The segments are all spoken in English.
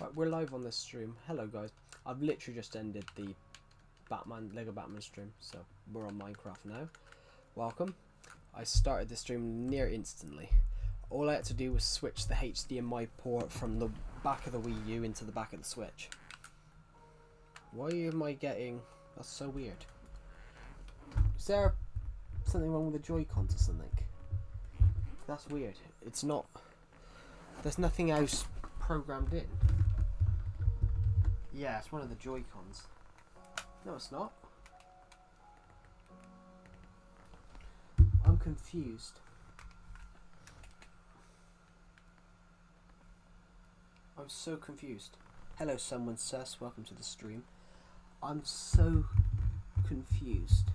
Right, we're live on this stream. Hello guys. I've literally just ended the Lego Batman stream, so we're on Minecraft now. Welcome. I started the stream near instantly. All I had to do was switch the HDMI port from the back of the Wii U into the back of the Switch. Why am I getting... That's so weird. Is there something wrong with the Joy-Cons or something? That's weird. It's not... There's nothing else programmed in. Yeah, it's one of the Joy-Cons. No, it's not. I'm confused. I'm so confused. Hello, someone sus. Welcome to the stream. I'm so confused.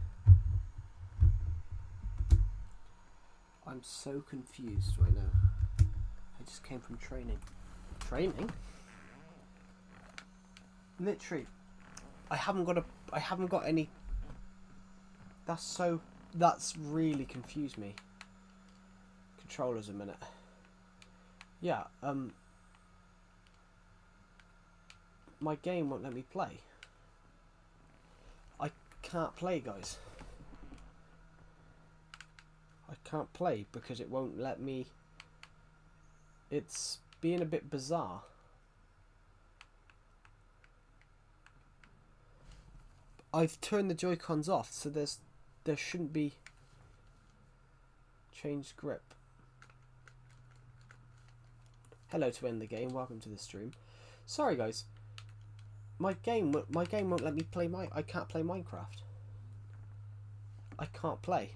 I'm so confused right now. I just came from training. Training? Literally, I haven't got any. That's really confused me. Controllers a minute. Yeah, my game won't let me play. I can't play, guys. I can't play because it won't let me. It's being a bit bizarre. I've turned the Joy-Cons off, so there shouldn't be changed grip. Hello to end the game. Welcome to the stream. Sorry guys, my game won't let me play I can't play Minecraft. I can't play.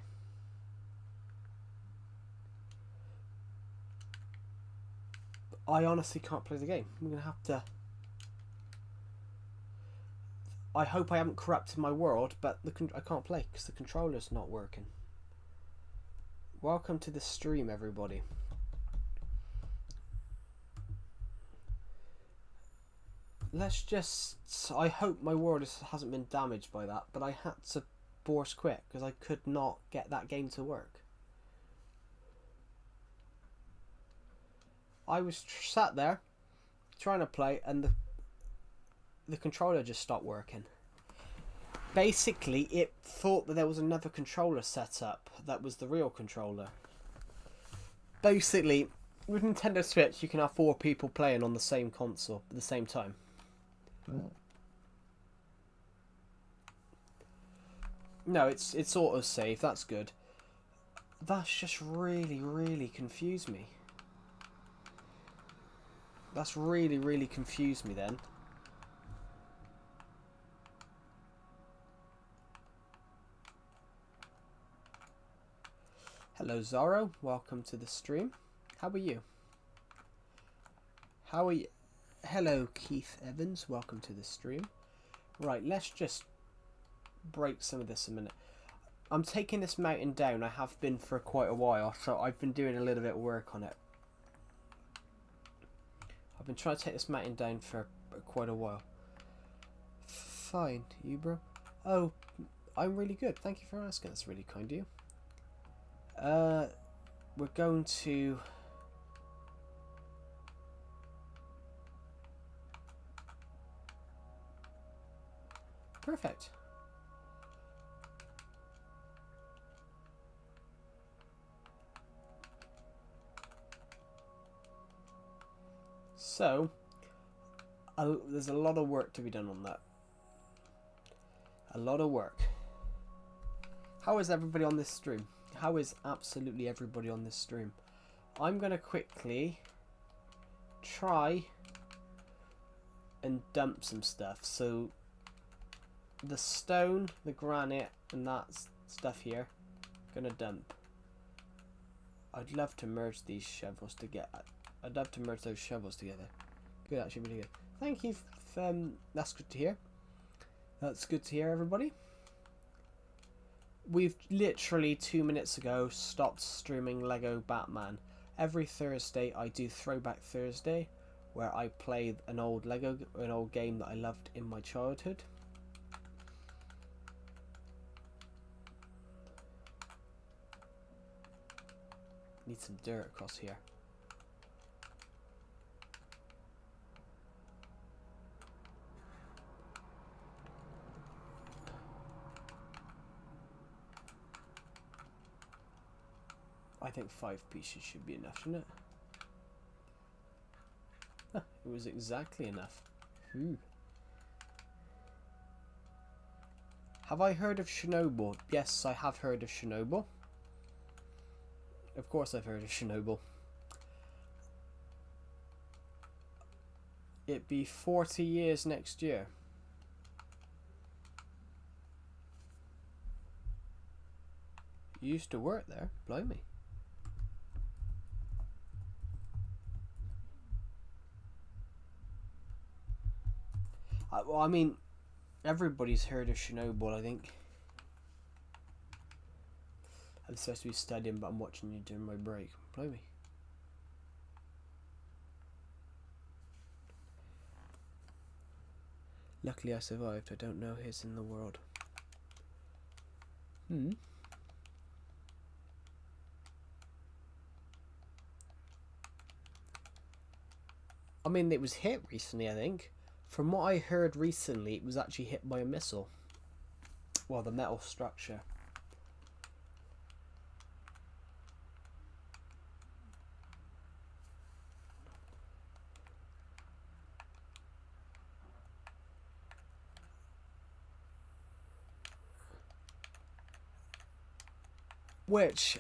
I honestly can't play the game. I'm gonna have to. I hope I haven't corrupted my world, but I can't play because the controller's not working. Welcome to the stream, everybody. Let's just... I hope my world hasn't been damaged by that, but I had to force quit because I could not get that game to work. I was sat there trying to play and the controller just stopped working. Basically, it thought that there was another controller set up that was the real controller. Basically, with Nintendo Switch, you can have 4 people playing on the same console at the same time. No, it's auto-save. That's good. That's just really confused me. That's really confused me then. Hello Zorro, welcome to the stream. How are you? How are you? Hello Keith Evans, welcome to the stream. Right, let's just break some of this a minute. I'm taking this mountain down. I have been for quite a while, so I've been doing a little bit of work on it. I've been trying to take this mountain down for quite a while. Fine, you bro? Oh, I'm really good. Thank you for asking. That's really kind of you. We're going to... Perfect. So, there's a lot of work to be done on that. A lot of work. How is everybody on this stream? How is absolutely everybody on this stream? I'm going to quickly try and dump some stuff. So, the stone, the granite, and that stuff here, going to dump. I'd love to merge these shovels together. I'd love to merge those shovels together. Good, actually, really good. Thank you. That's good to hear. That's good to hear, everybody. We've literally 2 minutes ago stopped streaming Lego Batman. Every Thursday I do Throwback Thursday, where I play an old game that I loved in my childhood. Need some dirt across here. I think 5 pieces should be enough, shouldn't it? Huh, it was exactly enough. Ooh. Have I heard of Chernobyl? Yes, I have heard of Chernobyl. Of course I've heard of Chernobyl. It'd be 40 years next year. You used to work there, blimey. Well, I mean, everybody's heard of Chernobyl, I think. I'm supposed to be studying, but I'm watching you during my break. Blimey. Luckily I survived. I don't know his in the world. I mean, it was hit recently, I think. From what I heard recently, it was actually hit by a missile. Well, the metal structure. Which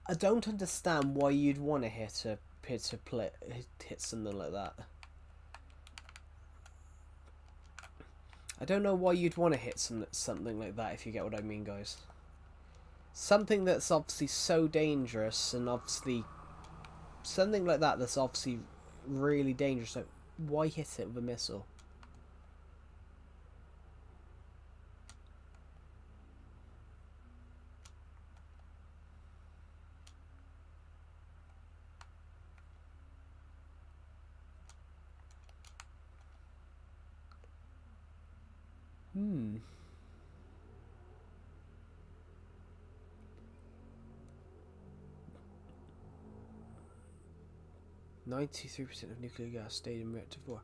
I don't understand why you'd want to hit something like that. I don't know why you'd want to hit something like that, if you get what I mean, guys. Something that's obviously so dangerous, and obviously something like that that's obviously really dangerous. Like, why hit it with a missile? Hmm. 93% of nuclear gas stayed in reactor 4.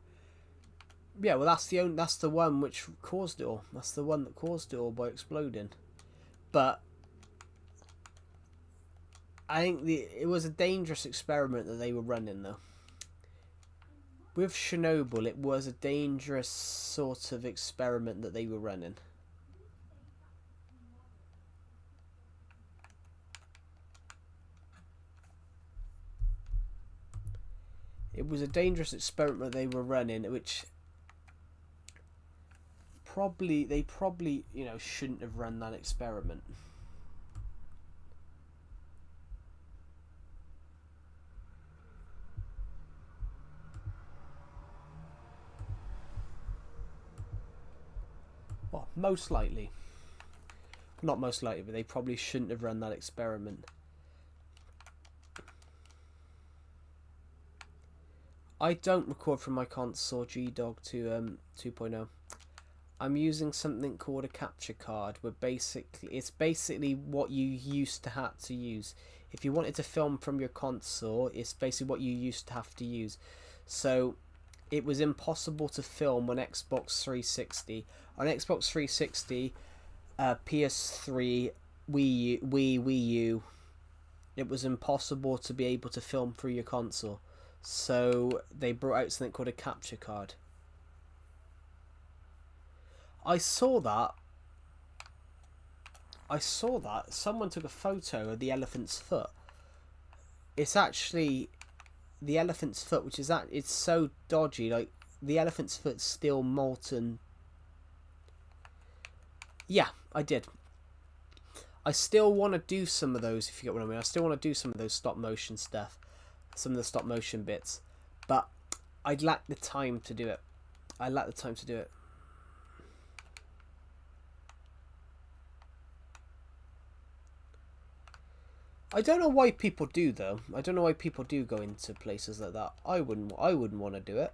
Yeah, well, that's the one which caused it all. That's the one that caused it all by exploding. But I think it was a dangerous experiment that they were running, though. With Chernobyl, it was a dangerous sort of experiment that they were running. It was a dangerous experiment they were running, which they probably, you know, shouldn't have run that experiment. Well, most likely. Not most likely, but they probably shouldn't have run that experiment. I don't record from my console G-Dog to 2.0. I'm using something called a capture card, where it's basically what you used to have to use. If you wanted to film from your console, it's basically what you used to have to use. So it was impossible to film on Xbox 360. On Xbox 360, PS3, Wii U, it was impossible to be able to film through your console. So they brought out something called a capture card. I saw that. Someone took a photo of the elephant's foot. It's actually the elephant's foot, which is that it's so dodgy. Like, the elephant's foot's still molten. Yeah, I did. I still want to do some of those, if you get what I mean. I still want to do some of those stop motion stuff, some of the stop motion bits, but I'd lack the time to do it. I lack the time to do it. I don't know why people do, though. I don't know why people do go into places like that. I wouldn't want to do it.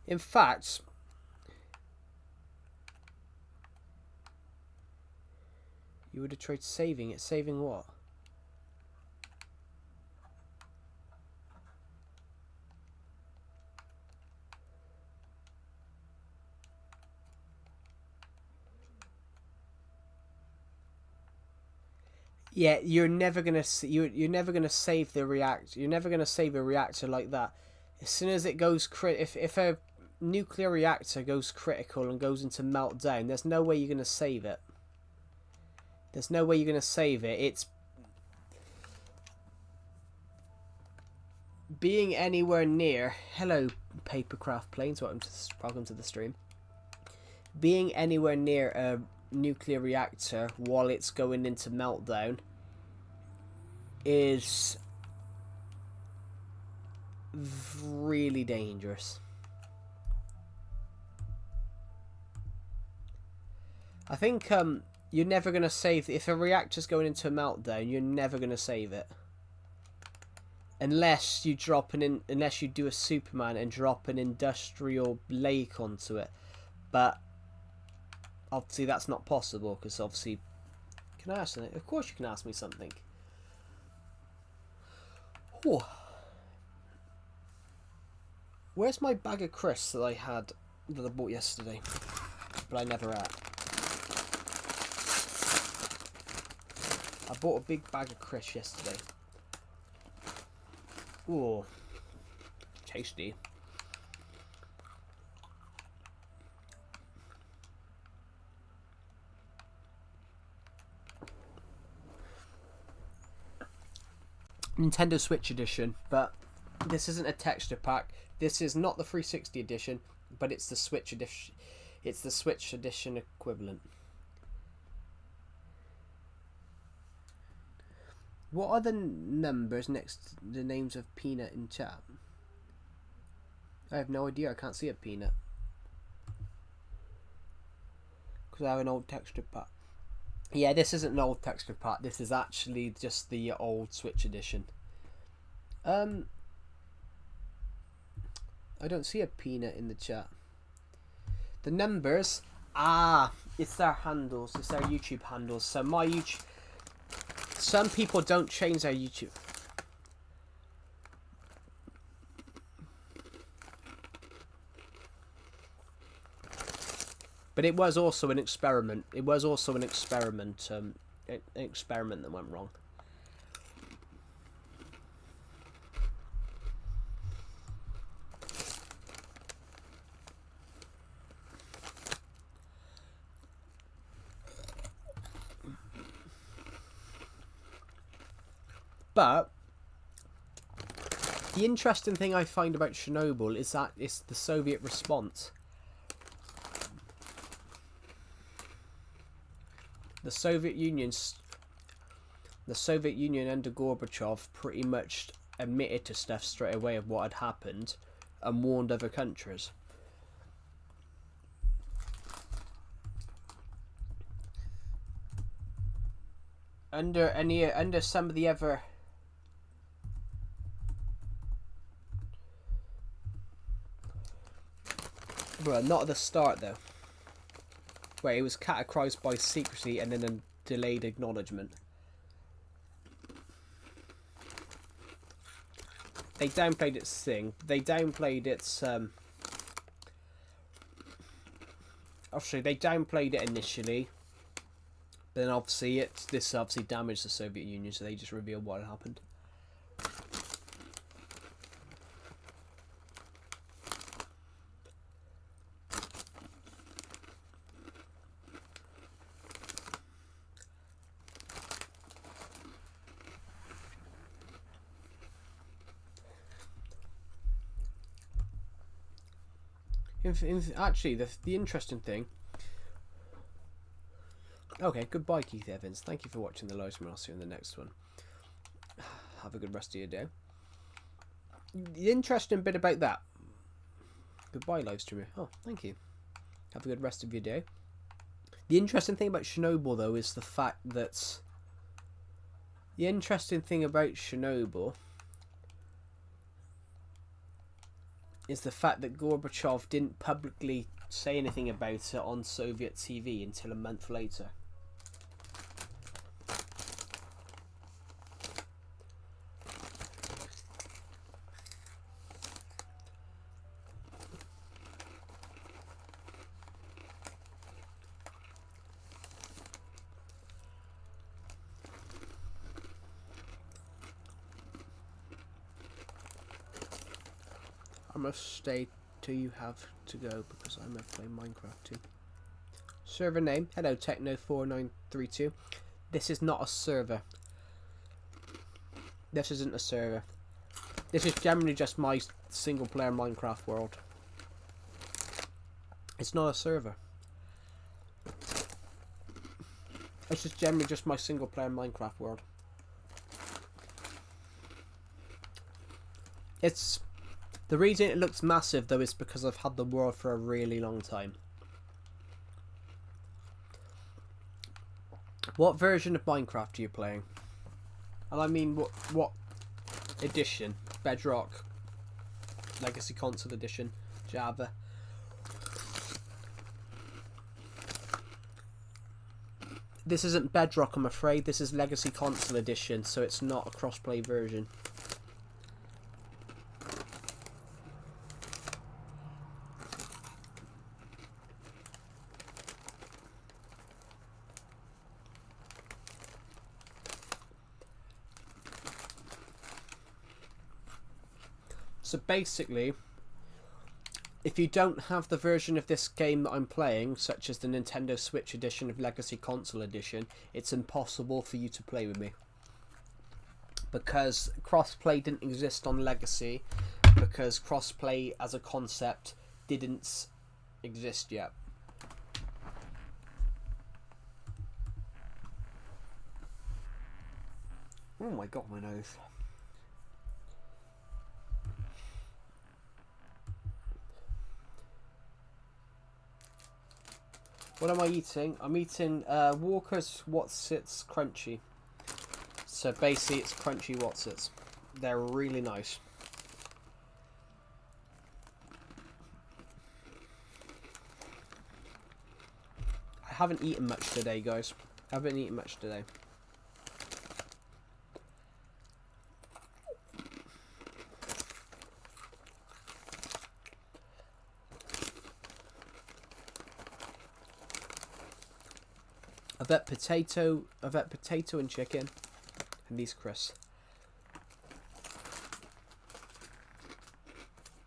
In fact, you would have tried saving it. Saving what? Yeah, you're never gonna you're never gonna save the reactor. You're never gonna save a reactor like that. As soon as it goes if a nuclear reactor goes critical and goes into meltdown, there's no way you're gonna save it. There's no way you're gonna save it. It's being anywhere near. Hello, papercraft planes. Welcome to the stream. Being anywhere near a nuclear reactor while it's going into meltdown is really dangerous. I think you're never going to save if a reactor's going into a meltdown. You're never going to save it unless you unless you do a Superman and drop an industrial lake onto it. But obviously that's not possible because obviously, can I ask something? Of course you can ask me something. Whew. Where's my bag of crisps that I bought yesterday, but I never ate? I bought a big bag of crisps yesterday. Ooh, tasty. Nintendo Switch edition, but this isn't a texture pack. This is not the 360 edition, but it's the Switch edition. It's the Switch edition equivalent. What are the numbers next to the names of Peanut in chat? I have no idea. I can't see a Peanut because I have an old texture pack. Yeah, this isn't an old texture pack. This is actually just the old Switch edition. I don't see a Peanut in the chat. The numbers, it's their handles. It's their YouTube handles. So my YouTube. Some people don't change their YouTube. But it was also an experiment. It was also an experiment. An experiment that went wrong. But the interesting thing I find about Chernobyl is that it's the Soviet response. The Soviet Union under Gorbachev pretty much admitted to stuff straight away of what had happened and warned other countries. Under some of the other well, not at the start though, where it was categorized by secrecy and then a delayed acknowledgement. They downplayed its thing. They downplayed its obviously they downplayed it initially, but then obviously this obviously damaged the Soviet Union, so they just revealed what had happened. Actually, the interesting thing. Okay, goodbye, Keith Evans. Thank you for watching the live stream. I'll see you in the next one. Have a good rest of your day. The interesting bit about that. Goodbye, live streamer. Oh, thank you. Have a good rest of your day. The interesting thing about Chernobyl, though, is the fact that. The interesting thing about Chernobyl is the fact that Gorbachev didn't publicly say anything about it on Soviet TV until a month later. I must stay till you have to go because I'm playing Minecraft too. Server name, hello Techno4932. This is not a server. This isn't a server. This is generally just my single player Minecraft world. It's not a server. This is generally just my single player Minecraft world. It's the reason it looks massive though is because I've had the world for a really long time. What version of Minecraft are you playing? And I mean what edition? Bedrock, Legacy Console Edition, Java. This isn't Bedrock, I'm afraid. This is Legacy Console Edition, so it's not a crossplay version. So basically, if you don't have the version of this game that I'm playing, such as the Nintendo Switch edition of Legacy Console Edition, it's impossible for you to play with me. Because crossplay didn't exist on Legacy, because crossplay as a concept didn't exist yet. Oh my god, my nose. What am I eating? I'm eating Walker's Wotsits Crunchy. So basically it's crunchy Wotsits. They're really nice. I haven't eaten much today, guys. I haven't eaten much today. I've had potato and chicken, and these crisps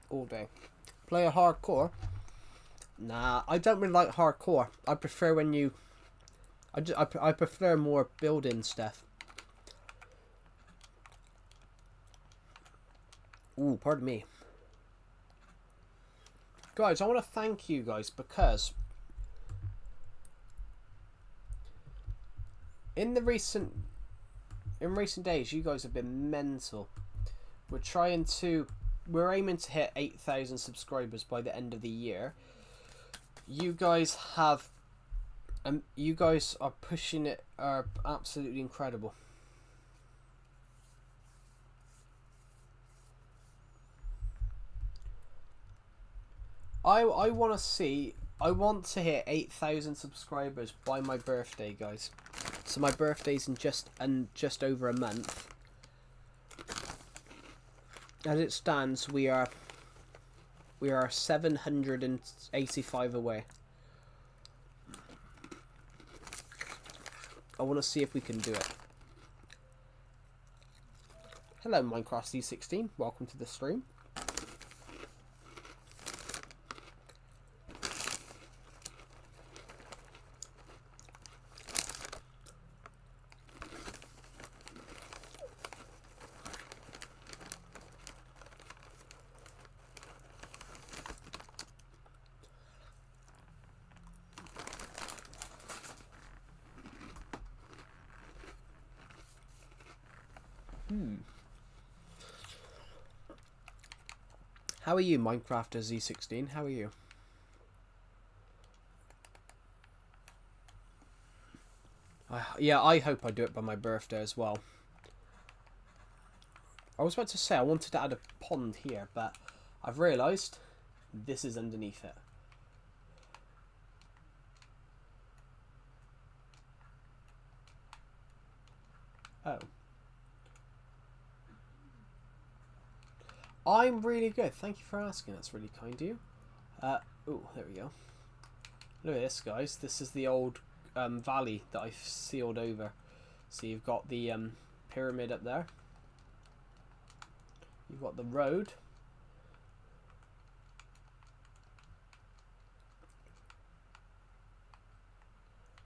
all day. Play a hardcore? Nah, I don't really like hardcore. I prefer when you. I prefer more building stuff. Ooh, pardon me, guys. I want to thank you guys because. In recent days, you guys have been mental. We're aiming to hit 8,000 subscribers by the end of the year. You guys are pushing it, are absolutely incredible. I want to hit 8,000 subscribers by my birthday, guys. So my birthday's in just over a month. As it stands, we are 785 away. I want to see if we can do it. Hello, Minecraft C16. Welcome to the stream. How are you, Minecrafter Z16? How are you? Yeah, I hope I do it by my birthday as well. I was about to say I wanted to add a pond here, but I've realised this is underneath it. Oh. I'm really good. Thank you for asking. That's really kind of you. Oh, there we go. Look at this, guys. This is the old valley that I've sealed over. So you've got the pyramid up there. You've got the road.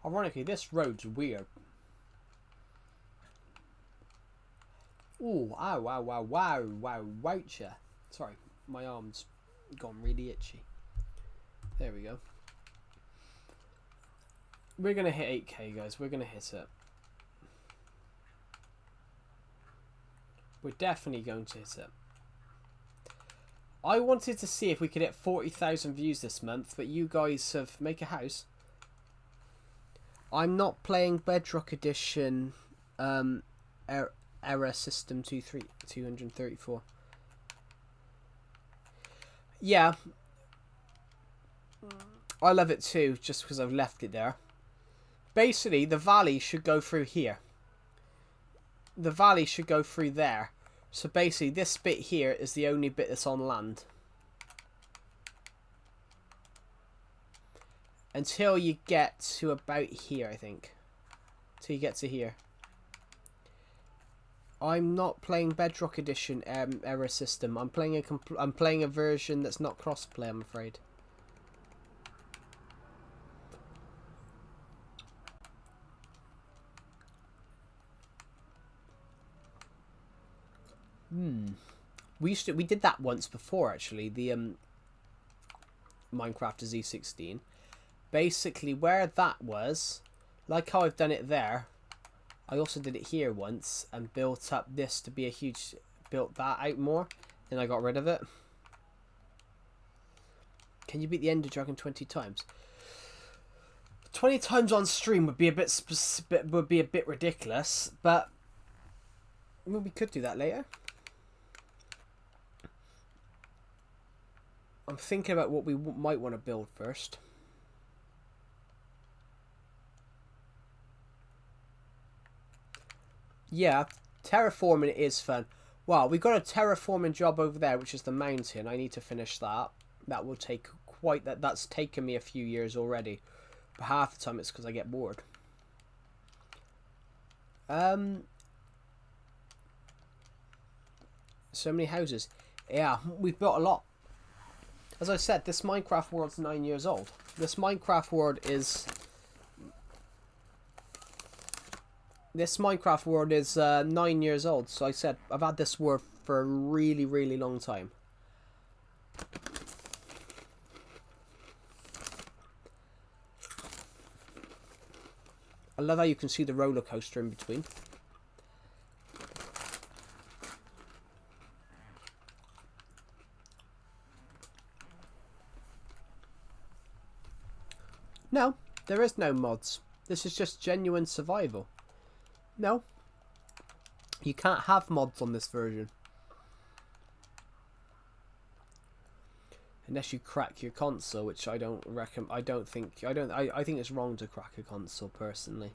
Ironically, this road's weird. Ooh, ow, wow, wow, wow, wow, woucher. Sorry, my arm's gone really itchy. There we go. We're going to hit 8k, guys. We're going to hit it. We're definitely going to hit it. I wanted to see if we could hit 40,000 views this month, but you guys have... Make a house. I'm not playing Bedrock Edition Error System 234. Yeah. I love it too, just because I've left it there. Basically, the valley should go through here. The valley should go through there. So basically, this bit here is the only bit that's on land. Until you get to about here, I think. Till you get to here. I'm not playing Bedrock Edition Error System. I'm playing a version that's not crossplay, I'm afraid. We did that once before, actually. The Minecraft Z16. Basically, where that was, like how I've done it there, I also did it here once and built up this to be a huge... Built that out more. Then I got rid of it. Can you beat the Ender Dragon 20 times? 20 times on stream would be a bit ridiculous, but well, we could do that later. I'm thinking about what we might want to build first. Yeah, terraforming is fun. Wow, we got a terraforming job over there, which is the mountain. I need to finish that. That will take quite... That's taken me a few years already. But half the time it's because I get bored. So many houses. Yeah, we've built a lot. As I said, this Minecraft world's 9 years old. This Minecraft world is... This Minecraft world is 9 years old. So I said, I've had this world for a really, really long time. I love how you can see the roller coaster in between. No, there is no mods. This is just genuine survival. No. You can't have mods on this version. Unless you crack your console, which I don't reckon. I think it's wrong to crack a console personally.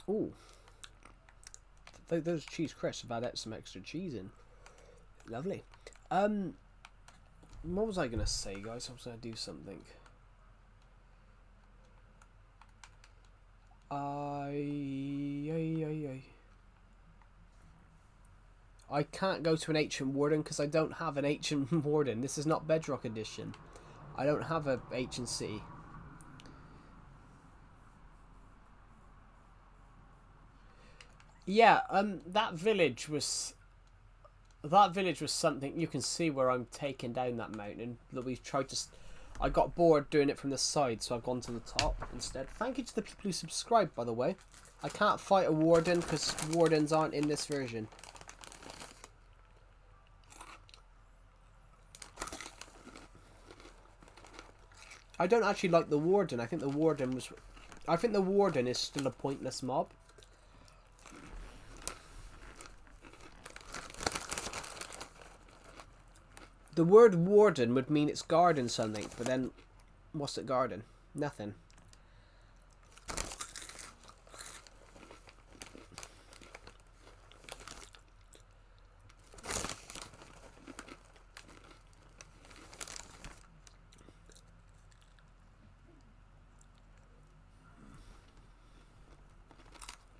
Ooh, those cheese crisps have had some extra cheese in. Lovely. What was I gonna say, guys? I was gonna do something. I can't go to an Ancient Warden because I don't have an Ancient Warden. This is not Bedrock Edition. I don't have a Ancient City. Yeah, that village was something. You can see where I'm taking down that mountain. That we've tried to. I got bored doing it from the side, so I've gone to the top instead. Thank you to the people who subscribed, by the way. I can't fight a warden because wardens aren't in this version. I don't actually like the warden. I think the warden is still a pointless mob. The word warden would mean it's guarding something, but then what's it guarding? Nothing.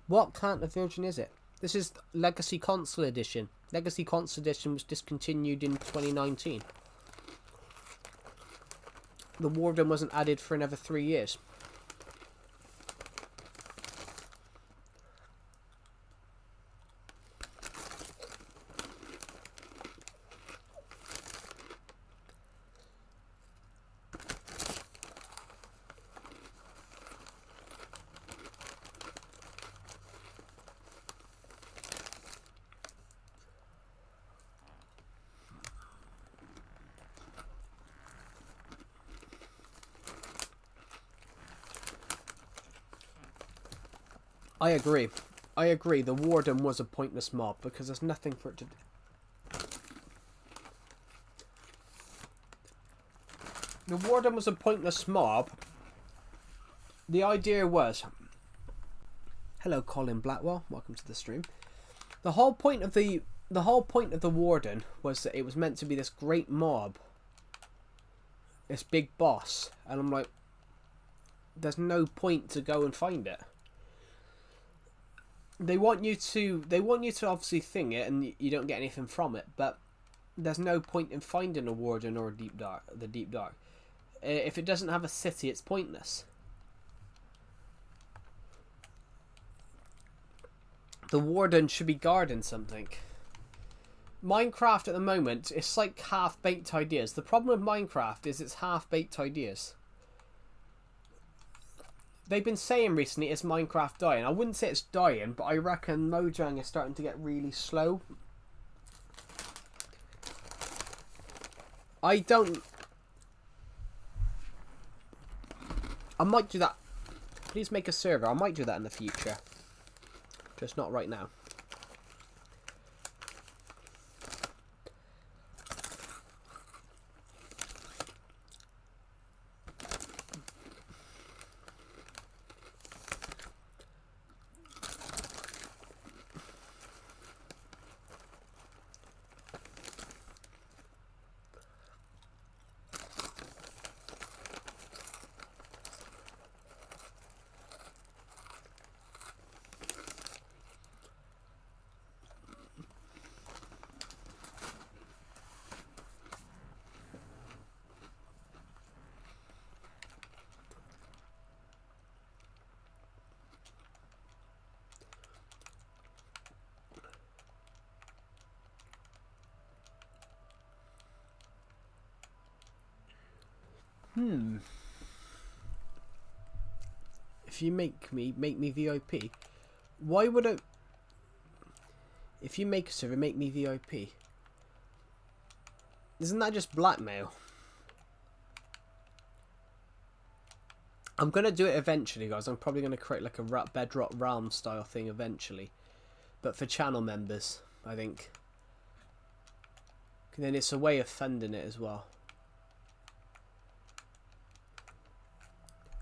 What kind of version is it? This is Legacy Console Edition. Legacy Console Edition was discontinued in 2019. The Warden wasn't added for another 3 years. I agree. I agree. The Warden was a pointless mob because there's nothing for it to do. The Warden was a pointless mob. The idea was... Hello, Colin Blackwell. Welcome to the stream. The whole point of the Warden was that it was meant to be this great mob. This big boss. And I'm like, there's no point to go and find it. They want you to obviously thing it, and you don't get anything from it. But there's no point in finding a Warden or the Deep Dark. If it doesn't have a city, it's pointless. The Warden should be guarding something. Minecraft at the moment, it's like half-baked ideas. The problem with Minecraft is it's half-baked ideas. They've been saying recently, is Minecraft dying? I wouldn't say it's dying, but I reckon Mojang is starting to get really slow. I might do that. Please make a server. I might do that in the future. Just not right now. If you make me VIP, why would I? If you make a server, make me VIP. Isn't that just blackmail? I'm gonna do it eventually, guys. I'm probably gonna create like a Bedrock Realm style thing eventually, but for channel members, I think. And then it's a way of funding it as well.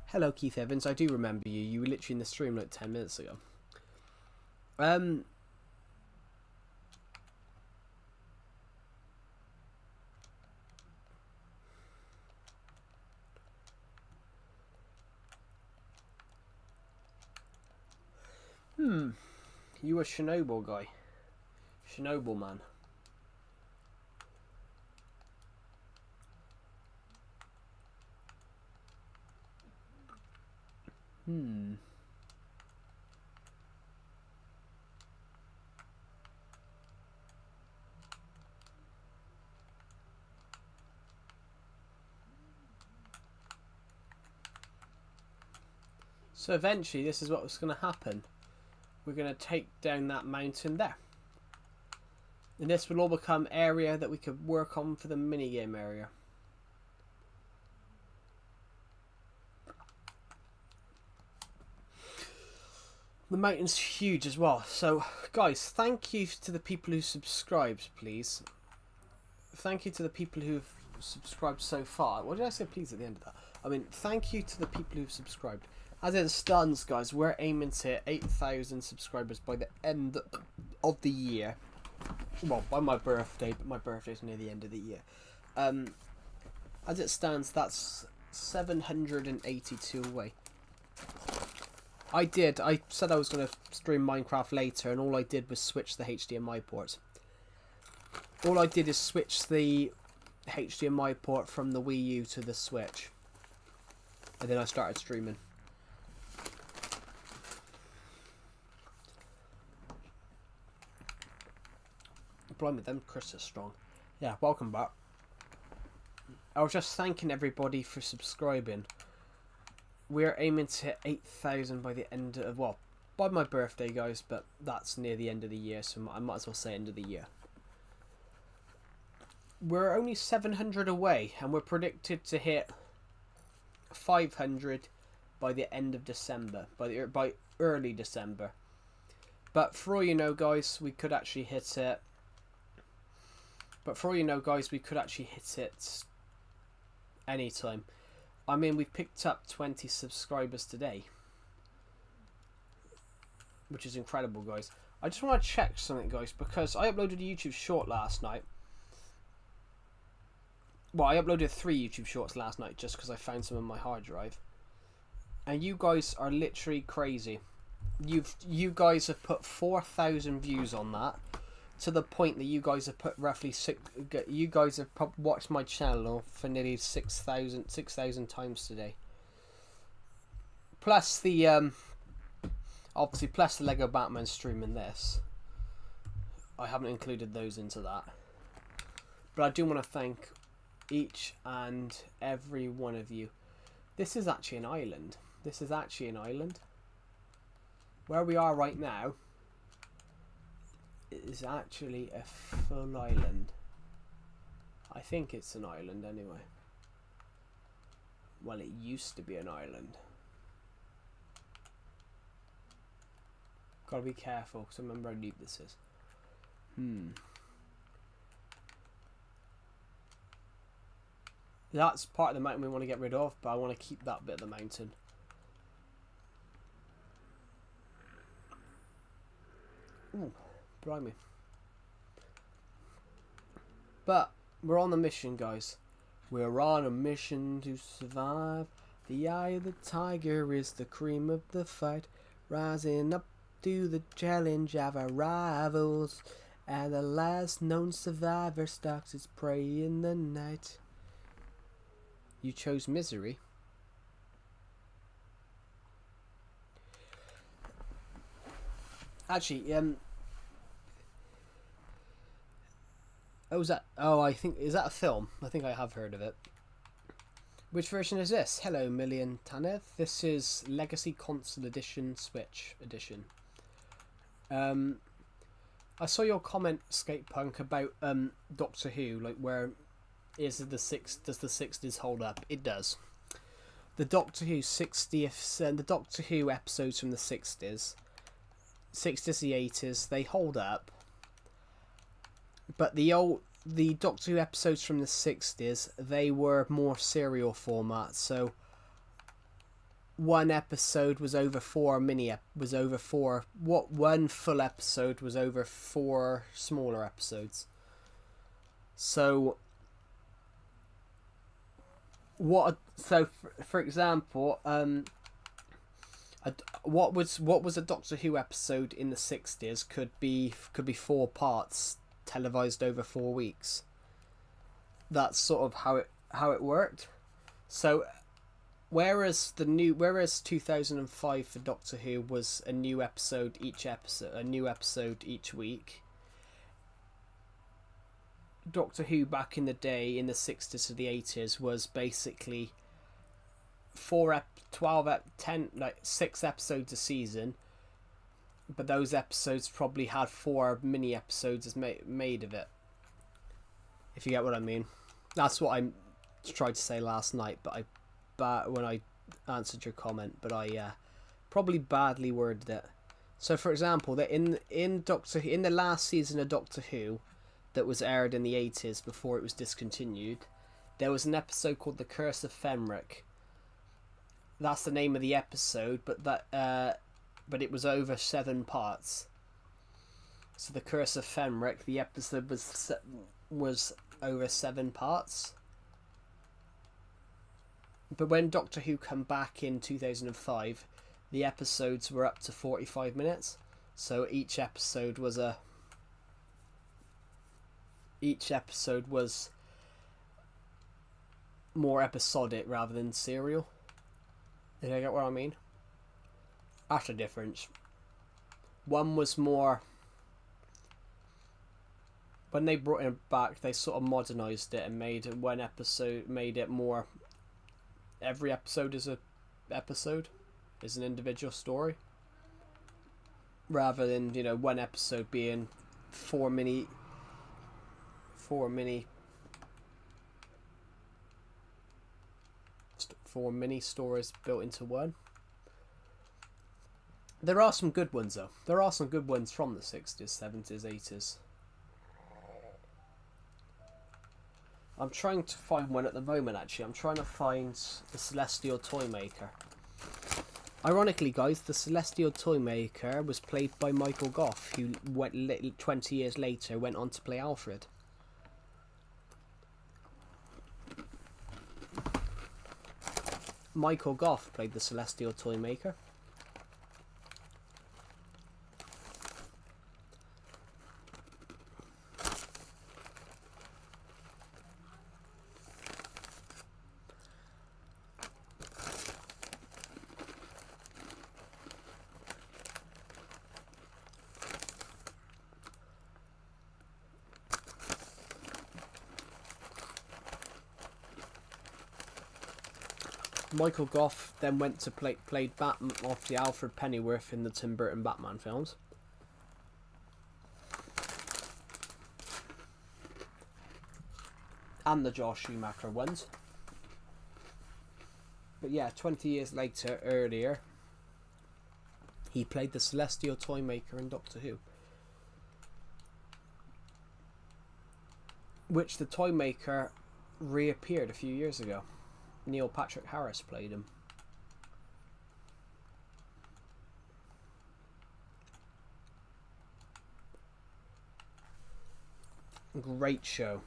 Hello, Keith Evans. I do remember you. You were literally in the stream like 10 minutes ago. You a Chernobyl guy. Chernobyl man. So eventually this is what's going to happen. We're going to take down that mountain there. And this will all become area that we could work on for the minigame area. The mountain's huge as well. So, guys, thank you to the people who subscribed, please. Thank you to the people who've subscribed so far. What did I say please at the end of that? I mean, thank you to the people who've subscribed. As it stands, guys, we're aiming to hit 8,000 subscribers by the end of the year. Well, by my birthday, but my birthday's near the end of the year. As it stands, that's 782 away. I did. I said I was going to stream Minecraft later, and all I did was switch the HDMI ports. All I did is switch the HDMI port from the Wii U to the Switch. And then I started streaming. Blimey, them Chris is strong. Yeah, welcome back. I was just thanking everybody for subscribing. We're aiming to hit 8,000 by the end of, well, by my birthday, guys, but that's near the end of the year, so I might as well say end of the year. We're only 700 away, and we're predicted to hit 500 by the end of December, by early December. But for all you know, guys, we could actually hit it. Anytime. I mean, we've picked up 20 subscribers today, which is incredible, guys. I just want to check something, guys, because I uploaded a YouTube short last night. Well, I uploaded 3 YouTube shorts last night just because I found some on my hard drive. And you guys are literally crazy. You guys have put 4,000 views on that, to the point that you guys have put roughly you guys have watched my channel for nearly 6,000 times today. Plus the obviously plus the Lego Batman stream and this. I haven't included those into that. But I do want to thank each and every one of you. This is actually an island. This is actually an island. Where we are right now is actually a full island. I think it's an island anyway. Well, it used to be an island. Gotta be careful, because remember how deep this is. That's part of the mountain we want to get rid of, but I want to keep that bit of the mountain. Ooh, blimey. But we're on a mission, guys. We're on a mission to survive. The eye of the tiger is the cream of the fight, rising up to the challenge of our rivals. And the last known survivor stalks his prey in the night. You chose misery. Actually, oh, was that? Oh, I think, is that a film? I think I have heard of it. Which version is this? Hello, Million Taneth. This is Legacy Console Edition, Switch Edition. I saw your comment, Skatepunk, about Doctor Who, like where does the 60s hold up? It does. The Doctor Who 60th and the Doctor Who episodes from the 60s, the 80s, they hold up. But the Doctor Who episodes from the 60s, they were more serial format. So one episode was over one full episode was over 4 smaller episodes. So for example, what was a Doctor Who episode in the 60s could be 4 parts televised over 4 weeks. That's sort of how it worked. So whereas 2005 for Doctor Who was a new episode each week, Doctor Who back in the day, in the 60s to the 80s, was basically 6 episodes a season, but those episodes probably had 4 mini episodes made of it, if you get what I mean. That's what I tried to say last night, when I answered your comment, but I probably badly worded it. So for example, that in the last season of Doctor Who that was aired in the 80s before it was discontinued, there was an episode called The Curse of Fenric. That's the name of the episode, but it was over 7 parts. So The Curse of Fenric, the episode was over 7 parts. But when Doctor Who come back in 2005, the episodes were up to 45 minutes. So each episode was more episodic rather than serial. Did I get what I mean? That's the difference. One was more... When they brought it back, they sort of modernized it and made it more... Every episode is an individual story. Rather than, one episode being four mini stories built into one. There are some good ones though. There are some good ones from the 60s, 70s, 80s. I'm trying to find one at the moment actually. I'm trying to find the Celestial Toymaker. Ironically guys, the Celestial Toymaker was played by Michael Gough, who 20 years later went on to play Alfred. Michael Gough played the Celestial Toymaker. Michael Gough then went to played Batman off the Alfred Pennyworth in the Tim Burton Batman films. And the Joel Schumacher ones. But yeah, 20 years later, earlier, he played the Celestial Toymaker in Doctor Who. Which the Toymaker reappeared a few years ago. Neil Patrick Harris played him. Great show.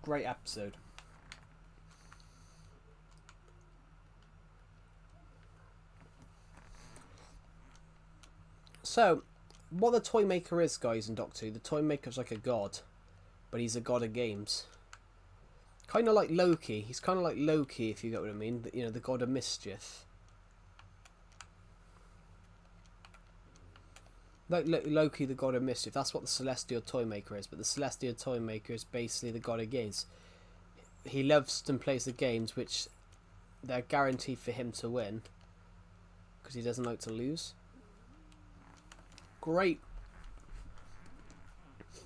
Great episode. So, what the Toymaker is, guys, in Doctor Who, the Toymaker's like a god, but he's a god of games. Kind of like Loki. He's kind of like Loki, if you get what I mean. The god of mischief. Like Loki, the god of mischief. That's what the Celestial Toymaker is. But the Celestial Toymaker is basically the god of games. He loves and plays the games which they're guaranteed for him to win. Because he doesn't like to lose. Great.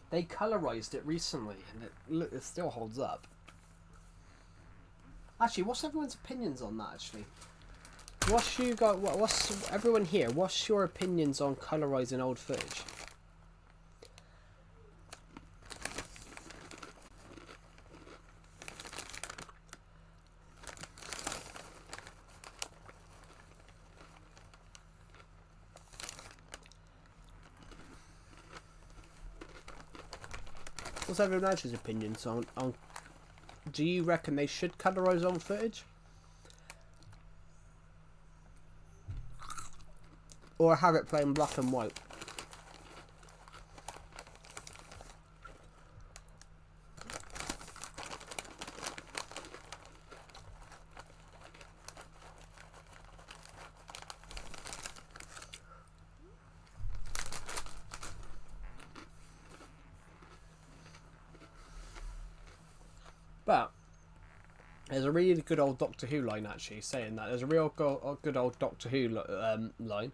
They colorized it recently. And it still holds up. Actually, what's everyone's opinions on that? Actually, what's everyone here? What's your opinions on colorizing old footage? What's everyone else's opinions on? Do you reckon they should colorize on footage? Or have it play in black and white? But there's a really good old Doctor Who line actually saying that. There's a real good old Doctor Who line.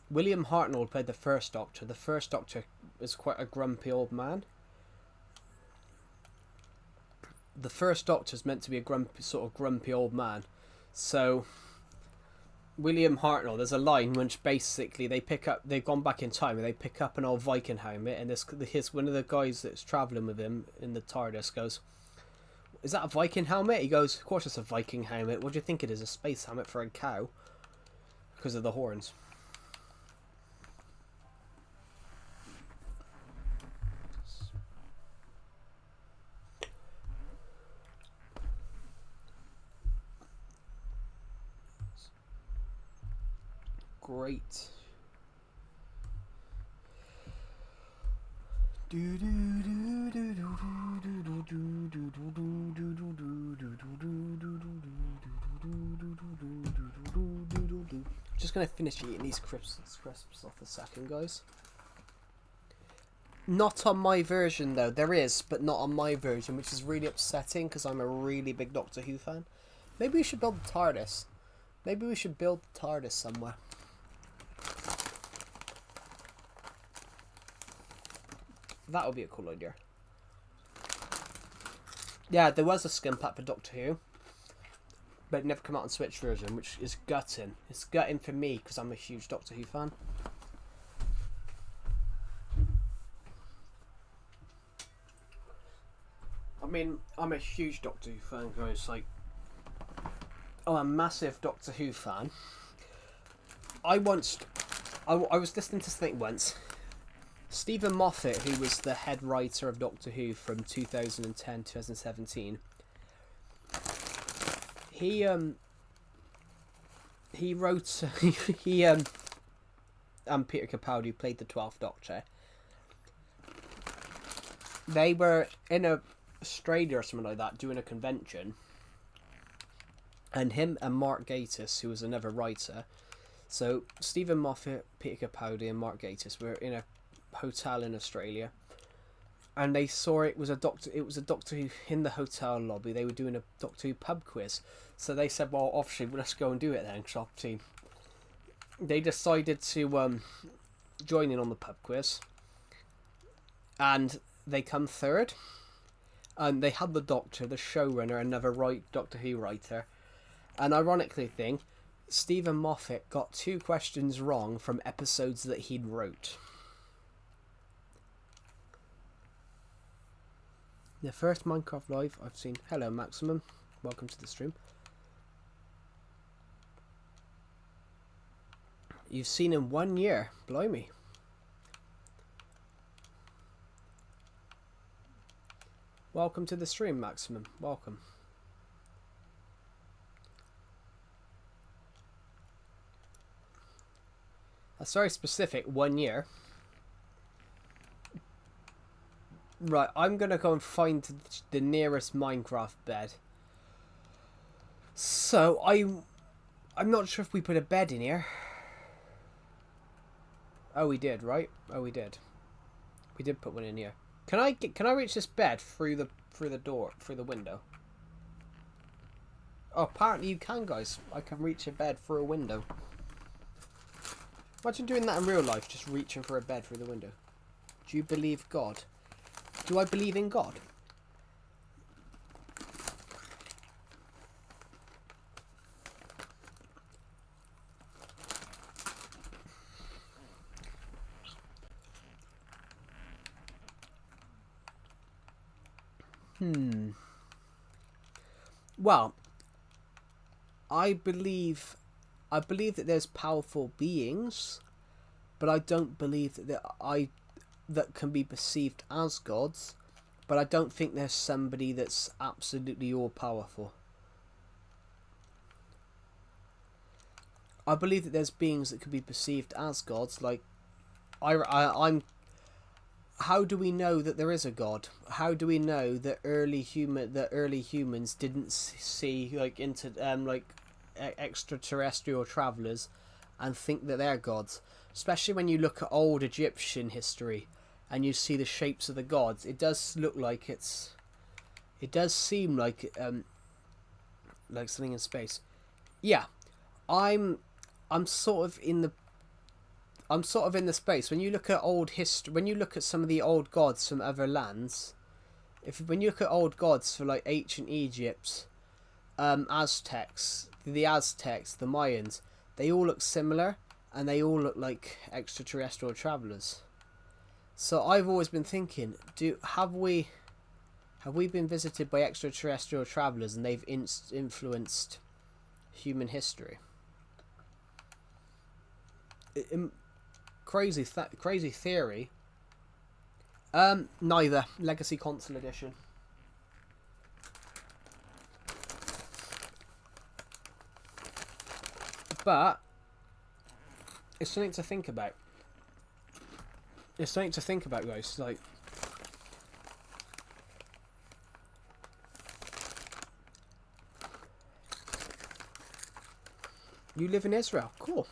William Hartnell played the first Doctor. The first Doctor is quite a grumpy old man. The first Doctor is meant to be a grumpy old man. So William Hartnell, there's a line which basically they've gone back in time and they pick up an old Viking helmet, and one of the guys that's travelling with him in the TARDIS goes, "Is that a Viking helmet?" He goes, "Of course it's a Viking helmet. What do you think it is? A space helmet for a cow?" Because of the horns. great. Just gonna finish eating these crisps off a second, guys. Not on my version though. There is, but not on my version, which is really upsetting because I'm a really big Doctor Who fan. Maybe we should build the TARDIS. Maybe we should build the TARDIS somewhere. That would be a cool idea. Yeah, there was a skin pack for Doctor Who, but it never came out on Switch version, which is gutting. It's gutting for me because I'm a huge Doctor Who fan. I mean, I'm a huge Doctor Who fan, guys. Like, I'm a massive Doctor Who fan. I was listening to something once. Stephen Moffat, who was the head writer of Doctor Who from 2010 2017, he wrote Peter Capaldi, who played the 12th Doctor. They were in Australia or something like that doing a convention, and him and Mark Gatiss, who was another writer, so Stephen Moffat, Peter Capaldi and Mark Gatiss were in a hotel in Australia, and they saw it was a Doctor Who in the hotel lobby. They were doing a Doctor Who pub quiz, so they said, well, obviously let's go and do it then, because obviously they decided to join in on the pub quiz, and they come third, and they had the Doctor, the showrunner, another Doctor Who writer, and ironically Stephen Moffat got 2 questions wrong from episodes that he'd wrote. The first Minecraft live I've seen. Hello, Maximum. Welcome to the stream. You've seen in 1 year. Blimey. Welcome to the stream, Maximum. Welcome. That's very specific. 1 year. Right, I'm gonna go and find the nearest Minecraft bed. So I'm not sure if we put a bed in here. Oh, we did, right? Oh, we did. We did put one in here. Can I reach this bed through the window? Oh, apparently you can, guys. I can reach a bed through a window. Imagine doing that in real life, just reaching for a bed through the window. Do you believe God? Do I believe in God? Well, I believe that there's powerful beings, but I don't believe that can be perceived as gods, but I don't think there's somebody that's absolutely all-powerful. I believe that there's beings that can be perceived as gods, like I'm. How do we know that there is a god? How do we know that early humans didn't see extraterrestrial travelers and think that they're gods? Especially when you look at old Egyptian history and you see the shapes of the gods, it does look like it does seem like something in space. Yeah, I'm sort of in the space. When you look at old history, when you look at some of the old gods from other lands, when you look at old gods for like ancient Egypt, Aztecs, the Mayans, they all look similar and they all look like extraterrestrial travelers. So I've always been thinking, have we been visited by extraterrestrial travelers and they've influenced human history? Crazy theory. Neither. Legacy Console Edition. But It's something to think about. It's something to think about, guys. Like, you live in Israel. Cool.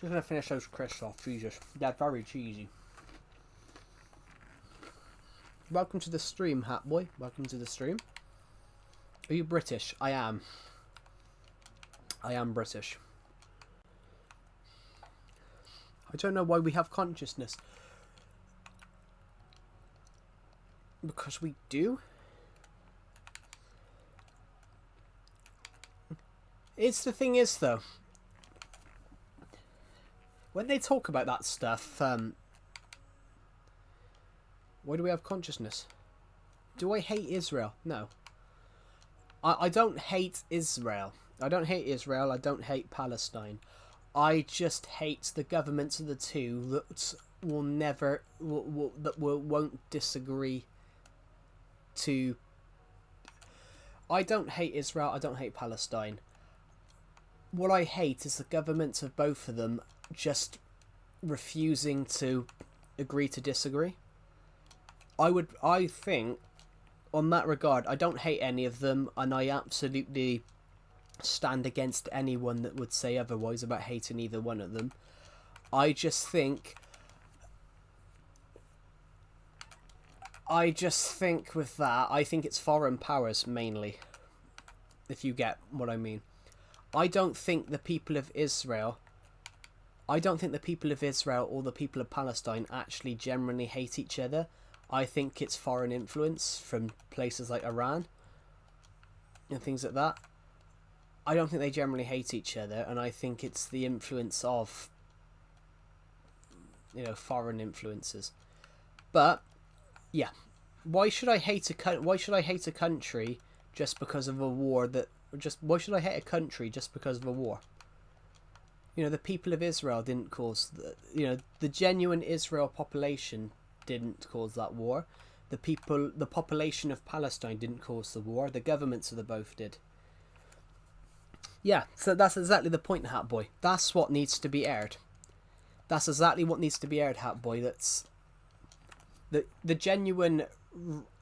Just gonna finish those crisps off. Jesus, they're very cheesy. Welcome to the stream, Hat Boy. Welcome to the stream. Are you British? I am. I am British. I don't know why we have consciousness. Because we do? It's the thing is, though, when they talk about that stuff, why do we have consciousness? Do I hate Israel? No. I don't hate Israel. I don't hate Israel. I don't hate Palestine. I just hate the governments of the two that will never, won't disagree to... I don't hate Israel. I don't hate Palestine. What I hate is the governments of both of them just refusing to agree to disagree. I think, on that regard, I don't hate any of them, and I absolutely stand against anyone that would say otherwise about hating either one of them. I just think with that, I think it's foreign powers mainly, if you get what I mean. I don't think the people of Israel or the people of Palestine actually generally hate each other. I think it's foreign influence from places like Iran and things like that. I don't think they generally hate each other, and I think it's the influence of, you know, foreign influences. But yeah, why should I hate a country just because of a war why should I hate a country just because of a war? You know, the people of Israel didn't cause the genuine Israel population didn't cause that war. The population of Palestine didn't cause the war. The governments of the both did. Yeah, so that's exactly the point, Hat Boy. That's what needs to be aired. That's exactly what needs to be aired, Hat Boy. That's the genuine,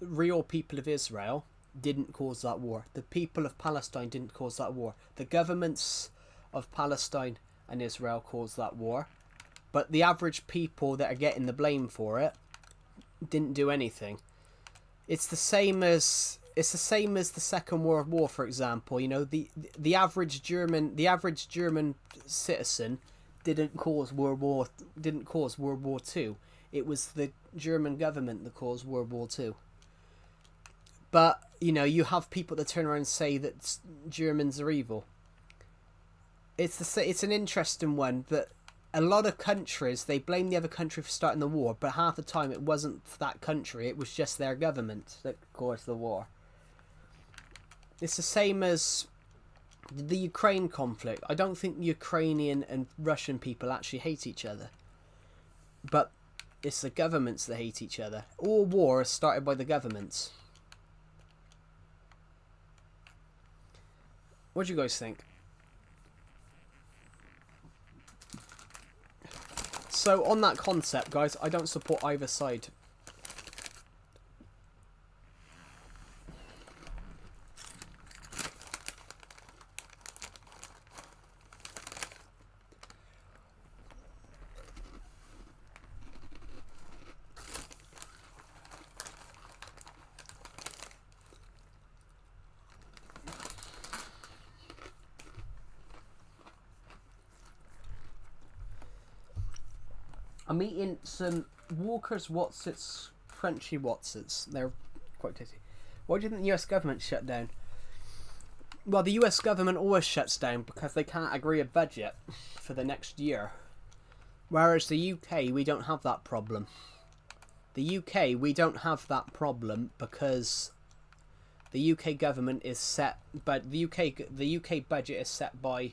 real people of Israel didn't cause that war. The people of Palestine didn't cause that war. The governments of Palestine and Israel caused that war. But the average people that are getting the blame for it didn't do anything. It's the same as the Second World War, for example. You know, the average German citizen didn't cause World War II. It was the German government that caused World War II. But you know, you have people that turn around and say that Germans are evil. It's an interesting one, but a lot of countries, they blame the other country for starting the war, but half the time it wasn't that country, it was just their government that caused the war. It's the same as the Ukraine conflict. I don't think Ukrainian and Russian people actually hate each other. But it's the governments that hate each other. All war is started by the governments. What do you guys think? So on that concept, guys, I don't support either side. I'm eating some Walker's Wotsits Crunchy Wotsits. They're quite tasty. Why do you think the US government shut down? Well, the US government always shuts down because they can't agree a budget for the next year. Whereas the UK, we don't have that problem. The UK, we don't have that problem because the UK government is set, but the UK budget is set by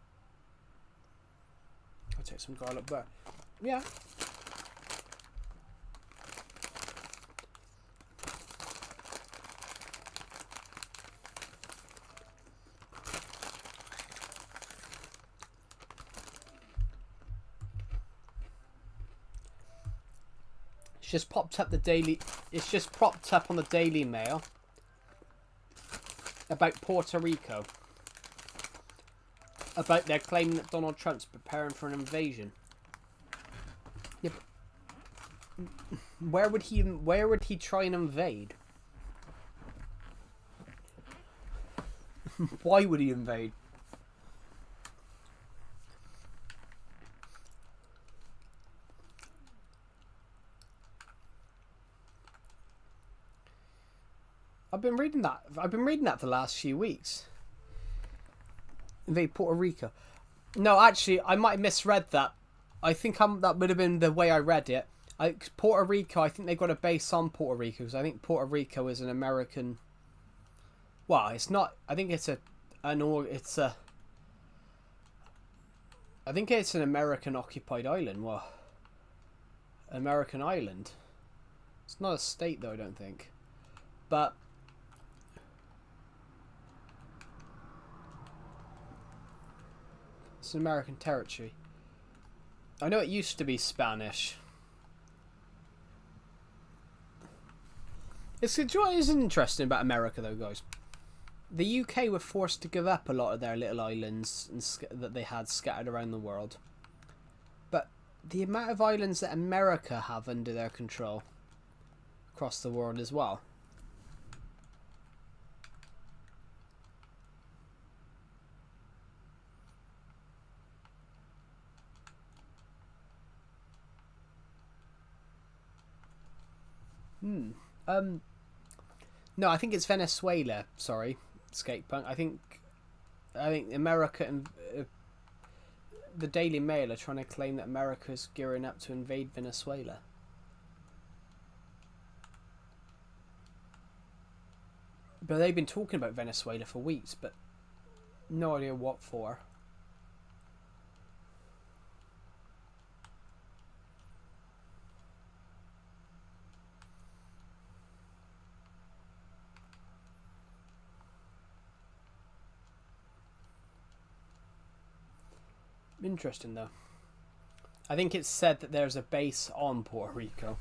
take some garlic butter. Yeah. It's just popped up the Daily. It's just propped up on the Daily Mail about Puerto Rico. About their claim that Donald Trump's preparing for an invasion. Yep. Where would he try and invade? Why would he invade? I've been reading that for the last few weeks. Invade Puerto Rico. No, actually, I might have misread that. I think that would have been the way I read it. Puerto Rico, I think they got a base on Puerto Rico because I think Puerto Rico is an American. Well, it's not. I think it's I think it's an American occupied island. Well, American island. It's not a state though, I don't think. But it's an American territory. I know it used to be Spanish. It's interesting about America though, guys. The UK were forced to give up a lot of their little islands that they had scattered around the world. But the amount of islands that America have under their control across the world as well. No, I think it's Venezuela. Sorry, Skatepunk. I think America and the Daily Mail are trying to claim that America is gearing up to invade Venezuela. But they've been talking about Venezuela for weeks, but no idea what for. Interesting though. I think it's said that there's a base on Puerto Rico.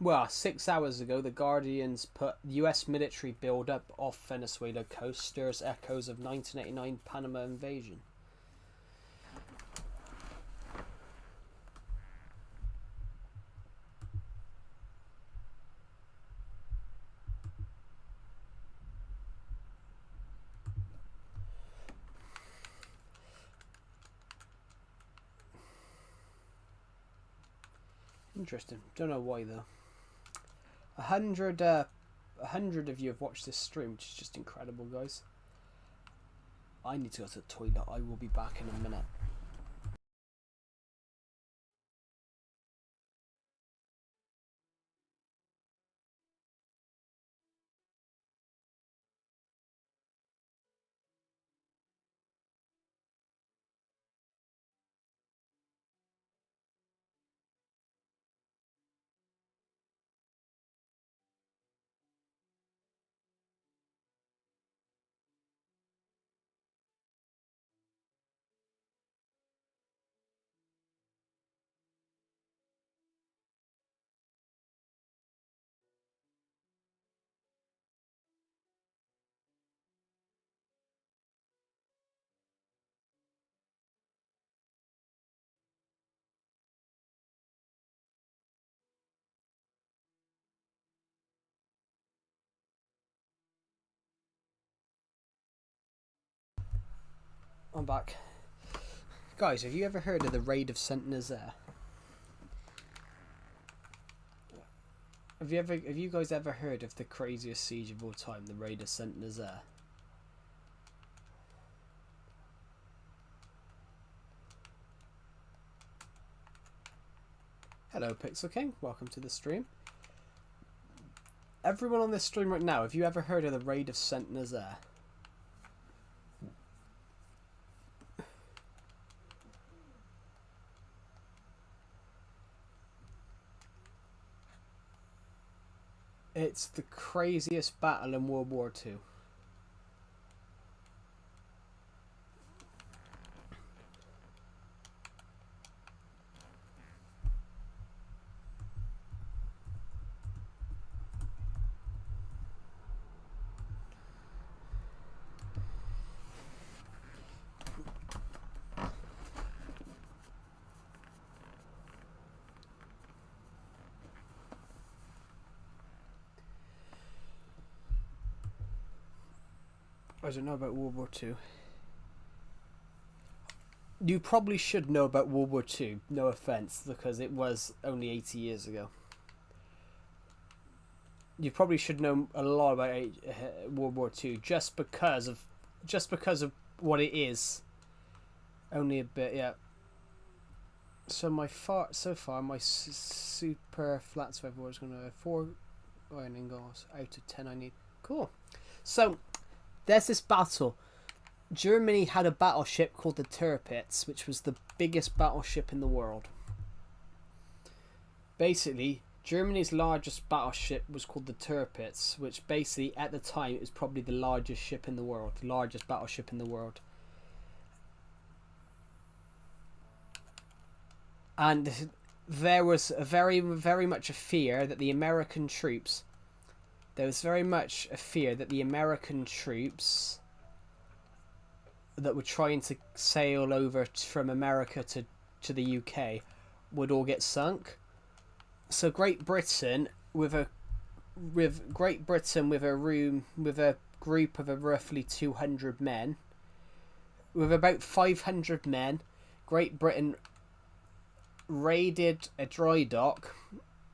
Well, 6 hours ago, the Guardians put U.S. military build-up off Venezuela coast stirs echoes of 1989 Panama invasion. Interesting. Don't know why though. 100 of you have watched this stream, which is just incredible, guys. I need to go to the toilet. I will be back in a minute. I'm back. Guys, have you ever heard of the Raid of Saint Nazaire? Have you guys ever heard of the craziest siege of all time, the Raid of Saint Nazaire? Hello, Pixel King. Welcome to the stream. Everyone on this stream right now, have you ever heard of the Raid of Saint Nazaire? It's the craziest battle in World War II. I don't know about World War II. You probably should know about World War II, no offense, because it was only 80 years ago. You probably should know a lot about World War II just because of what it is. Only a bit, yeah. So my super flat survival is gonna 4 iron ingots out of 10 I need. Cool. So there's this battle. Germany had a battleship called the Tirpitz, which was the biggest battleship in the world. Basically, Germany's largest battleship was called the Tirpitz, which basically at the time it was probably the largest ship in the world, the largest battleship in the world. And there was a very much a fear that the American troops that were trying to sail over from America to the UK would all get sunk. So Great Britain with a group of roughly 200 men, with about 500 men, Great Britain raided a dry dock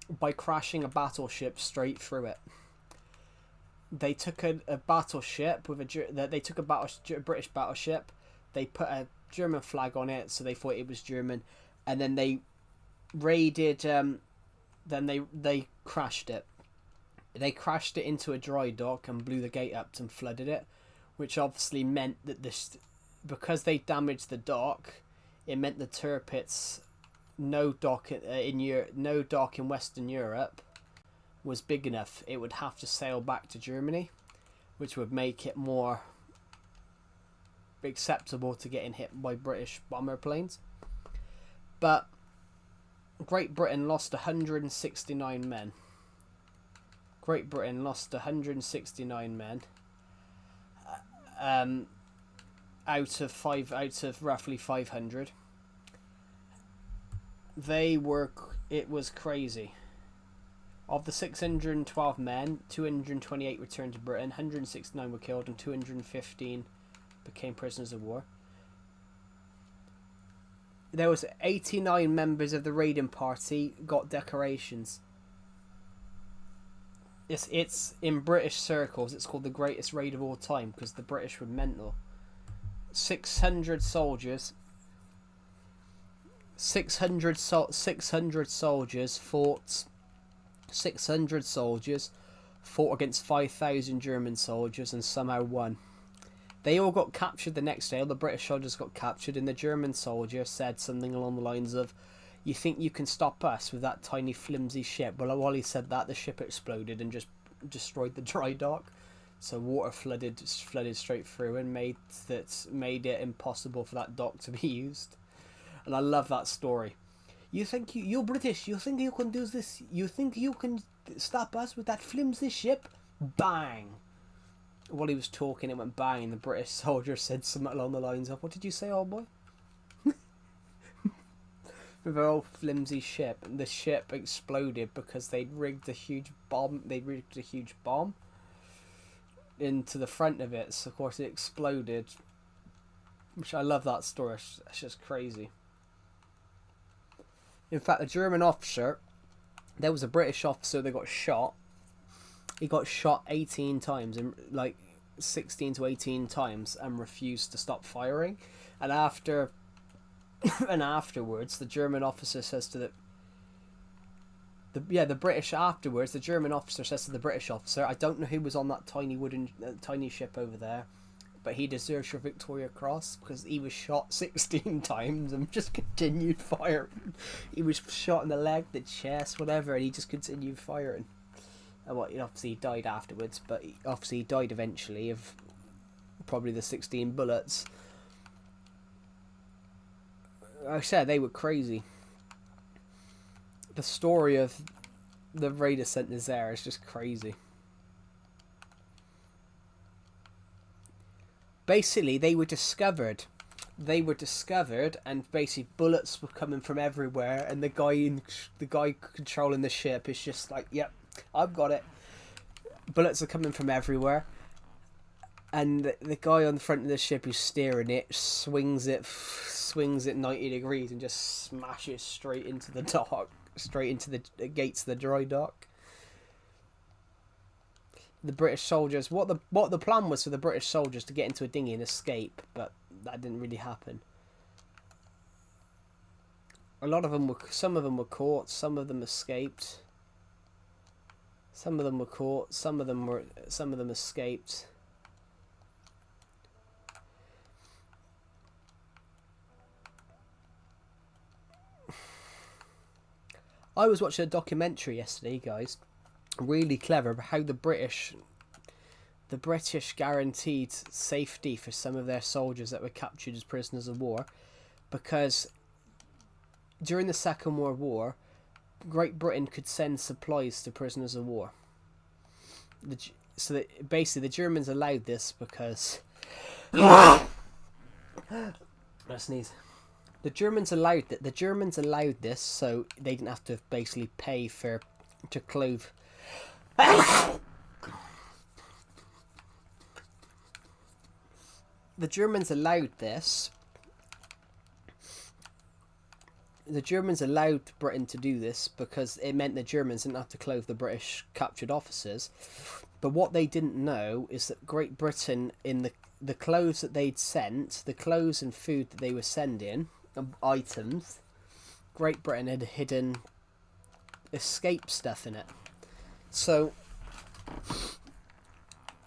by crashing a battleship straight through it. They took a battleship they took a British battleship. They put a German flag on it, so they thought it was German, and then they raided. Then they crashed it. They crashed it into a dry dock and blew the gate up and flooded it, which obviously meant that because they damaged the dock, it meant the Tirpitz, no dock in Western Europe was big enough. It would have to sail back to Germany, which would make it more acceptable to getting hit by British bomber planes. But Great Britain lost 169 men. Great Britain lost 169 men out of roughly 500. It was crazy. Of the 612 men, 228 returned to Britain, 169 were killed, and 215 became prisoners of war. There was 89 members of the raiding party got decorations. It's in British circles, it's called the greatest raid of all time because the British were mental. 600 soldiers fought against 5,000 German soldiers and somehow won. They all got captured the next day. All the British soldiers got captured, and the German soldier said something along the lines of, "You think you can stop us with that tiny flimsy ship?" Well, while he said that, the ship exploded and just destroyed the dry dock. So water flooded straight through and made it impossible for that dock to be used. And I love that story. You're British, you think you can do this? You think you can stop us with that flimsy ship? Bang! While he was talking, it went bang, and the British soldier said something along the lines of, "What did you say, old boy?" With their old flimsy ship, and the ship exploded because they'd rigged a huge bomb. Into the front of it, so of course it exploded. Which I love that story. It's just crazy. In fact, a German officer There was a British officer that got shot. He got shot 18 times, and like 16 to 18 times, and refused to stop firing. And afterwards, the German officer says to the German officer says to the British officer, "I don't know who was on that tiny ship over there, but he deserves your Victoria Cross because he was shot 16 times and just continued firing. He was shot in the leg, the chest, whatever, and he just continued firing." And obviously he died afterwards, but he died eventually of probably the 16 bullets. Like I said, they were crazy. The story of the Raider centers there is just crazy. Basically, they were discovered, and basically bullets were coming from everywhere, and the guy controlling the ship is just like, "Yep, I've got it." Bullets are coming from everywhere, and the guy on the front of the ship who's steering it swings it 90 degrees and just smashes straight into the dock, straight into the gates of the dry dock. The British soldiers, what the plan was for the British soldiers to get into a dinghy and escape, but that didn't really happen. Some of them were caught, some of them escaped. Some of them were caught, some of them escaped. I was watching a documentary yesterday, guys. Really clever about how the British guaranteed safety for some of their soldiers that were captured as prisoners of war, because during the Second World War, Great Britain could send supplies to prisoners of war. Basically the Germans allowed this because I sneeze. The Germans allowed this so they didn't have to basically pay to clothe. The Germans allowed this. The Germans allowed Britain to do this because it meant the Germans didn't have to clothe the British captured officers. But what they didn't know is that Great Britain, in the clothes that they'd sent, the clothes and food that they were sending, items, Great Britain had hidden escape stuff in it. So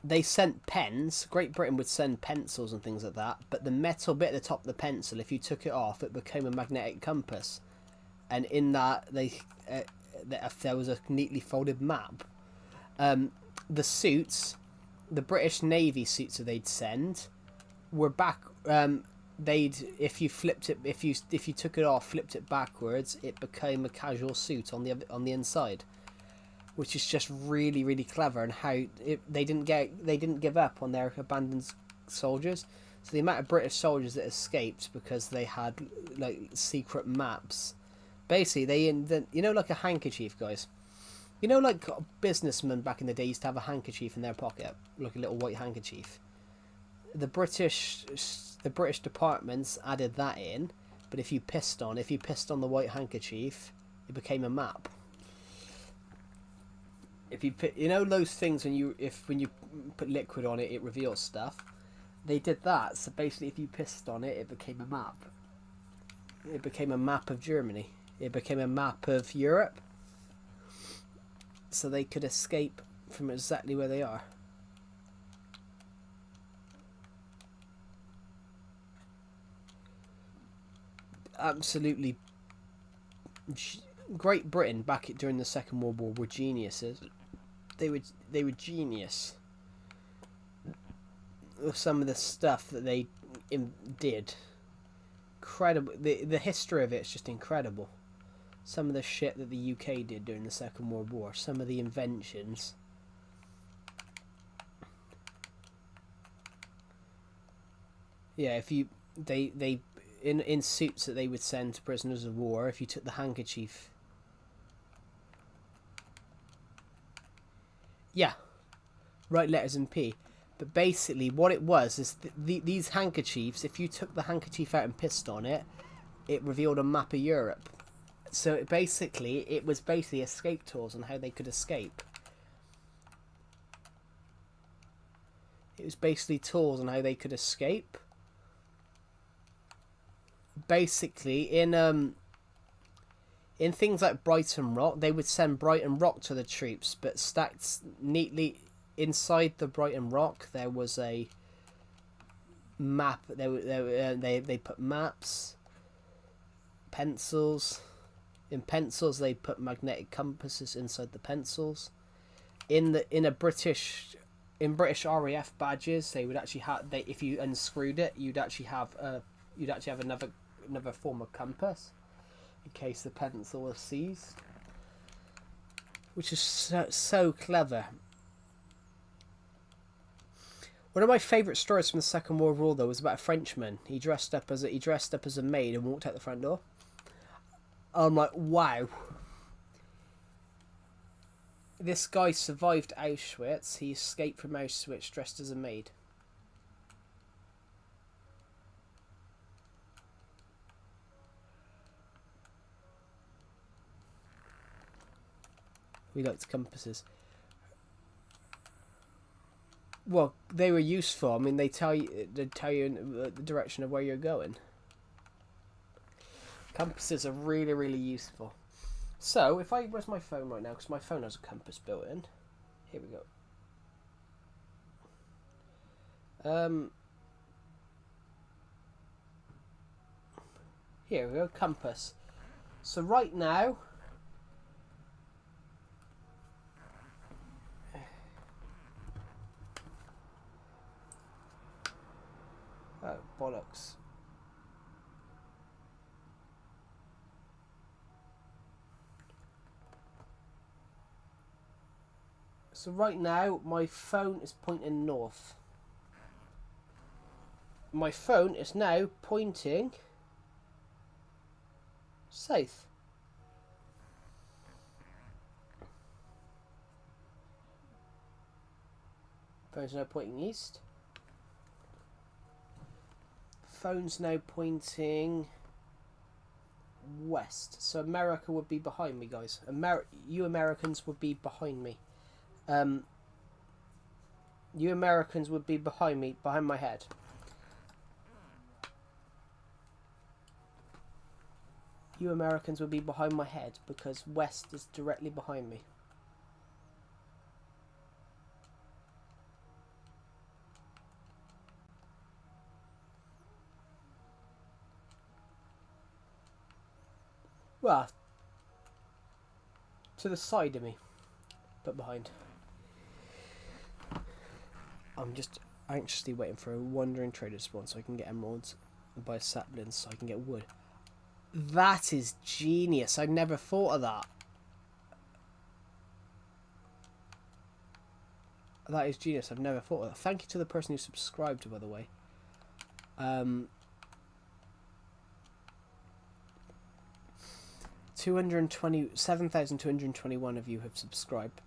they sent pens. Great Britain would send pencils and things like that, but the metal bit at the top of the pencil, if you took it off, it became a magnetic compass, and in that there was a neatly folded map. The suits, the British Navy suits that they'd send, were back. If you took it off, flipped it backwards, it became a casual suit on the inside, which is just really, really clever. And how they didn't give up on their abandoned soldiers. So the amount of British soldiers that escaped because they had like secret maps. Basically, like a handkerchief, guys. You know, like businessmen back in the day used to have a handkerchief in their pocket, like a little white handkerchief. The British departments added that in, but if you pissed on the white handkerchief, it became a map. If you those things when you put liquid on it, it reveals stuff. They did that, so basically, if you pissed on it, it became a map. It became a map of Germany. It became a map of Europe, so they could escape from exactly where they are. Absolutely. Great Britain during the Second World War were geniuses. They were genius with some of the stuff that they did. Incredible. The history of it's just incredible. Some of the shit that the UK did during the Second World War. Some of the inventions. Yeah, in suits that they would send to prisoners of war, if you took the handkerchief. Yeah, write letters in P. But basically what it was is these handkerchiefs, if you took the handkerchief out and pissed on it, it revealed a map of Europe. So basically, it was basically escape tours on how they could escape. It was basically tours on how they could escape. Basically, in things like Brighton Rock, they would send Brighton Rock to the troops, but stacked neatly inside the Brighton Rock, there was a map. They put maps, pencils. In pencils, they put magnetic compasses inside the pencils. In British RAF badges, they would actually have if you unscrewed it, you'd actually have another form of compass in case the pencil was seized, which is so clever. One of my favourite stories from the Second World War, though, was about a Frenchman. He dressed up as a maid and walked out the front door. I'm like, wow. This guy survived Auschwitz. He escaped from Auschwitz dressed as a maid. We liked compasses. Well, they were useful. I mean, they tell you in the direction of where you're going. Compasses are really, really useful. So, where's my phone right now? Because my phone has a compass built in. Here we go. Here we go, compass. So right now, oh bollocks. So right now, my phone is pointing north. My phone is now pointing south. Phone's now pointing east. Phone's now pointing west. So America would be behind me, guys. You Americans would be behind me. You Americans would be behind me, behind my head. You Americans would be behind my head because west is directly behind me. Well, to the side of me, but behind. I'm just anxiously waiting for a wandering trader to spawn so I can get emeralds and buy saplings so I can get wood. That is genius. I never thought of that. That is genius. I've never thought of that. Thank you to the person who subscribed, by the way. 7,221 of you have subscribed.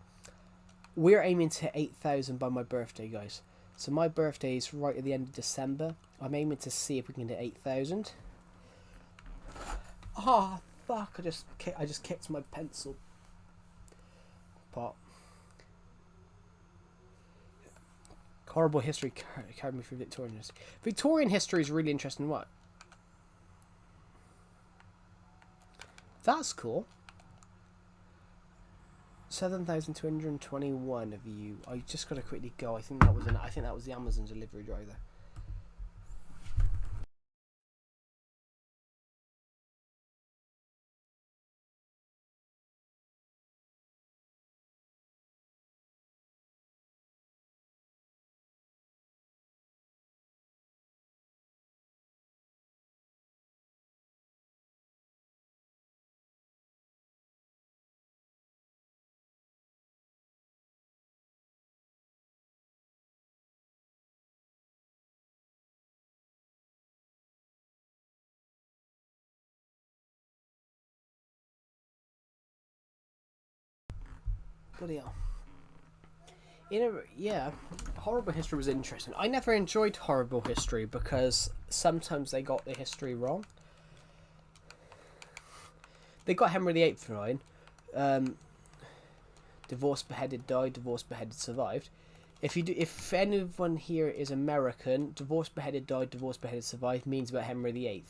We're aiming to 8,000 by my birthday, guys. So my birthday is right at the end of December. I'm aiming to see if we can get 8,000. Oh fuck! I just kicked my pencil pot. Horrible history carried me through Victorian history. Victorian history is really interesting. What? That's cool. 7,221 of you. I just gotta quickly go. I think that was the Amazon delivery driver. Bloody hell. Yeah, horrible history was interesting. I never enjoyed horrible history because sometimes they got the history wrong. They got Henry VIII fine. Divorced, beheaded, died. Divorced, beheaded, survived. If anyone here is American, divorced, beheaded, died. Divorced, beheaded, survived means about Henry VIII.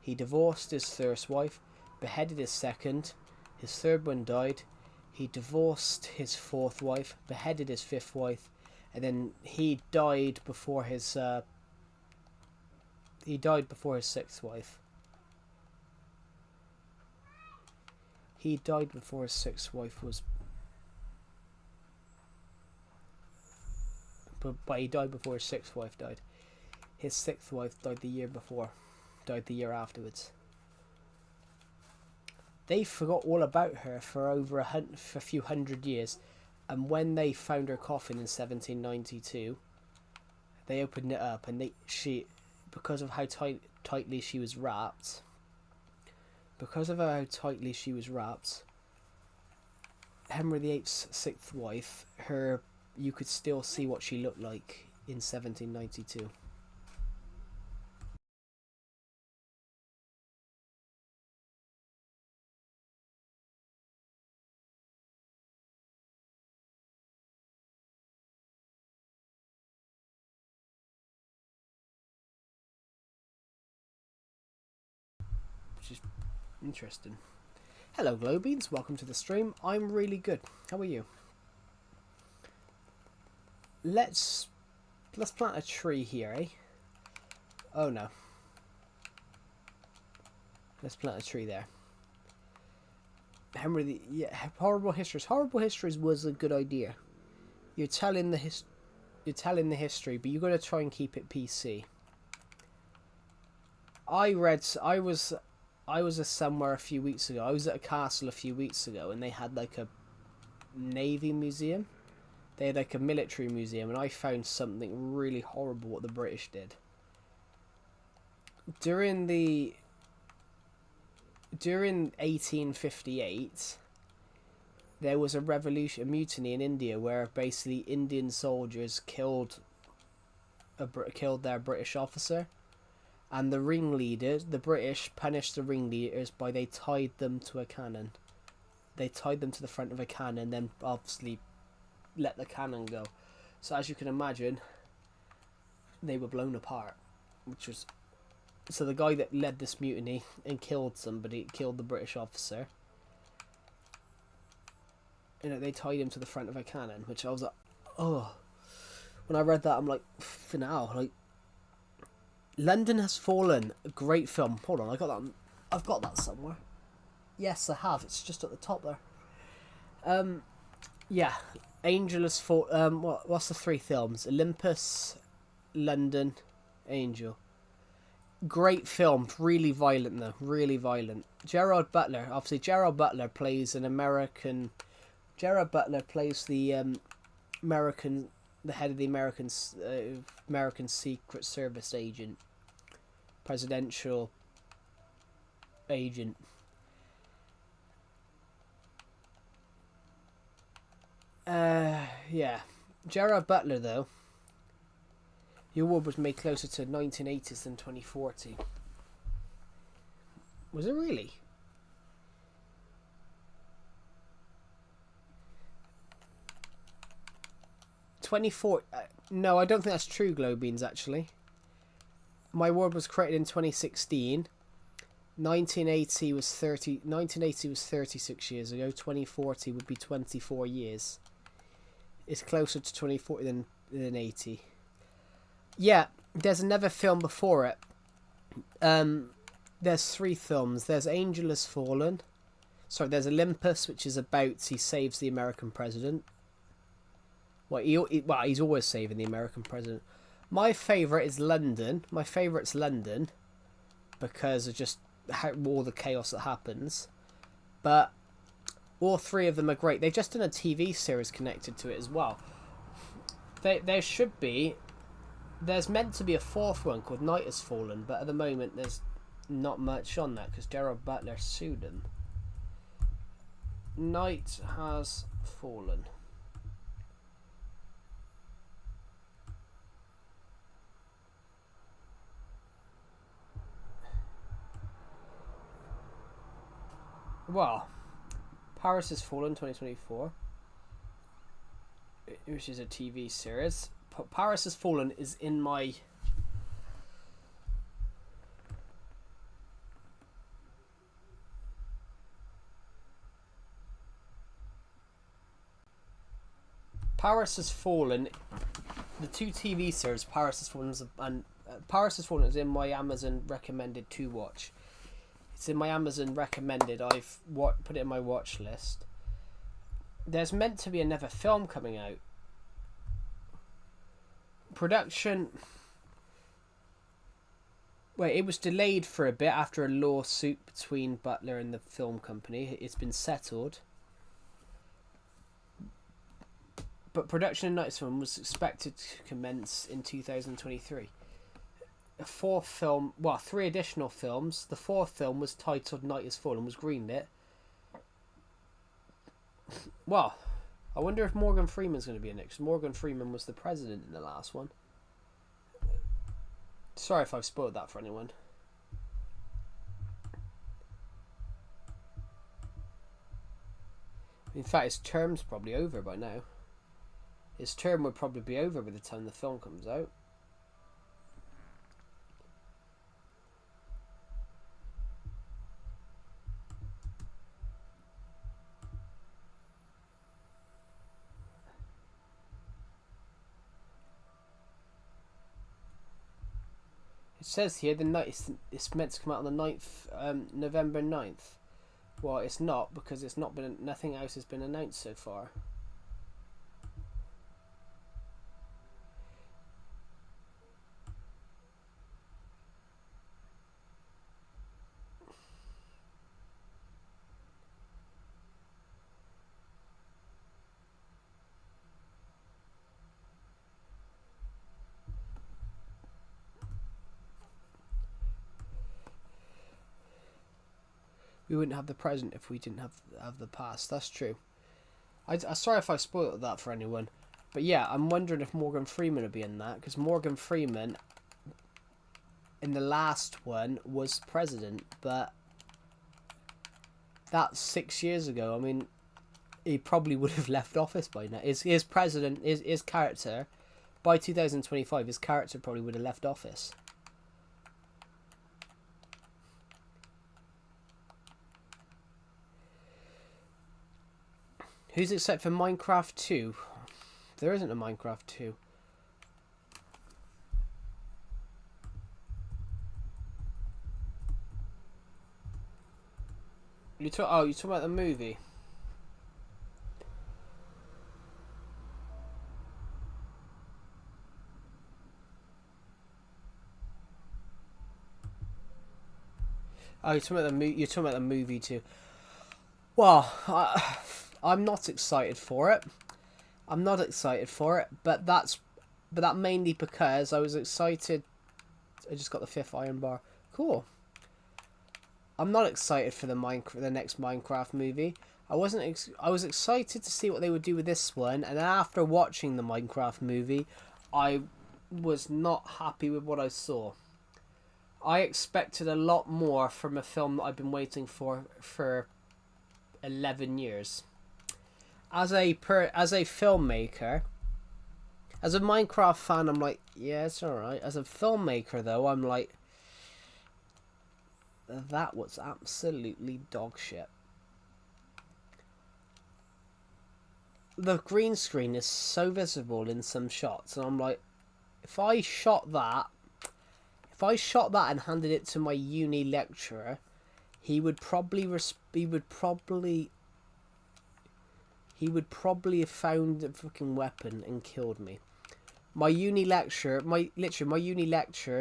He divorced his first wife, beheaded his second, his third one died. He divorced his fourth wife, beheaded his fifth wife, and then he died before his sixth wife. He died before his sixth wife was. But he died before his sixth wife died. His sixth wife died the year before. Died the year afterwards. They forgot all about her for over a few hundred years, and when they found her coffin in 1792, they opened it up, and because of how tightly she was wrapped, Henry VIII's sixth wife, you could still see what she looked like in 1792. Which is interesting. Hello Globeans, welcome to the stream. I'm really good. How are you? Let's plant a tree here, eh? Oh no. Let's plant a tree there. Horrible Histories. Horrible Histories was a good idea. You're telling the history, but you got to try and keep it PC. I was somewhere a few weeks ago. I was at a castle a few weeks ago, and they had like a navy museum. They had like a military museum, and I found something really horrible what the British did. During 1858, there was a mutiny in India where basically Indian soldiers killed their British officer, and the British punished the ringleaders by they tied them to a cannon. They tied them to the front of a cannon, then obviously let the cannon go. So as you can imagine, they were blown apart, so the guy that led this mutiny and killed the British officer, they tied him to the front of a cannon, which I was like, oh. When I read that, I'm like, finale, like, London Has Fallen, a great film. Hold on, I've got that somewhere. Yes, I have. It's just at the top there. Yeah, Angel Has Fallen. What's the three films? Olympus, London, Angel. Great film. Really violent though. Really violent. Gerard Butler. Obviously, Gerard Butler plays the head of the American Secret Service agent, presidential agent. Yeah. Gerard Butler, though, the award was made closer to 1980s than 2040. Was it really? No, I don't think that's true, Globeans, actually. My award was created in 2016. 1980 was 36 years ago. 2040 would be 24 years. It's closer to 2040 than 80. Yeah, there's another film before it. There's three films. There's Angel Has Fallen. Sorry, there's Olympus, which is about he saves the American president. He's always saving the American president. My favourite is London. My favourite's London because of just all the chaos that happens. But all three of them are great. They've just done a TV series connected to it as well. There's meant to be a fourth one called Night Has Fallen, but at the moment there's not much on that because Gerard Butler sued him. Night Has Fallen. Well, Paris Has Fallen 2024, which is a TV series. Paris Has Fallen is in my... Paris Has Fallen, the two TV series, Paris Has Fallen and Paris Has Fallen is in my Amazon recommended to watch. It's in my Amazon recommended. I've put it in my watch list. There's meant to be another film coming out. Production... Wait, it was delayed for a bit after a lawsuit between Butler and the film company. It's been settled. But production of Night's Film was expected to commence in 2023. A fourth film, well, 3 additional films. The fourth film was titled Night Has Fallen, was greenlit. Well, I wonder if Morgan Freeman's going to be in it, because Morgan Freeman was the president in the last one. Sorry if I've spoiled that for anyone. In fact, his term's probably over by now. His term would probably be over by the time the film comes out. It says here the night it's meant to come out on the 9th, November 9th. Well, it's not, because it's not been, nothing else has been announced so far. We wouldn't have the present if we didn't have the past. That's true. I sorry if I spoiled that for anyone, but yeah, I'm wondering if Morgan Freeman will be in that, because Morgan Freeman in the last one was president, but that's 6 years ago. I mean, he probably would have left office by now. His president, his character, by 2025, his character probably would have left office. Who's excited for Minecraft 2? There isn't a Minecraft 2. You're talking about the movie. Oh, you're talking about the movie too. Well, I'm not excited for it. I'm not excited for it, but that mainly because I was excited. I just got the 5th iron bar. Cool. I'm not excited for the next Minecraft movie. I was excited to see what they would do with this one, and after watching the Minecraft movie, I was not happy with what I saw. I expected a lot more from a film that I've been waiting for 11 years. As a filmmaker, as a Minecraft fan, I'm like, yeah, it's alright. As a filmmaker, though, I'm like, that was absolutely dog shit. The green screen is so visible in some shots, and I'm like, if I shot that and handed it to my uni lecturer, he would probably have found a fucking weapon and killed me. My uni lecturer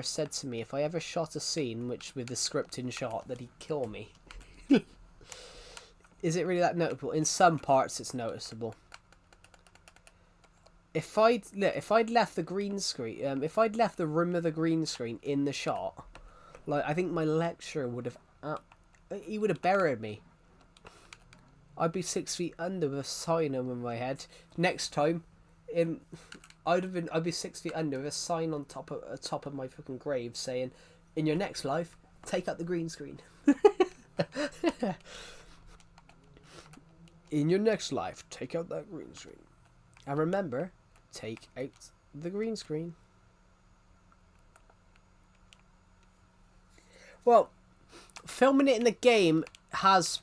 said to me if I ever shot a scene with the script in shot that he'd kill me. Is it really that notable? In some parts it's noticeable. If I'd left the green screen, if I'd left the room of the green screen in the shot, like, I think my lecturer would have, he would have buried me. I'd be 6 feet under with a sign over my head. Next time, I'd be 6 feet under with a sign on top of my fucking grave saying, "In your next life, take out the green screen." In your next life, take out that green screen. And remember, take out the green screen. Well, filming it in the game has...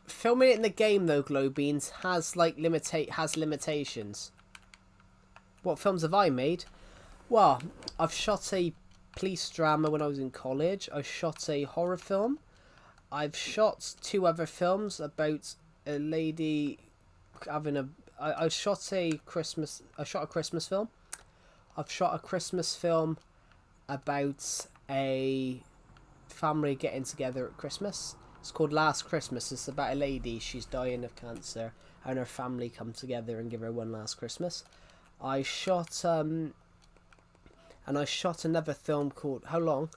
Filming it in the game, though, Glowbeans, has, like, limitations. What films have I made? Well, I've shot a police drama when I was in college. I shot a horror film. I've shot 2 other films about a lady having a... I shot a Christmas film. I've shot a Christmas film about a family getting together at Christmas. It's called Last Christmas. It's about a lady. She's dying of cancer, and her family come together and give her one last Christmas. I shot another film called... How long?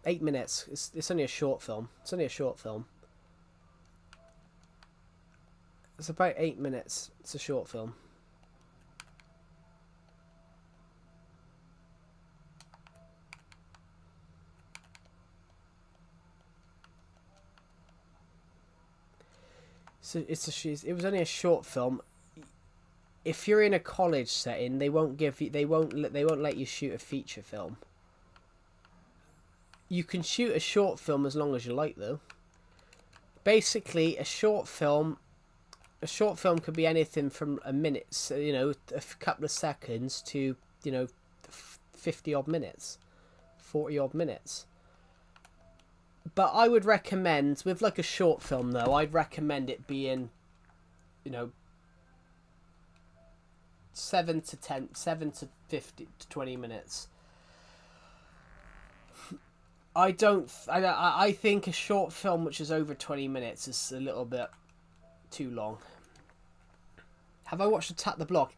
8 minutes. It's only a short film. It's about 8 minutes. It's a short film. So it was only a short film. If you're in a college setting, they won't let you shoot a feature film. You can shoot a short film as long as you like, though. Basically, a short film could be anything from a minute, a couple of seconds, to 50 odd minutes, 40 odd minutes. But I would recommend, with like a short film though, I'd recommend it being, 7 to 50 to 20 minutes. I think a short film which is over 20 minutes is a little bit too long. Have I watched Attack the Block?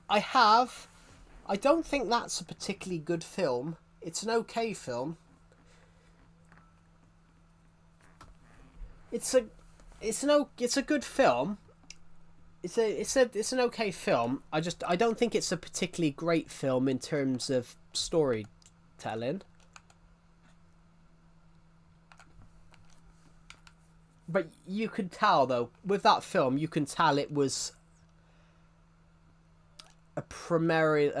I have. I don't think that's a particularly good film. It's an okay film. It's a good film. It's an okay film. I don't think it's a particularly great film in terms of storytelling. But you could tell, though, with that film, you can tell it was a primary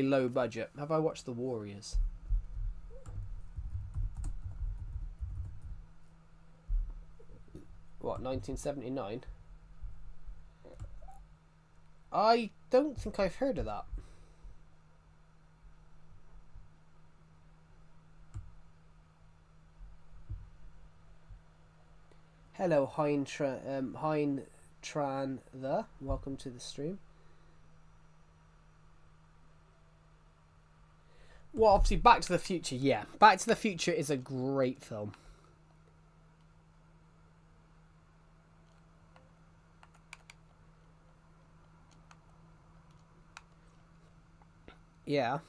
low budget. Have I watched The Warriors? What, 1979? I don't think I've heard of that. Hello, Hein Tran the. Welcome to the stream. Well, obviously, Back to the Future, yeah. Back to the Future is a great film. Yeah.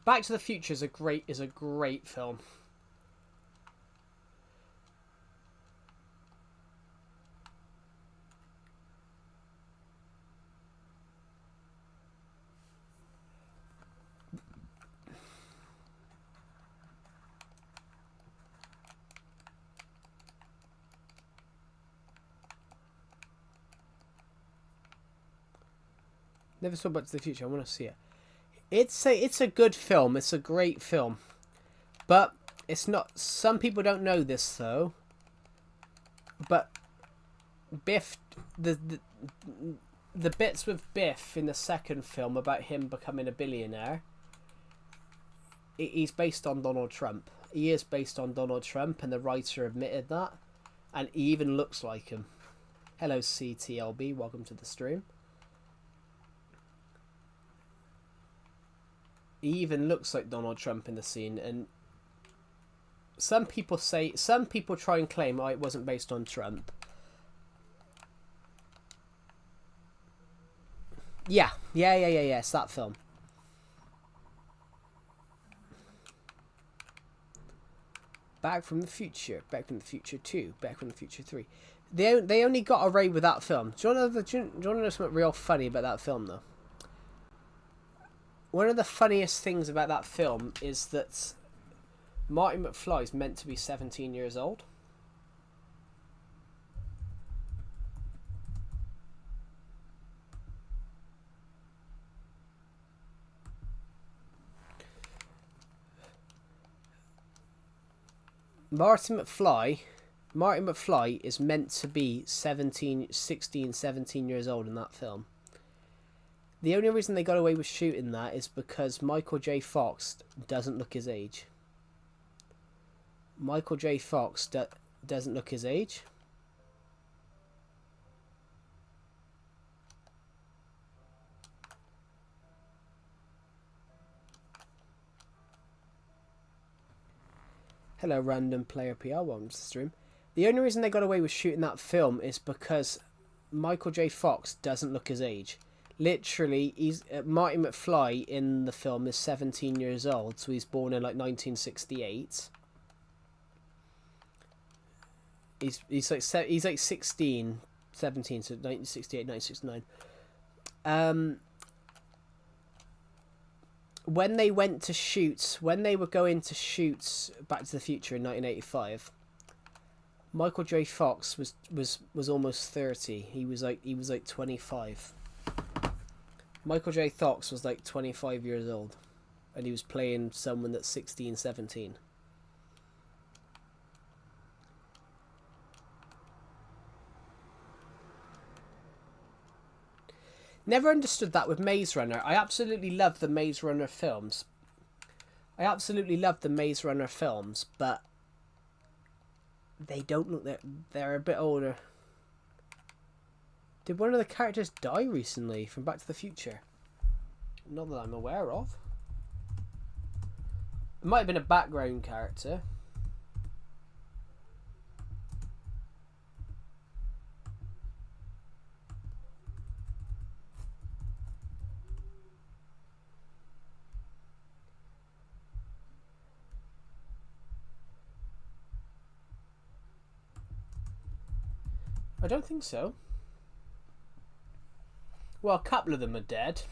Back to the Future is a great film. Never saw Back to the Future. I want to see it. It's a good film. It's a great film, but it's not. Some people don't know this though. But Biff, the bits with Biff in the second film about him becoming a billionaire, he's based on Donald Trump. He is based on Donald Trump, and the writer admitted that, and he even looks like him. Hello, CTLB. Welcome to the stream. He even looks like Donald Trump in the scene, and some people try and claim, it wasn't based on Trump. Yeah, it's that film. Back from the Future, Back from the Future 2, Back from the Future 3. They only got away with that film. Do you want to know something real funny about that film, though? One of the funniest things about that film is that Marty McFly is meant to be 17 years old. Marty McFly is meant to be 17 years old in that film. The only reason they got away with shooting that is because Michael J. Fox doesn't look his age. Michael J. Fox doesn't look his age. Hello, random player PR. Welcome to the stream. The only reason they got away with shooting that film is because Michael J. Fox doesn't look his age. Literally, Marty McFly in the film is 17 years old, so he's born in like 1968. He's like 16, 17, so 1968, 1969. When they were going to shoot Back to the Future in 1985, Michael J. Fox was almost 30. He was like 25. Michael J. Fox was like 25 years old, and he was playing someone that's 16, 17. Never understood that with Maze Runner. I absolutely love the Maze Runner films. But they don't look that. They're a bit older. Did one of the characters die recently from Back to the Future? Not that I'm aware of. It might have been a background character. I don't think so. Well, a couple of them are dead.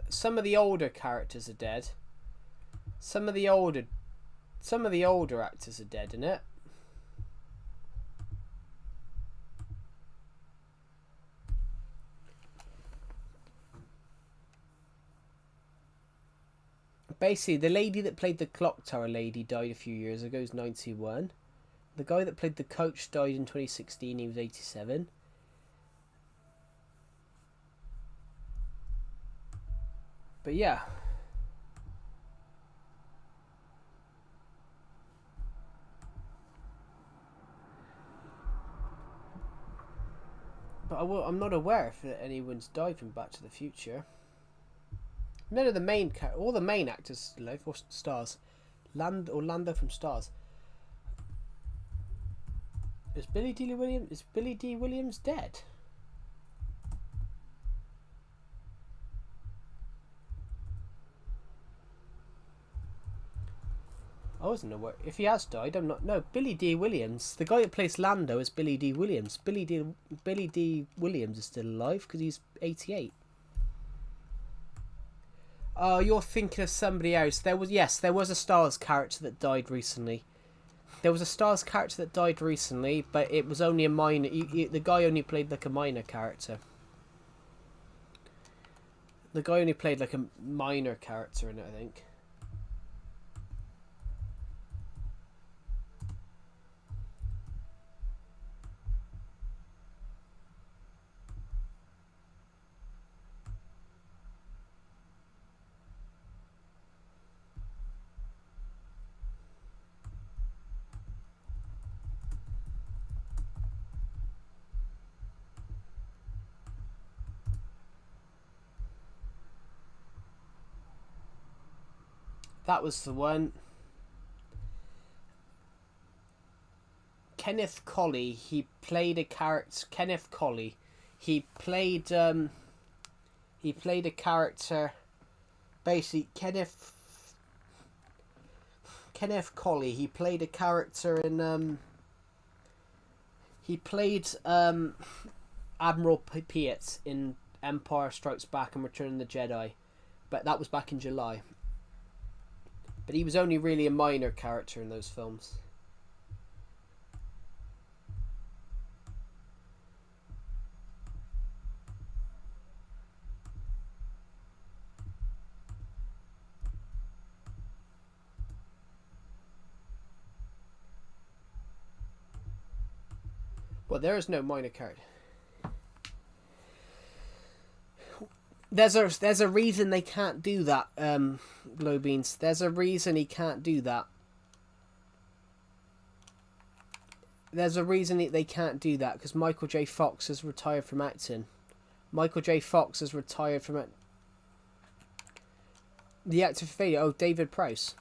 Some of the older characters are dead. Some of the older actors are dead, innit? Basically, the lady that played the clock tower lady died a few years ago. He's 91. The guy that played the coach died in 2016. He was 87. But yeah. But I'm not aware if anyone's died from Back to the Future. None of the main all the main actors alive, or stars. Orlando from Stars. Is Billy D. Williams dead? I wasn't aware. If he has died, I'm not. No, Billy D. Williams. The guy that plays Lando is Billy D. Williams. Billy D. Williams is still alive because he's 88. Oh, you're thinking of somebody else. There was a Stars character that died recently. There was a Stars character that died recently, but it was only a minor. The guy only played like a minor character. The guy only played like a minor character in it, I think. That was the one. Kenneth Colley. He played a character. Kenneth Colley. He played a character. Basically, Kenneth Kenneth Colley. He played a character in he played Admiral Piet in Empire Strikes Back and Return of the Jedi, but that was back in July. But he was only really a minor character in those films. Well, there is no minor character. There's a reason they can't do that, Glowbeans. There's a reason he can't do that. There's a reason they can't do that, because Michael J. Fox has retired from acting. Michael J. Fox has retired from it. The actor for Vader, David Prowse.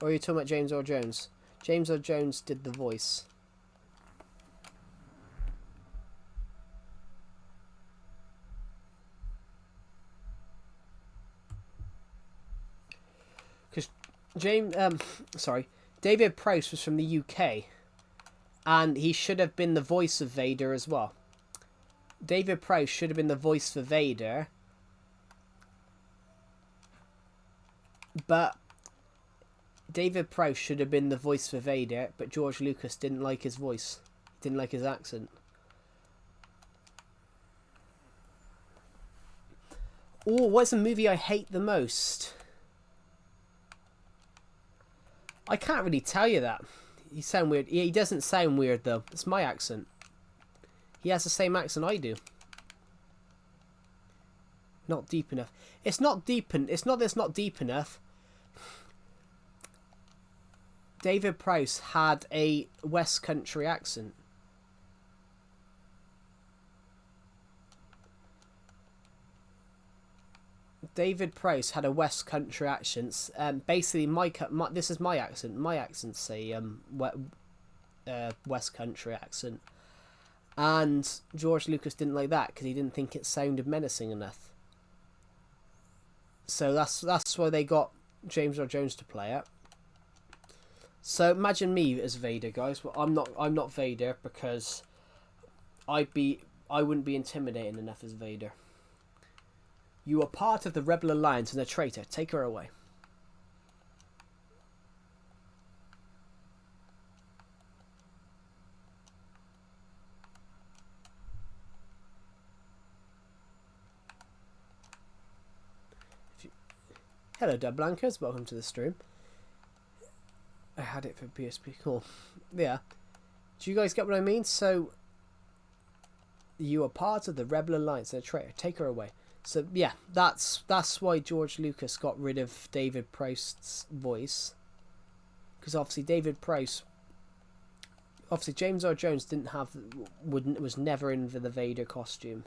Or are you talking about James Earl Jones? James Earl Jones did the voice. Because David Prowse was from the UK, and he should have been the voice of Vader as well. David Prowse should have been the voice for Vader, but David Prowse should have been the voice for Vader, but George Lucas didn't like his voice. Didn't like his accent. Oh, what's a movie I hate the most? I can't really tell you that. He sound weird. He doesn't sound weird though. It's my accent. He has the same accent I do. Not deep enough. It's not deep. It's not that it's not deep enough. David Prowse had a West Country accent. David Prowse had a West Country accent. Basically, this is my accent. My accent's a West Country accent. And George Lucas didn't like that because he didn't think it sounded menacing enough. So that's why they got James Earl Jones to play it. So imagine me as Vader, guys. Well, I'm not Vader because I wouldn't be intimidating enough as Vader. You are part of the Rebel Alliance and a traitor. Take her away. Hello, Dub Blankers. Welcome to the stream. I had it for PSP. Cool. Yeah. Do you guys get what I mean? So, you are part of the Rebel Alliance and a traitor. Take her away. So, yeah. That's why George Lucas got rid of David Prowse's voice. Because obviously David Prowse... Obviously James Earl Jones was never in the Vader costume.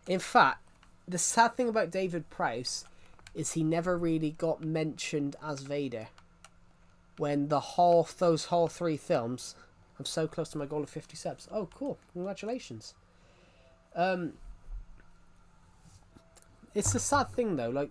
In fact, the sad thing about David Prowse is he never really got mentioned as Vader. When those whole 3 films, I'm so close to my goal of 50 subs. Oh, cool! Congratulations. It's a sad thing though. Like,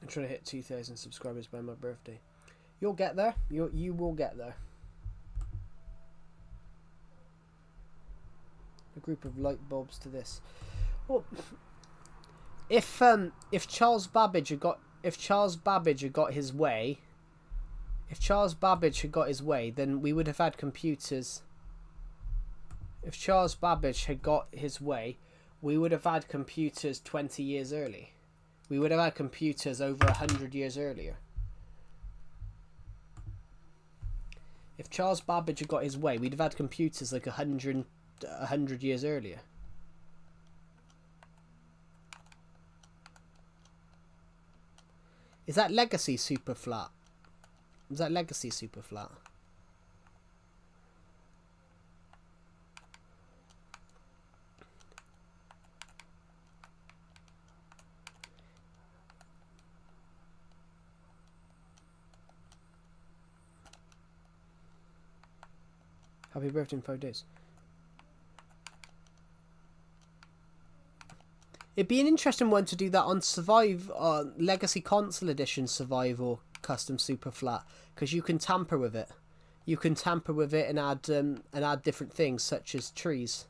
I'm trying to hit 2,000 subscribers by my birthday. You'll get there. You will get there. A group of light bulbs to this. Well, if Charles Babbage had got his way, then we would have had computers. If Charles Babbage had got his way, we would have had computers 20 years early. We would have had computers over 100 years earlier. If Charles Babbage had got his way, we'd have had computers like 100 years earlier. Is that Legacy super flat? Is that Legacy super flat? Happy birthday in 5 days. It'd be an interesting one to do that on Survive, Legacy Console Edition Survival Custom Super Flat, because you can tamper with it. You can tamper with it and add different things such as trees.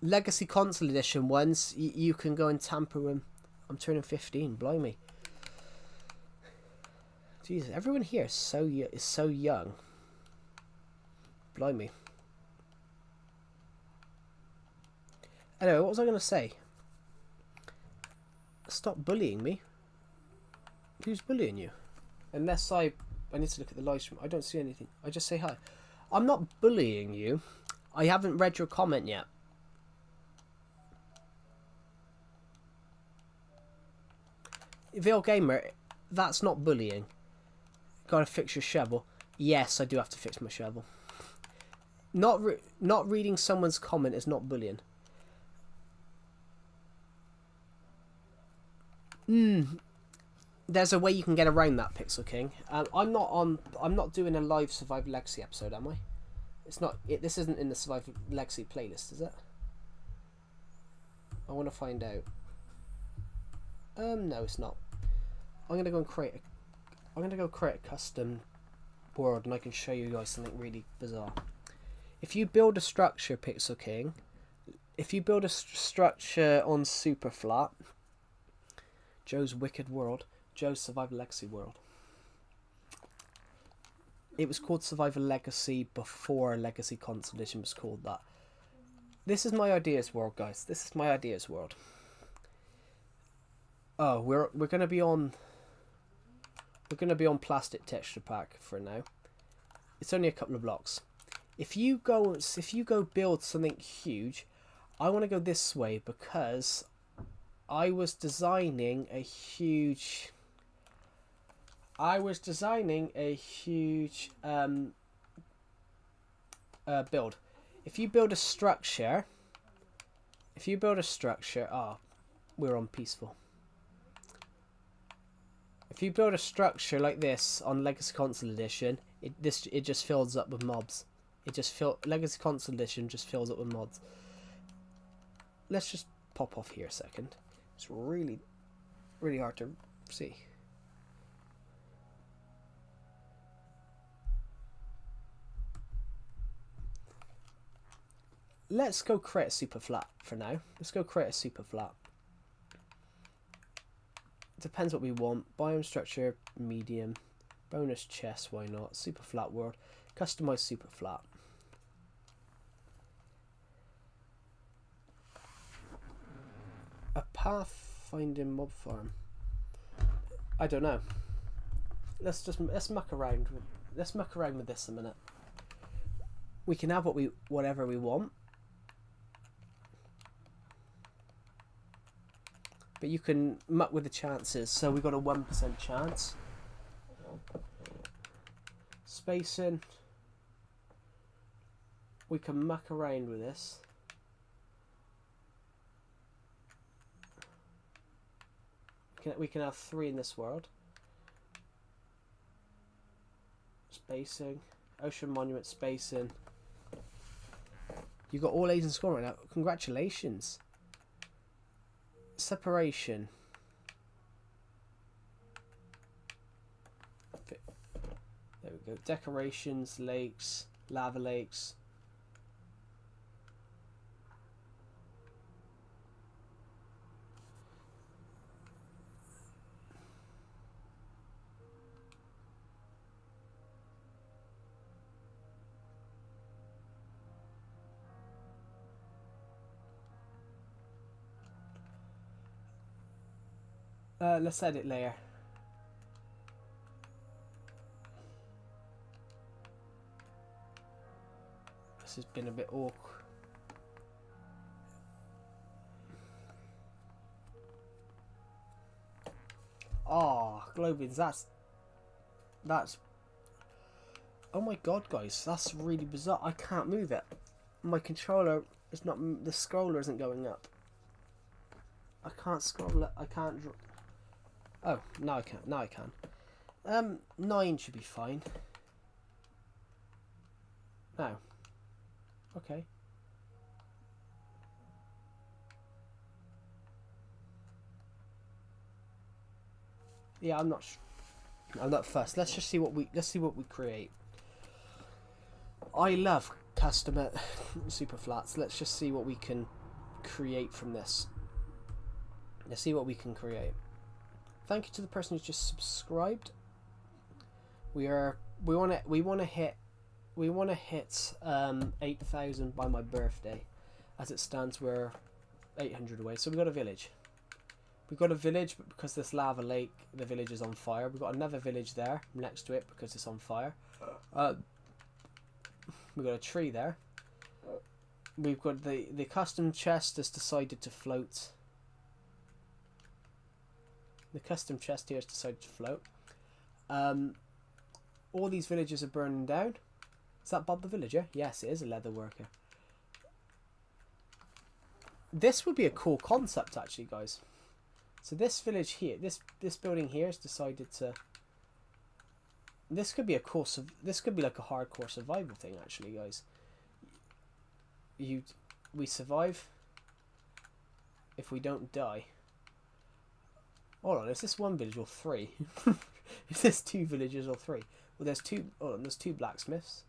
Legacy Console Edition ones, you can go and tamper with them. I'm turning 15, blimey. Jesus, everyone here is so young. Blimey. Anyway, what was I going to say? Stop bullying me. Who's bullying you? Unless I need to look at the live stream. I don't see anything. I just say hi. I'm not bullying you. I haven't read your comment yet. Vil Gamer, that's not bullying. Gotta fix your shovel. Yes, I do have to fix my shovel. Not reading someone's comment is not bullying. There's a way you can get around that, Pixel King. I'm not doing a live Survival Legacy episode, am I? It's not. This isn't in the Survival Legacy playlist, is it? I want to find out. No, it's not. I'm gonna go create a custom world, and I can show you guys something really bizarre. If you build a structure, Pixel King, if you build a structure on super flat, Joe's Wicked World, Joe's Survival Legacy World. It was called Survival Legacy before Legacy Console Edition was called that. This is my ideas world, guys. This is my ideas world. Oh, we're gonna be on plastic texture pack for now. It's only a couple of blocks. If you go build something huge, I want to go this way because I was designing a huge build. If you build a structure, we're on peaceful. If you build a structure like this on Legacy Console Edition, it just fills up with mobs. Legacy Console Edition just fills up with mods. Let's just pop off here a second. It's really, really hard to see. Let's go create a super flat for now. Let's go create a super flat. Depends what we want. Biome structure, medium. Bonus chest, why not? Super flat world. Customize super flat. A pathfinding mob farm. I don't know. Let's muck around with this a minute. We can have whatever we want. But you can muck with the chances. So we got a 1% chance. Spacing. We can muck around with this. We can have 3 in this world. Spacing. Ocean monument spacing. You got all A's in score right now. Congratulations. Separation. There we go. Decorations, lakes, lava lakes. Let's edit layer. This has been a bit awkward. Oh, Globins, that's... Oh my god, guys, that's really bizarre. I can't move it. My controller is not... The scroller isn't going up. I can't scroll it. I can't draw... Oh, now I can. Now I can. 9 should be fine. Now. Okay. Yeah, I'm not fussed. Let's just see what we create. I love custom super flats. Let's just see what we can create from this. Let's see what we can create. Thank you to the person who's just subscribed. We want to hit 8,000 by my birthday. As it stands, we're 800 away. So we've got a village. We've got a village, but because this lava lake, the village is on fire. We've got another village there next to it because it's on fire. We've got a tree there. We've got the custom chest has decided to float. The custom chest here has decided to float. All these villages are burning down. Is that Bob the villager? Yes, it is a leather worker. This would be a cool concept, actually, guys. So this village here, this building here has decided to... This could be a cool... This could be like a hardcore survival thing, actually, guys. We survive if we don't die. Hold on, is this one village or three? Is this 2 villages or 3? Well, there's 2. Hold on, there's 2 blacksmiths,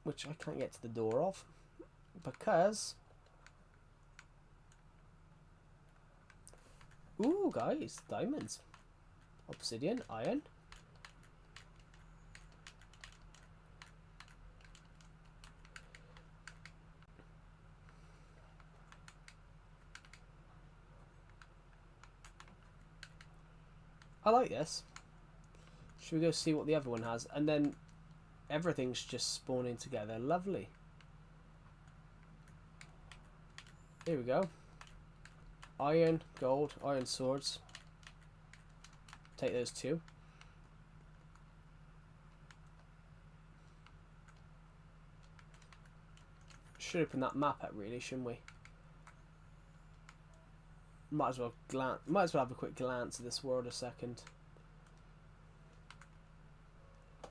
which I can't get to the door of because. Ooh, guys, diamonds, obsidian, iron. I like this. Should we go see what the other one has? And then everything's just spawning together. Lovely. Here we go. Iron, gold, iron swords. Take those 2. Should open that map up, really, shouldn't we? Might as well have a quick glance at this world a second.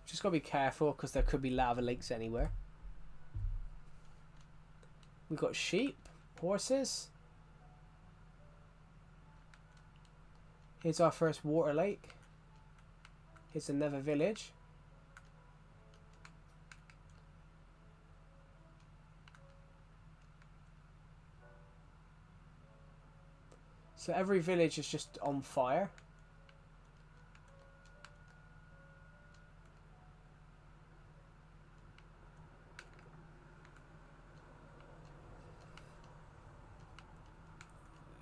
Just gotta be careful because there could be lava lakes anywhere. We've got sheep, horses. Here's our first water lake. Here's another village. So every village is just on fire.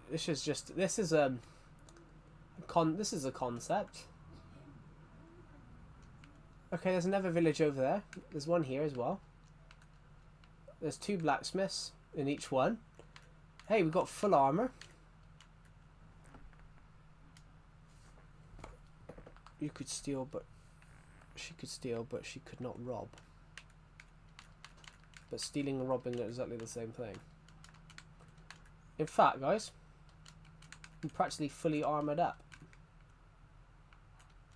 This is a concept. Okay, there's another village over there. There's one here as well. There's 2 blacksmiths in each one. Hey, we've got full armor. You could steal, but she could steal, but she could not rob. But stealing and robbing are exactly the same thing. In fact, guys, I'm practically fully armored up.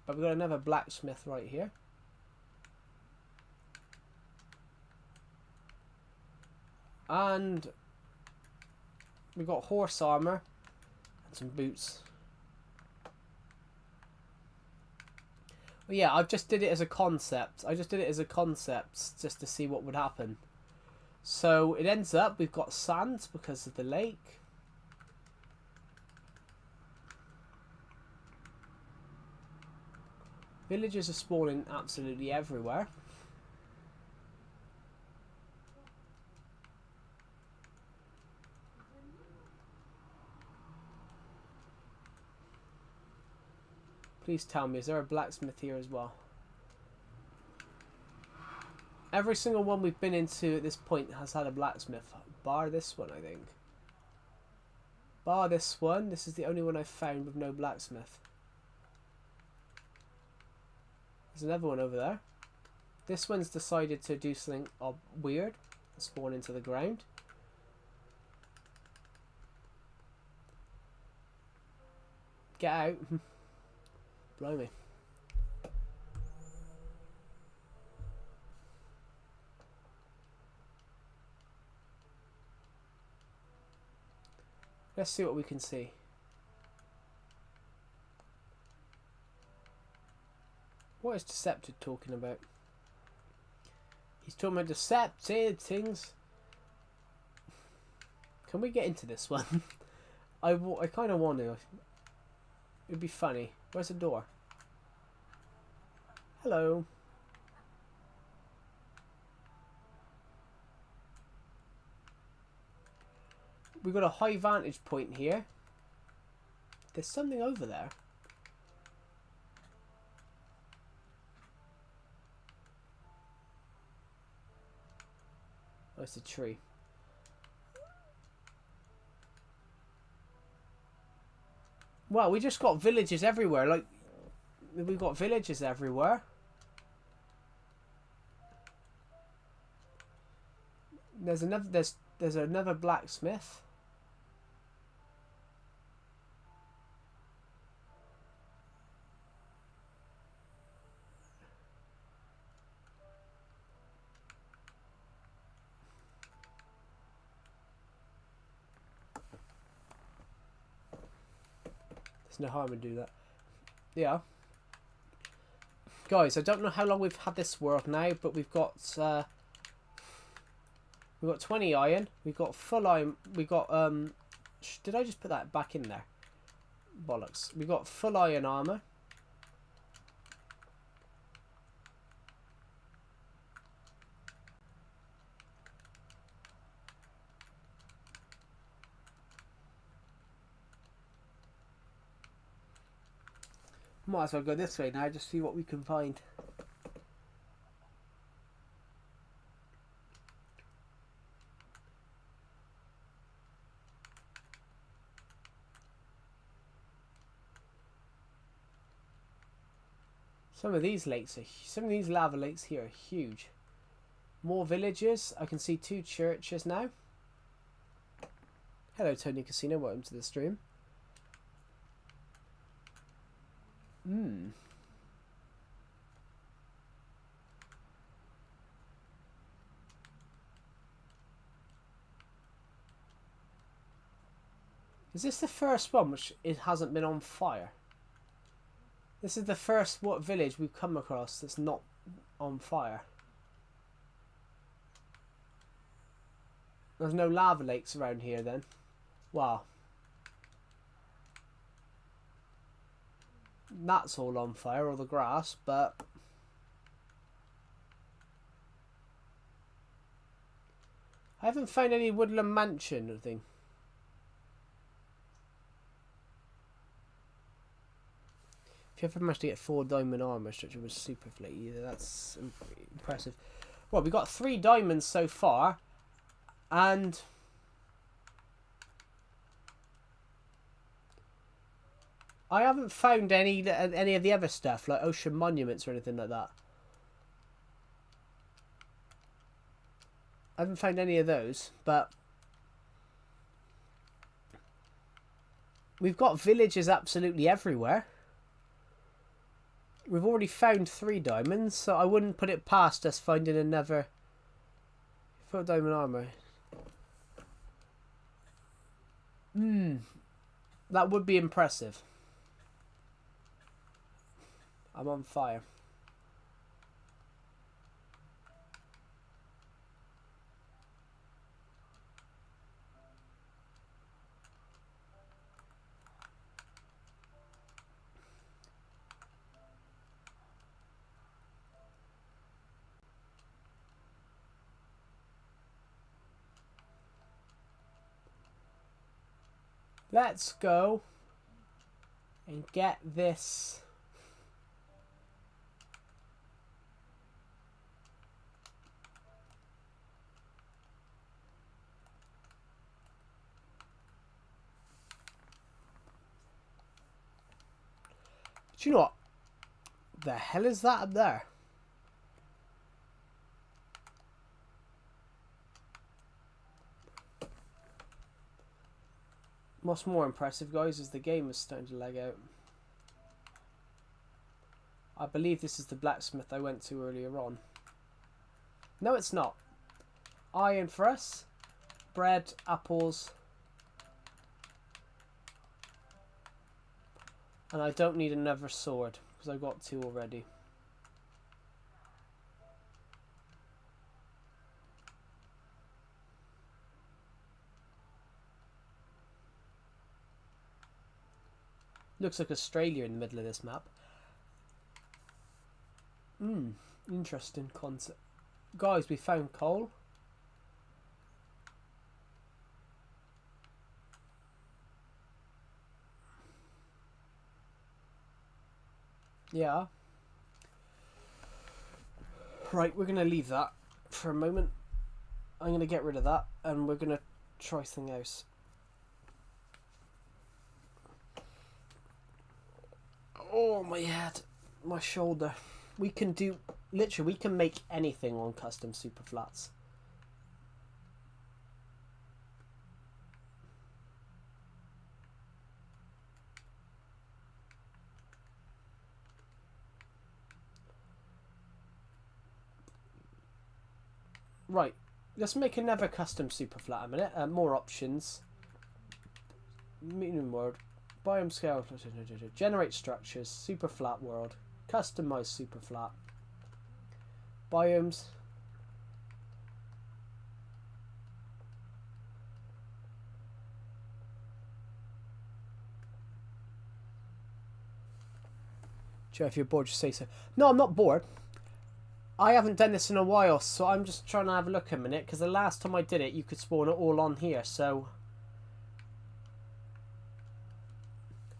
But we've got another blacksmith right here. And we've got horse armor and some boots. Well, yeah, I just did it as a concept. Just to see what would happen. So it ends up we've got sand because of the lake. Villagers are spawning absolutely everywhere. Please tell me, is there a blacksmith here as well? Every single one we've been into at this point has had a blacksmith. Bar this one, I think. Bar this one. This is the only one I've found with no blacksmith. There's another one over there. This one's decided to do something weird. Spawn into the ground. Get out. Blimey. Let's see what we can see. What is Decepted talking about? He's talking about decepted things. Can we get into this one? I kind of want to. It'd be funny. Where's the door? Hello. We've got a high vantage point here. There's something over there. Oh, it's a tree. Well, we just got villages everywhere. Like, we've got villages everywhere. There's another blacksmith. No harm in do that. Yeah, guys, I don't know how long we've had this world now, but we've got 20 iron, we've got full iron, we got did I just put that back in there? Bollocks. We got full iron armor. Might as well go this way now, just see what we can find. Some of these lava lakes here are huge. More villages. I can see 2 churches now. Hello, Tony Casino. Welcome to the stream. Is this the first one which it hasn't been on fire? This is the first village we've come across that's not on fire. There's no lava lakes around here then. Wow. That's all on fire, all the grass, but I haven't found any woodland mansion or thing. If you ever managed to get 4 diamond armor structure was super fleet, that's impressive. Well, we got 3 diamonds so far, and I haven't found any of the other stuff, like ocean monuments or anything like that. I haven't found any of those, but we've got villages absolutely everywhere. We've already found 3 diamonds, so I wouldn't put it past us finding another 4 diamond armor. That would be impressive. I'm on fire. Let's go and get this. Do you know what? The hell is that up there? What's more impressive, guys, is the game is starting to lag out. I believe this is the blacksmith I went to earlier on. No, it's not. Iron for us. Bread, apples. And I don't need another sword, because I've got 2 already. Looks like Australia in the middle of this map. Interesting concept. Guys, we found coal. Yeah. Right, we're going to leave that for a moment. I'm going to get rid of that, and we're going to try something else. Oh, my head. My shoulder. We can do... Literally, we can make anything on custom super flats. Right, let's make another custom super flat a minute. More options. Medium world. Biome scale. Generate structures. Super flat world. Customize super flat. Biomes. Joe, if you're bored, just say so. No, I'm not bored. I haven't done this in a while, so I'm just trying to have a look a minute, because the last time I did it, you could spawn it all on here, so...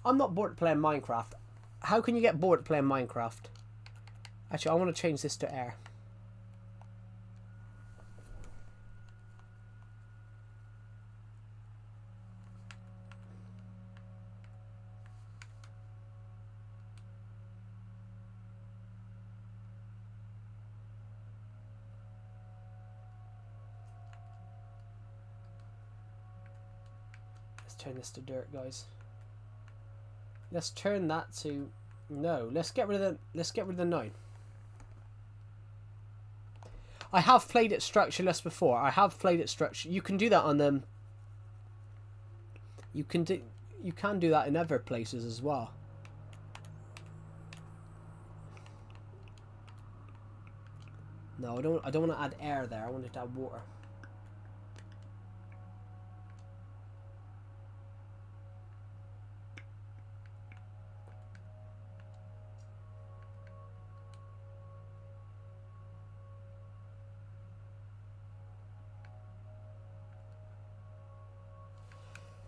I'm not bored playing Minecraft. How can you get bored playing Minecraft? Actually, I want to change this to air. Turn this to dirt, guys. Let's turn that to no. Let's get rid of the 9. I have played it structureless before. I have played it structure. You can do that on them. You can do that in other places as well. No, I don't want to add air there. I want it to add water.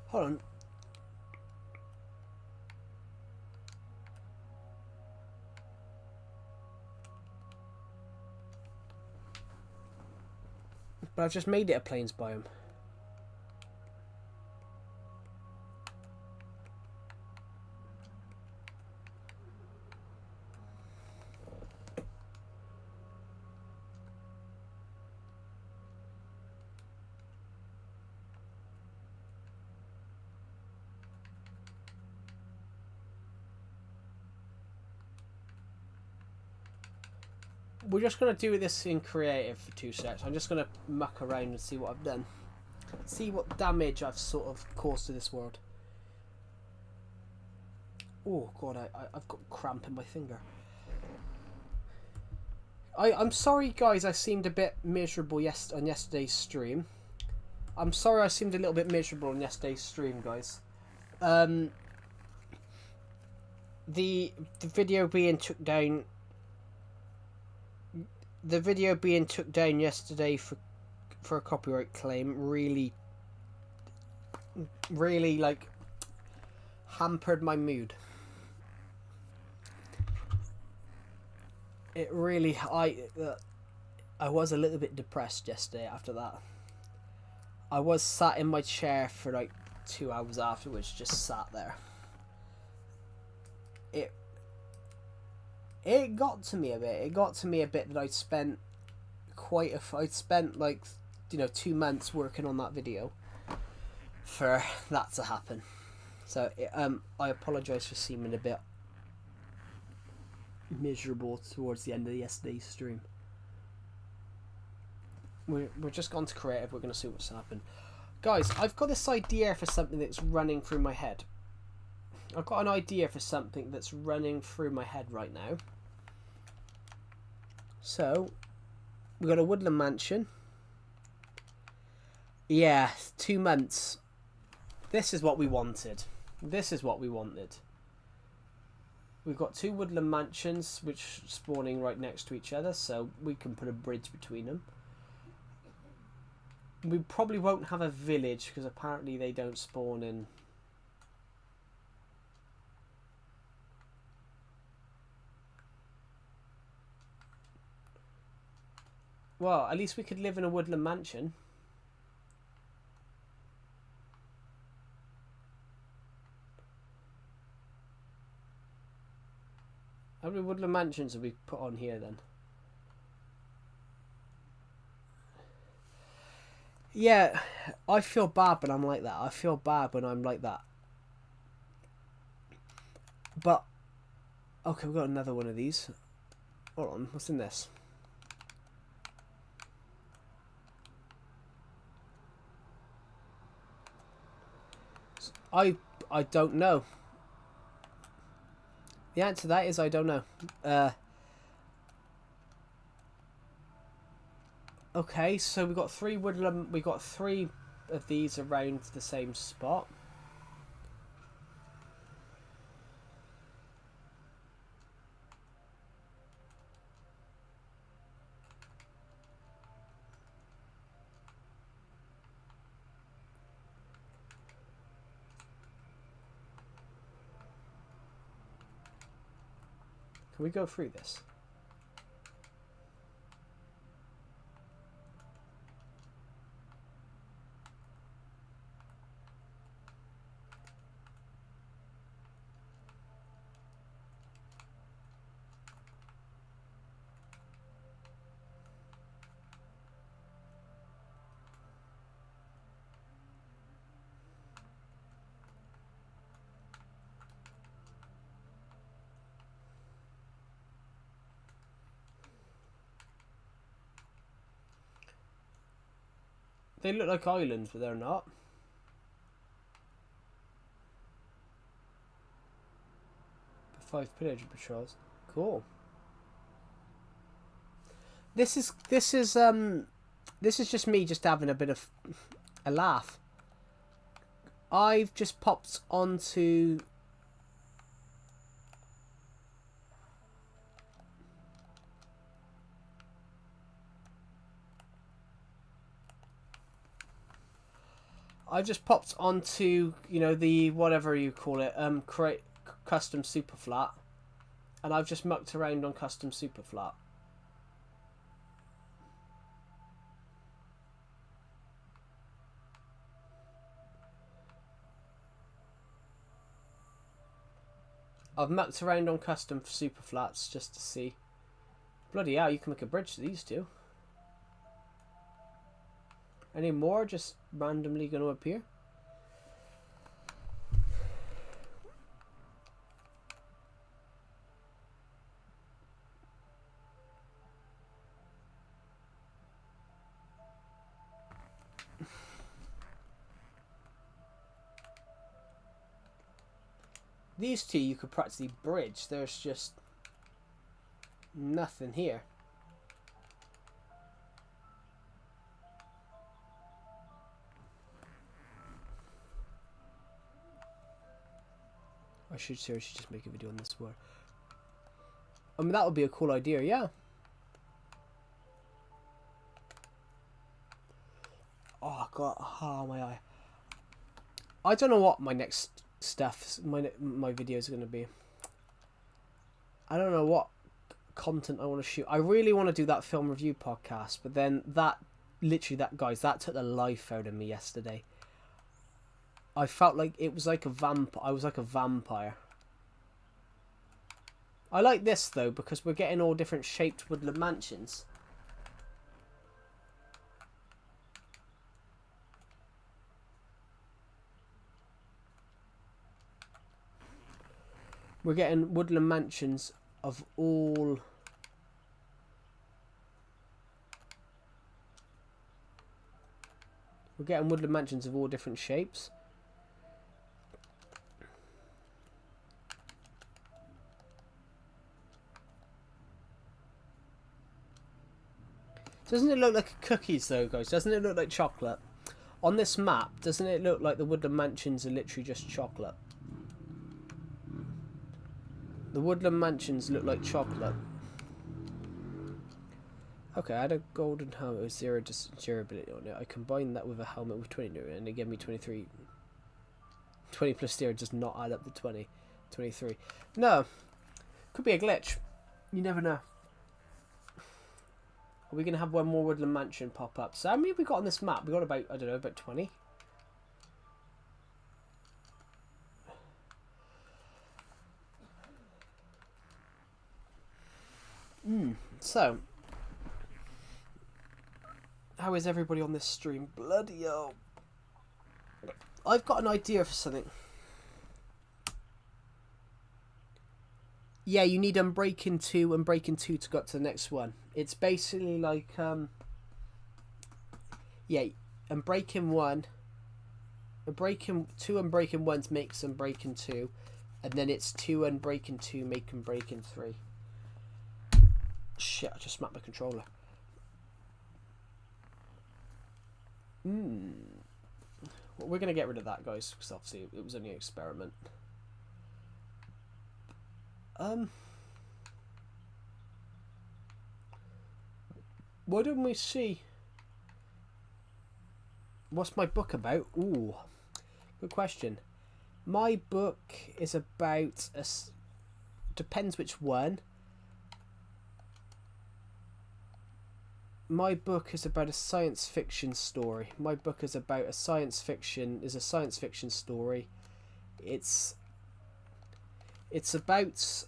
Hold on. But I've just made it a plains biome. We're just going to do this in creative for 2 seconds. I'm just going to muck around and see what I've done. See what damage I've sort of caused to this world. Oh god, I've got cramp in my finger. I'm sorry guys, I seemed a bit miserable on yesterday's stream. I'm sorry I seemed a little bit miserable on yesterday's stream, guys. The video being took down... The video being took down yesterday for a copyright claim really like hampered my mood. It really I was a little bit depressed yesterday after that. I was sat in my chair for like 2 hours afterwards, just sat there. It got to me a bit. It got to me a bit that I'd spent I'd spent like, 2 months working on that video for that to happen. So I apologise for seeming a bit miserable towards the end of yesterday's stream. We're just gone to creative. We're going to see what's happened. Guys, I've got this idea for something that's running through my head. I've got an idea for something that's running through my head right now. So, we've got a woodland mansion. Yeah, 2 months. This is what we wanted. This is what we wanted. We've got 2 woodland mansions which spawning right next to each other, so we can put a bridge between them. We probably won't have a village because apparently they don't spawn in. Well, at least we could live in a woodland mansion. How many woodland mansions have we put on here then? Yeah, I feel bad when I'm like that. I feel bad when I'm like that. But, okay, we've got another one of these. Hold on, what's in this? I don't know. The answer to that is I don't know. Okay, so we got 3 woodland. We got 3 of these around the same spot. Can we go through this? They look like islands, but they're not. Five pillager patrols. Cool. This is just me just having a bit of a laugh. I've just popped onto the whatever you call it, create custom super flat, and I've just mucked around on custom super flat. I've mucked around on custom super flats just to see. Bloody hell, you can make a bridge to these 2. Any more just randomly going to appear? These 2 you could practically bridge. There's just nothing here. I should seriously just make a video on this one. I mean, that would be a cool idea, yeah. Oh god, oh my eye. I don't know what my next stuff, my videos are going to be. I don't know what content I want to shoot. I really want to do that film review podcast, but then that took the life out of me yesterday. I felt like it was like a I was like a vampire. I like this though because we're getting all different shaped woodland mansions. We're getting woodland mansions of all... We're getting woodland mansions of all different shapes. Doesn't it look like cookies though, guys? Doesn't it look like chocolate? On this map, doesn't it look like the woodland mansions are literally just chocolate? The woodland mansions look like chocolate. Okay, I had a golden helmet with 0 durability on it. I combined that with a helmet with 20 durability and it gave me 23. 20 plus 0 does not add up to 20. 23. No. Could be a glitch. You never know. Are we going to have one more woodland mansion pop up? So how many have we got on this map? We got about, I don't know, about 20. So, how is everybody on this stream? Bloody hell. I've got an idea for something. Yeah, you need Unbreaking 2 and Breaking 2 to go up to the next one. It's basically like, yeah, Unbreaking 1, Unbreaking 2 Unbreaking 1 makes Unbreaking 2, and then it's 2 Unbreaking 2 make Unbreaking 3. Shit, I just smacked my controller. Well, we're going to get rid of that, guys, because obviously it was only an experiment. Why don't we see... What's my book about? Ooh, good question. My book is about... Depends which one. My book is about a science fiction story. My book is about a science fiction story. It's about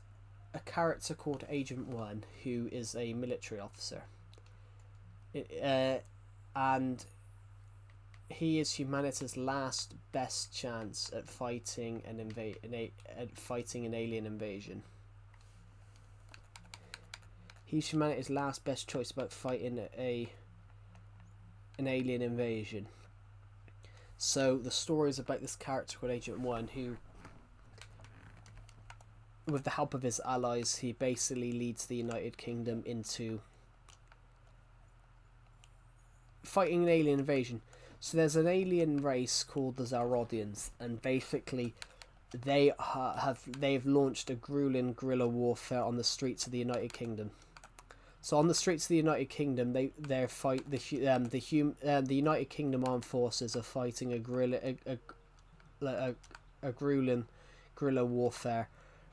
a character called Agent 1 who is a military officer. And he is humanity's last best chance at fighting an alien invasion. He's humanity's last best choice about fighting an alien invasion. So the story is about this character called Agent 1 who, with the help of his allies, he basically leads the United Kingdom into fighting an alien invasion. So there's an alien race called the Zarodians, and basically they've launched a grueling guerrilla warfare on the streets of the United Kingdom. So on the streets of the United Kingdom, the United Kingdom Armed Forces are fighting a grueling guerrilla warfare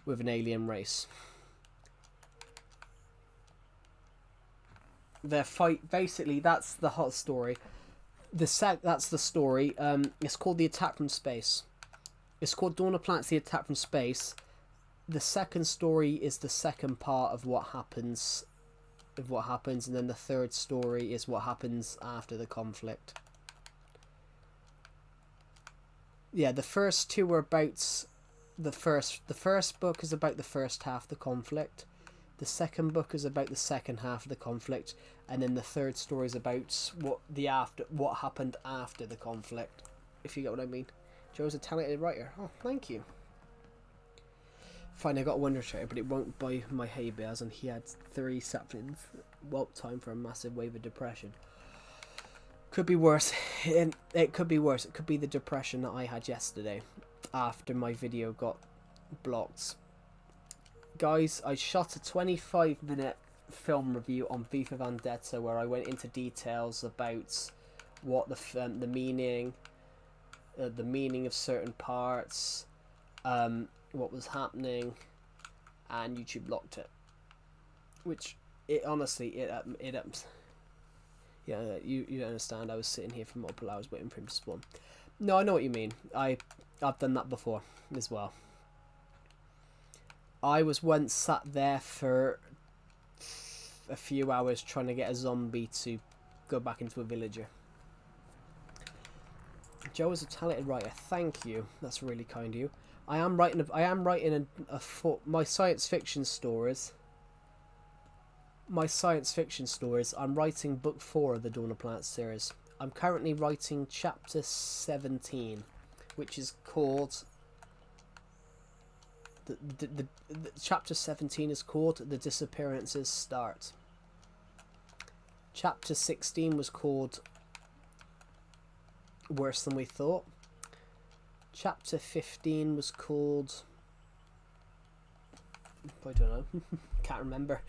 with an alien race. Their fight, basically, that's the hot story. That's the story. It's called The Attack from Space. It's called Dawn of Planets: The Attack from Space. The second story is the second part of what happens, and then the third story is what happens after the conflict. Yeah, the first two are about the first book is about the first half of the conflict. The second book is about the second half of the conflict, and then the third story is about what happened after the conflict. If you get what I mean. Joe's a talented writer. Oh, thank you. Fine, I got a Wonder Share, but it won't buy my hay bales, and he had 3 saplings. Well, time for a massive wave of depression. Could be worse. It could be worse. It could be the depression that I had yesterday after my video got blocked. Guys, I shot a 25-minute film review on V for Vendetta where I went into details about what the meaning of certain parts, what was happening, and YouTube blocked it. Which it honestly yeah, you don't understand. I was sitting here for multiple hours waiting for him to spawn. No, I know what you mean. I've done that before as well. I was once sat there for a few hours trying to get a zombie to go back into a villager. Joe is a talented writer. Thank you. That's really kind of you. I am writing my science fiction stories. My science fiction stories. I'm writing book 4 of the Dawn of Planets series. I'm currently writing chapter 17, which is called the chapter 17 is called The Disappearances Start. Chapter 16 was called Worse Than We Thought. Chapter 15 was called, I don't know, can't remember.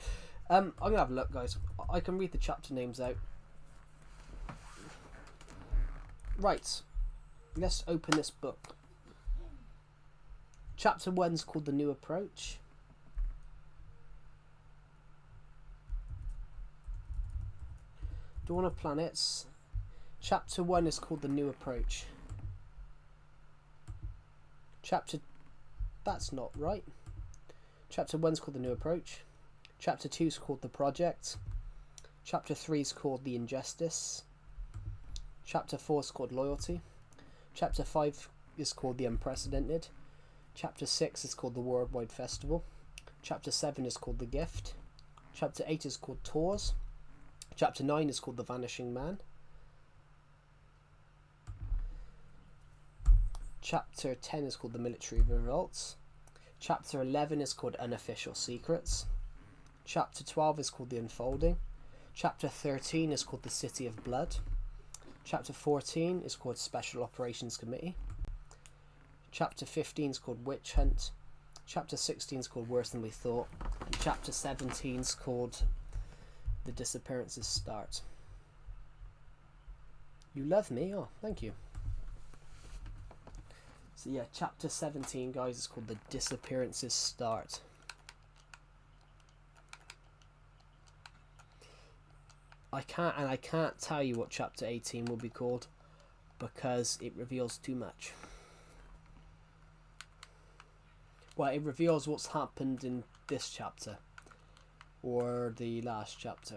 I'm gonna have a look, guys. I can read the chapter names out. Right, let's open this book. Chapter 1 is called The New Approach. Dawn of Planets. Chapter 1 is called The New Approach. That's not right. Chapter 1 is called The New Approach. Chapter 2 is called The Project. Chapter 3 is called The Injustice. Chapter 4 is called Loyalty. Chapter 5 is called The Unprecedented. Chapter 6 is called The Worldwide Festival. Chapter 7 is called The Gift. Chapter 8 is called Tours. Chapter 9 is called The Vanishing Man. Chapter 10 is called The Military Revolts. Chapter 11 is called Unofficial Secrets. Chapter 12 is called The Unfolding. Chapter 13 is called The City of Blood. Chapter 14 is called Special Operations Committee. Chapter 15 is called Witch Hunt. Chapter 16 is called Worse Than We Thought. And Chapter 17 is called The Disappearances Start. You love me? Oh, thank you. So yeah, Chapter 17, guys, is called The Disappearances Start. I can't tell you what Chapter 18 will be called because it reveals too much. Well, it reveals what's happened in this chapter or the last chapter.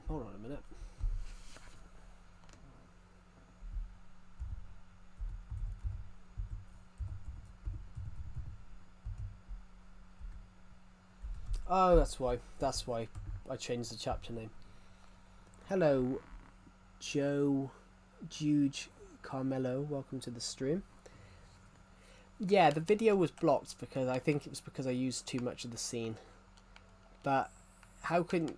Hold on a minute. Oh, that's why. That's why I changed the chapter name. Hello, Joe, Juge, Carmelo. Welcome to the stream. Yeah, the video was blocked because I think it was because I used too much of the scene. But how can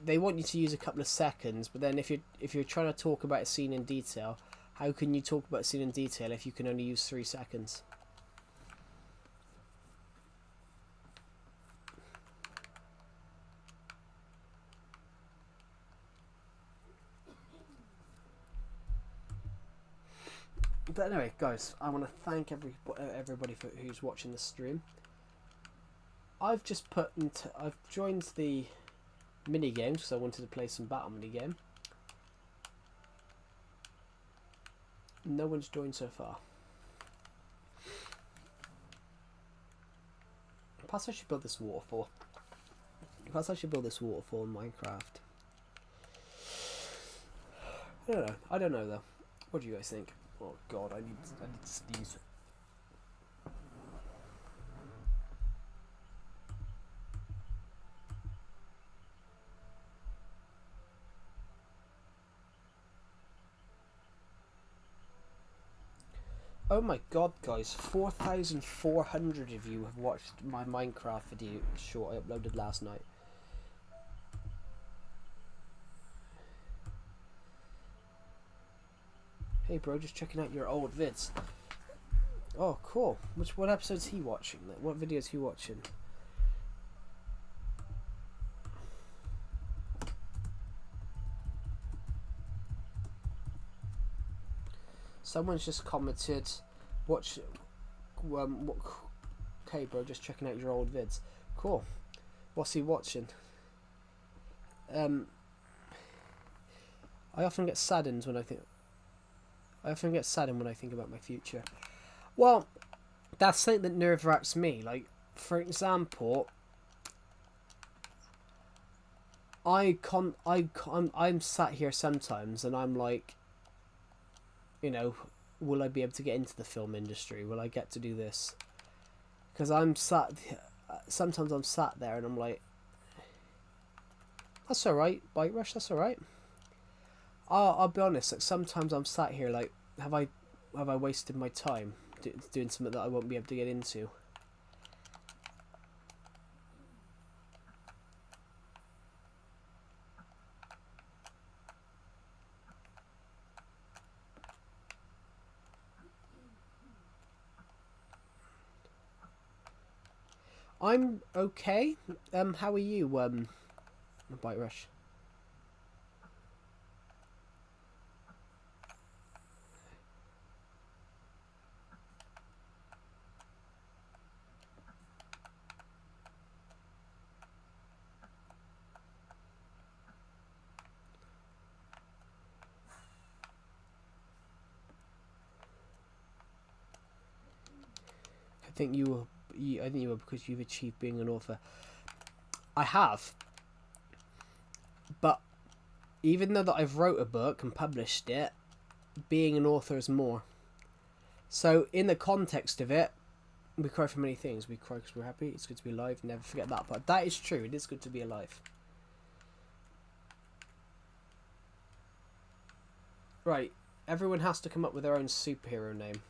they want you to use a couple of seconds? But then if you're trying to talk about a scene in detail, how can you talk about a scene in detail if you can only use 3 seconds? But anyway, guys, I want to thank everybody who's watching the stream. I've joined the mini games because I wanted to play some battle mini game. No one's joined so far. Perhaps I should build this waterfall. Perhaps I should build this waterfall in Minecraft. I don't know though. What do you guys think? Oh god, I need to sneeze. Oh my god, guys, 4,400 of you have watched my Minecraft video short I uploaded last night. Hey bro, just checking out your old vids. Oh, cool. What episode's he watching? What video is he watching? Someone's just commented, watch, okay bro, just checking out your old vids. Cool. What's he watching? I often get saddened when I think about my future. Well, that's something that nerve-wracks me. Like, for example, I'm sat here sometimes and I'm like, you know, will I be able to get into the film industry? Will I get to do this? Because sometimes I'm sat there and I'm like, that's alright, Bite Rush, that's alright. I'll be honest, like, sometimes I'm sat here like, have I wasted my time doing something that I won't be able to get into? I'm okay. How are you, Bite Rush? I think you will because you've achieved being an author. I have, but even though that I've wrote a book and published it, being an author is more. So in the context of it, we cry for many things. We cry because we're happy. It's good to be alive. Never forget that part. That is true. It is good to be alive. Right. Everyone has to come up with their own superhero name.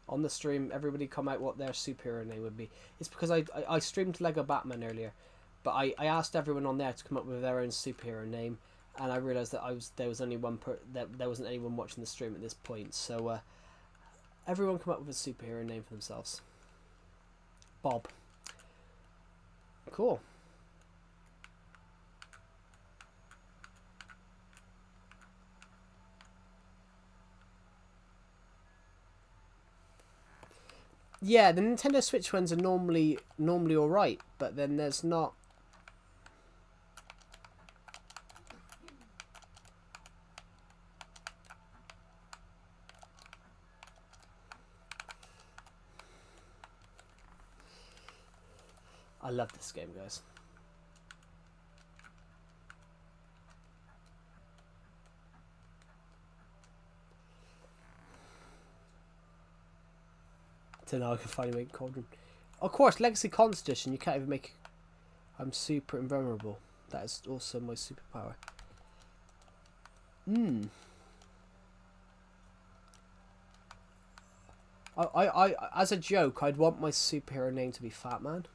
On the stream, everybody come out what their superhero name would be. It's because I streamed Lego Batman earlier, but I asked everyone on there to come up with their own superhero name, and I realised that there was only there wasn't anyone watching the stream at this point. So everyone come up with a superhero name for themselves. Bob. Cool. Yeah, the Nintendo Switch ones are normally alright, but then there's not. I love this game, guys. So now I can finally make Cauldron. Of course, Legacy Cons Edition, you can't even make. I'm super invulnerable. That is also my superpower. I as a joke, I'd want my superhero name to be Fat Man.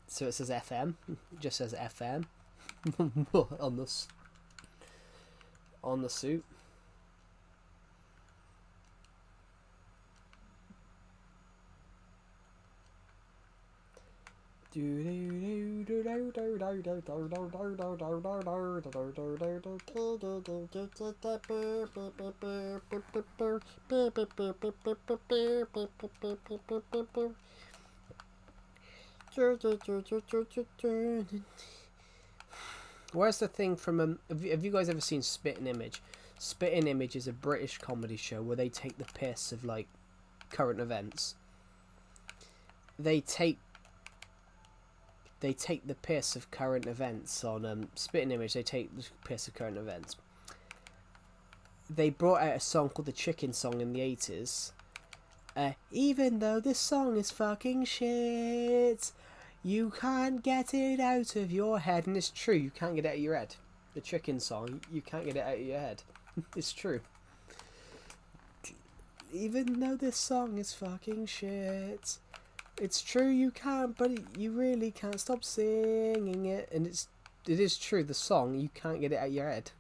So it says FM. It just says FM on the suit. Where's the thing from have you guys ever seen Spitting Image? Spitting Image is a British comedy show where they take the piss of like current events. They take the piss of current events on Spitting Image. They take the piss of current events. They brought out a song called the Chicken Song in the 80s. Even though this song is fucking shit, you can't get it out of your head. And it's true, you can't get it out of your head. The Chicken Song, you can't get it out of your head. It's true. Even though this song is fucking shit, it's true you can't, but you really can't stop singing it. And it is true, the song, you can't get it out of your head.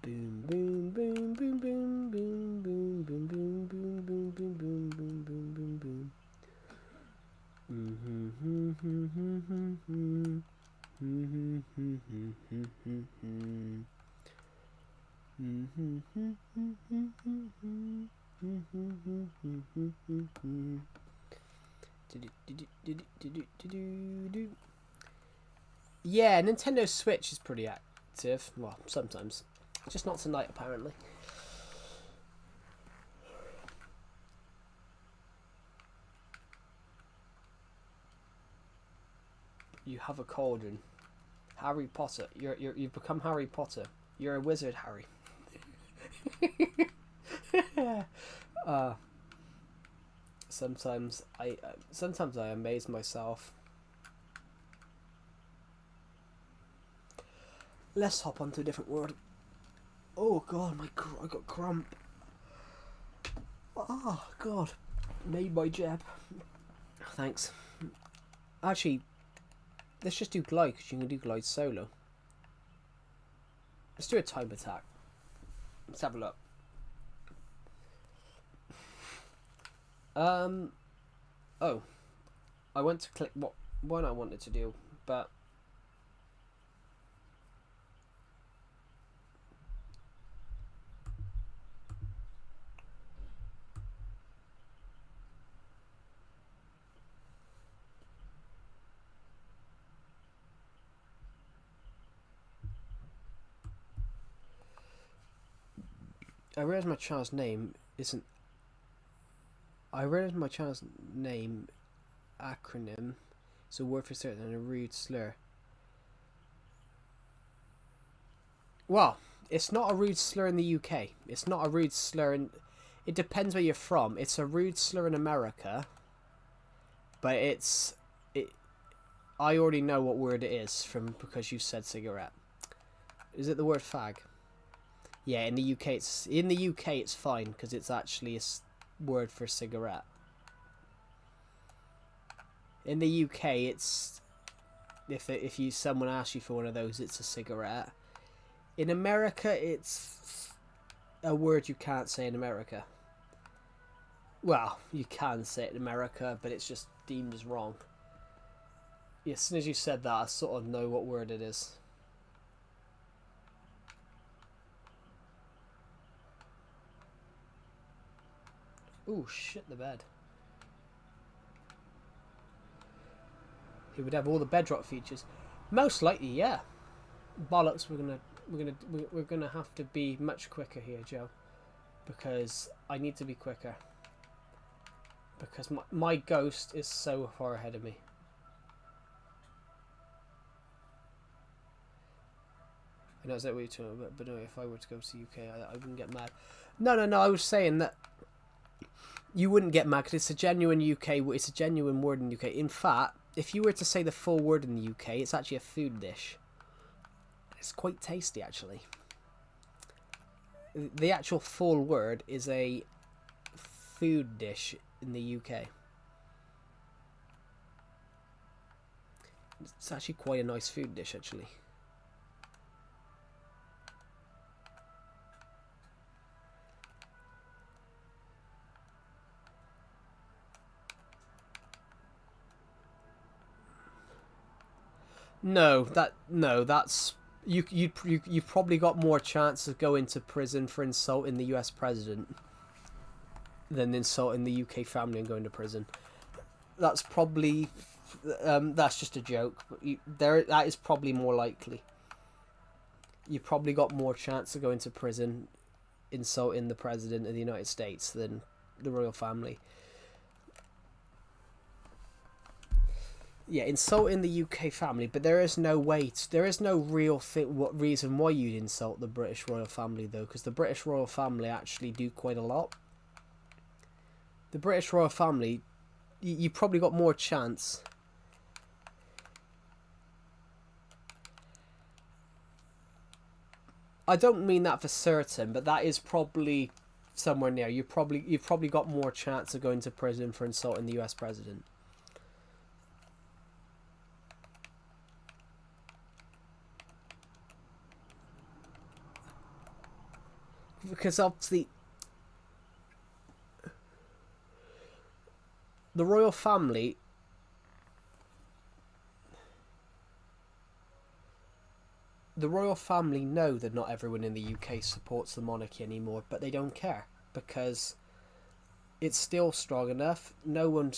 Boom boom boom boom boom boom boom boom boom boom boom boom boom boom boom boom. Yeah, Nintendo Switch is pretty active. Well, sometimes. Just not tonight, apparently. You have a cauldron. Harry Potter. You've become Harry Potter. You're a wizard, Harry. Sometimes I amaze myself. Let's hop onto a different word. Oh god, I got cramp. Oh god, made by Jeb. Thanks. Actually, let's just do glide because you can do glide solo. Let's do a time attack. Let's have a look. Oh, I went to click what one I wanted to do, but I realized my child's name isn't. I realized my child's name acronym is a word for certain and a rude slur. Well, it's not a rude slur in the UK. It's not a rude slur in. It depends where you're from. It's a rude slur in America, but it. I already know what word it is because you said cigarette. Is it the word fag? Yeah, in the UK it's fine because it's actually a word for cigarette. In the UK, it's if someone asks you for one of those, it's a cigarette. In America, it's a word you can't say in America. Well, you can say it in America, but it's just deemed as wrong. Yeah, as soon as you said that, I sort of know what word it is. Ooh, shit the bed. He would have all the bedrock features. Most likely, yeah. Bollocks, we're gonna have to be much quicker here, Joe. Because I need to be quicker. Because my ghost is so far ahead of me. I know, is that what you're talking about? But no, if I were to go to UK, I wouldn't get mad. No, I was saying that you wouldn't get mad because it's a genuine it's a genuine word in the UK. In fact, if you were to say the full word in the UK, it's actually a food dish. It's quite tasty, actually. The actual full word is a food dish in the UK. It's actually quite a nice food dish, actually. That's you've probably got more chance of going to prison for insulting the US president than insulting the UK family and going to prison. That's probably that's just a joke, but that is probably more likely. You probably got more chance of going to prison insulting the president of the United States than the royal family. Yeah, insulting the UK family, but there is no real reason why you'd insult the British royal family though, because the British royal family actually do quite a lot. The British royal family, you probably got more chance. I don't mean that for certain, but that is probably somewhere near. You've probably got more chance of going to prison for insulting the US president. Because obviously the royal family the royal family know that not everyone in the UK supports the monarchy anymore, but they don't care because it's still strong enough. Everyone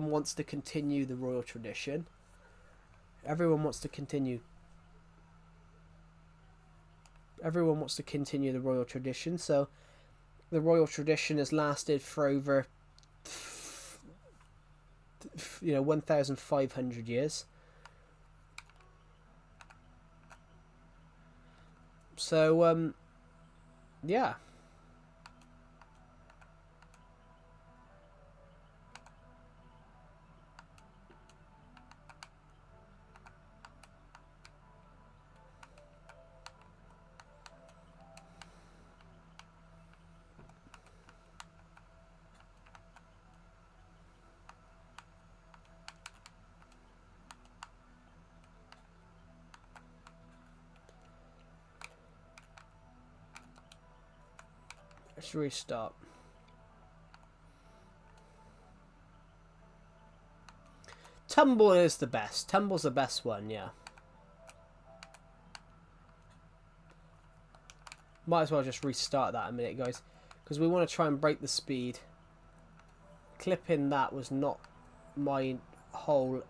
wants to continue the royal tradition. Everyone wants to continue the royal tradition, so the royal tradition has lasted for over 1,500 years. So yeah. Let's restart. Tumble is the best. Tumble's the best one, yeah. Might as well just restart that a minute, guys, because we want to try and break the speed. Clipping that was not my whole...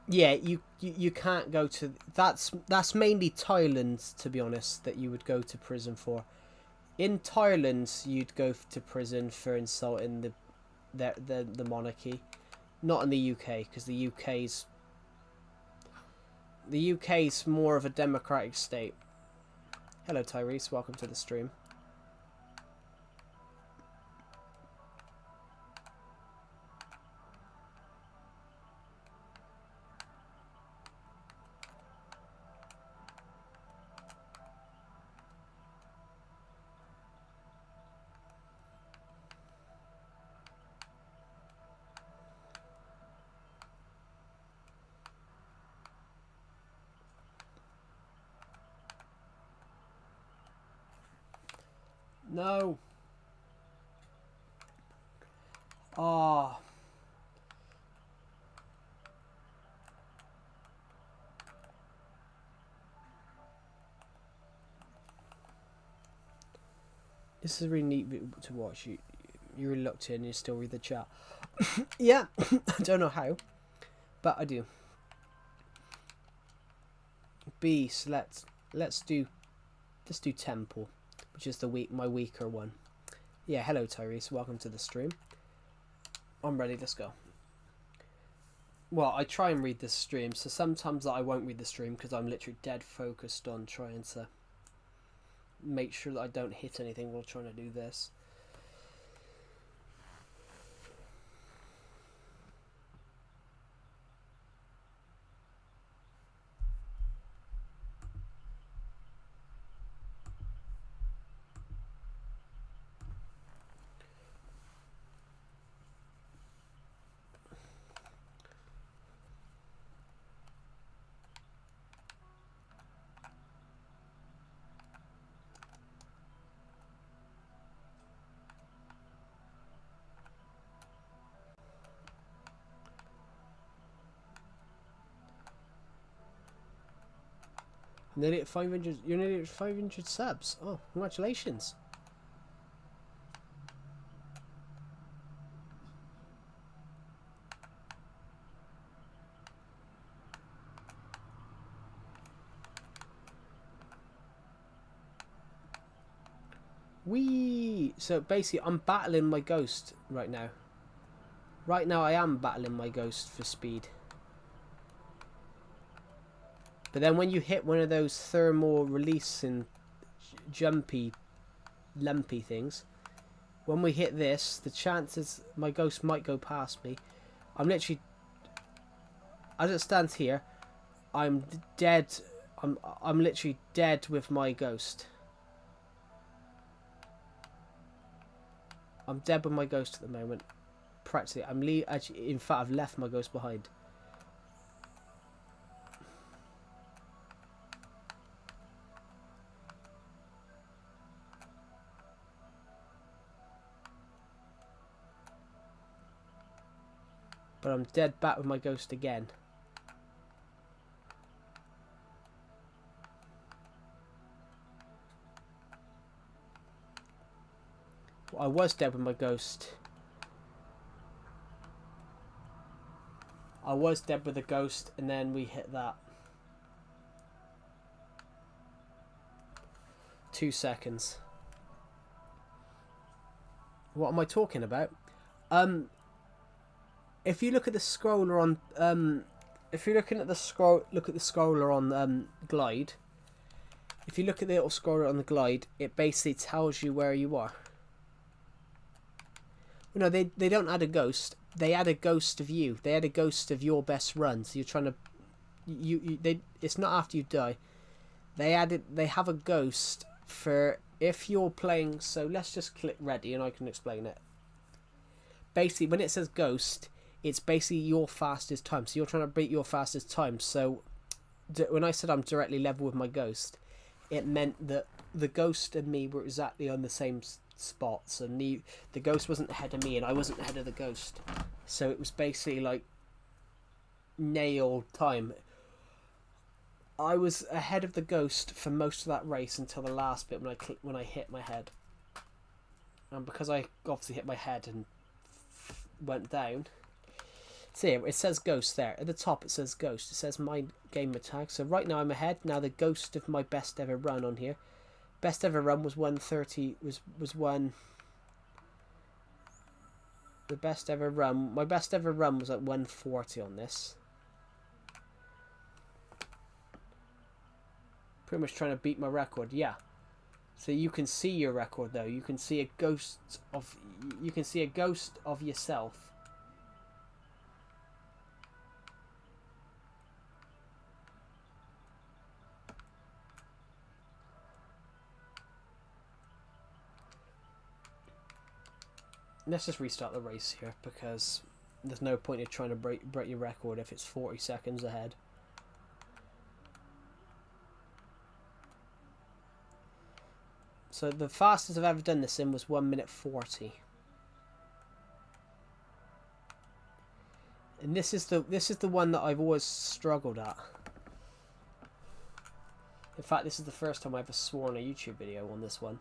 Yeah, you can't go to... That's mainly Thailand, to be honest, that you would go to prison for. In Thailand, you'd go to prison for insulting the monarchy. Not in the UK, because the UK's more of a democratic state. Hello, Tyrese. Welcome to the stream. No. Ah. Oh. This is a really neat to watch. You really looked in and you still read the chat. Yeah. I don't know how, but I do. Beast, let's do Temple, which is my weaker one. Yeah, hello Tyrese, welcome to the stream. I'm ready, let's go. Well, I try and read this stream, so sometimes I won't read the stream because I'm literally dead focused on trying to make sure that I don't hit anything while trying to do this. Nearly at 500. You're nearly at 500 subs. Oh, congratulations! Wee. So basically, I'm battling my ghost right now. Right now, I am battling my ghost for speed. But then when you hit one of those thermal releasing jumpy, lumpy things, when we hit this, the chances my ghost might go past me. I'm literally, as it stands here, I'm dead. I'm literally dead with my ghost. I'm dead with my ghost at the moment. Practically, actually, in fact, I've left my ghost behind. But I'm dead back with my ghost again. Well, I was dead with my ghost. I was dead with the ghost, and then we hit that. 2 seconds. What am I talking about? If you look at the scroller on, if you're looking at the look at the scroller on Glide. If you look at the little scroller on the Glide, it basically tells you where you are. No, they don't add a ghost. They add a ghost of you. They add a ghost of your best run. So you're trying to, it's not after you die. They have a ghost for if you're playing. So let's just click ready, and I can explain it. Basically, when it says ghost, it's basically your fastest time. So you're trying to beat your fastest time. So when I said I'm directly level with my ghost, it meant that the ghost and me were exactly on the same spot. So the ghost wasn't ahead of me, and I wasn't ahead of the ghost. So it was basically like nailed time. I was ahead of the ghost for most of that race until the last bit when I hit my head. And because I obviously hit my head and went down. See, it says ghost there. At the top it says ghost. It says my game tag. So right now I'm ahead. Now the ghost of my best ever run on here. Best ever run was 130. Was one. The best ever run. My best ever run was at 140 on this. Pretty much trying to beat my record. Yeah. So you can see your record though. You can see a ghost of. You can see a ghost of yourself. Let's just restart the race here because there's no point in trying to break your record if it's 40 seconds ahead. So the fastest I've ever done this in was 1 minute 40. And this is the one that I've always struggled at. In fact, this is the first time I ever swore on a YouTube video on this one.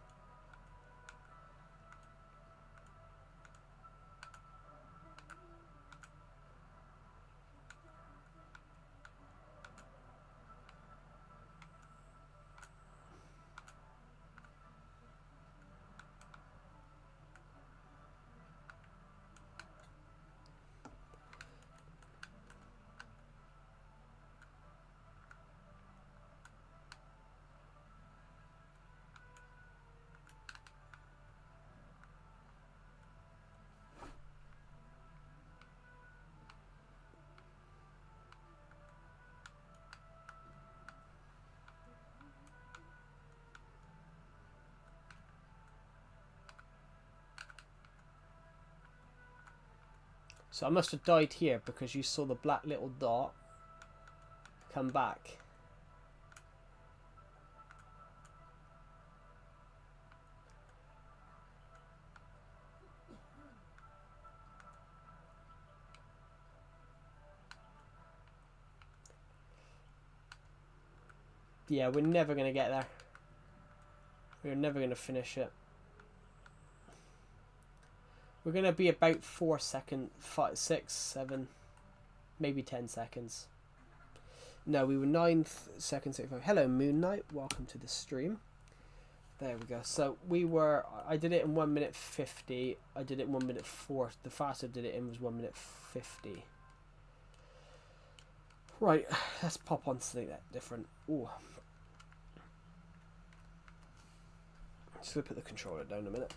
So I must have died here because you saw the black little dot come back. Yeah, we're never going to get there. We're never going to finish it. We're going to be about 4 seconds, 5, 6, 7, maybe 10 seconds. No, we were 9 seconds. Hello, Moon Knight. Welcome to the stream. There we go. So we were, I did it in 1 minute 50. I did it in 1 minute 4. The fastest I did it in was 1 minute 50. Right, let's pop on something that different. Ooh. Just gonna put the controller down a minute.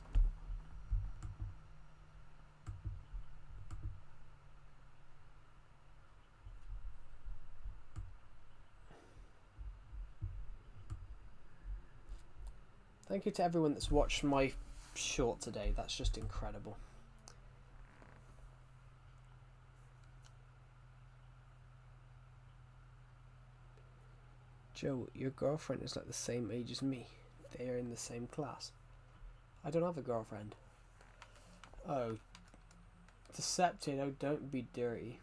Thank you to everyone that's watched my short today. That's just incredible. Joe, your girlfriend is like the same age as me. They are in the same class. I don't have a girlfriend. Oh. Deceptive, oh, don't be dirty.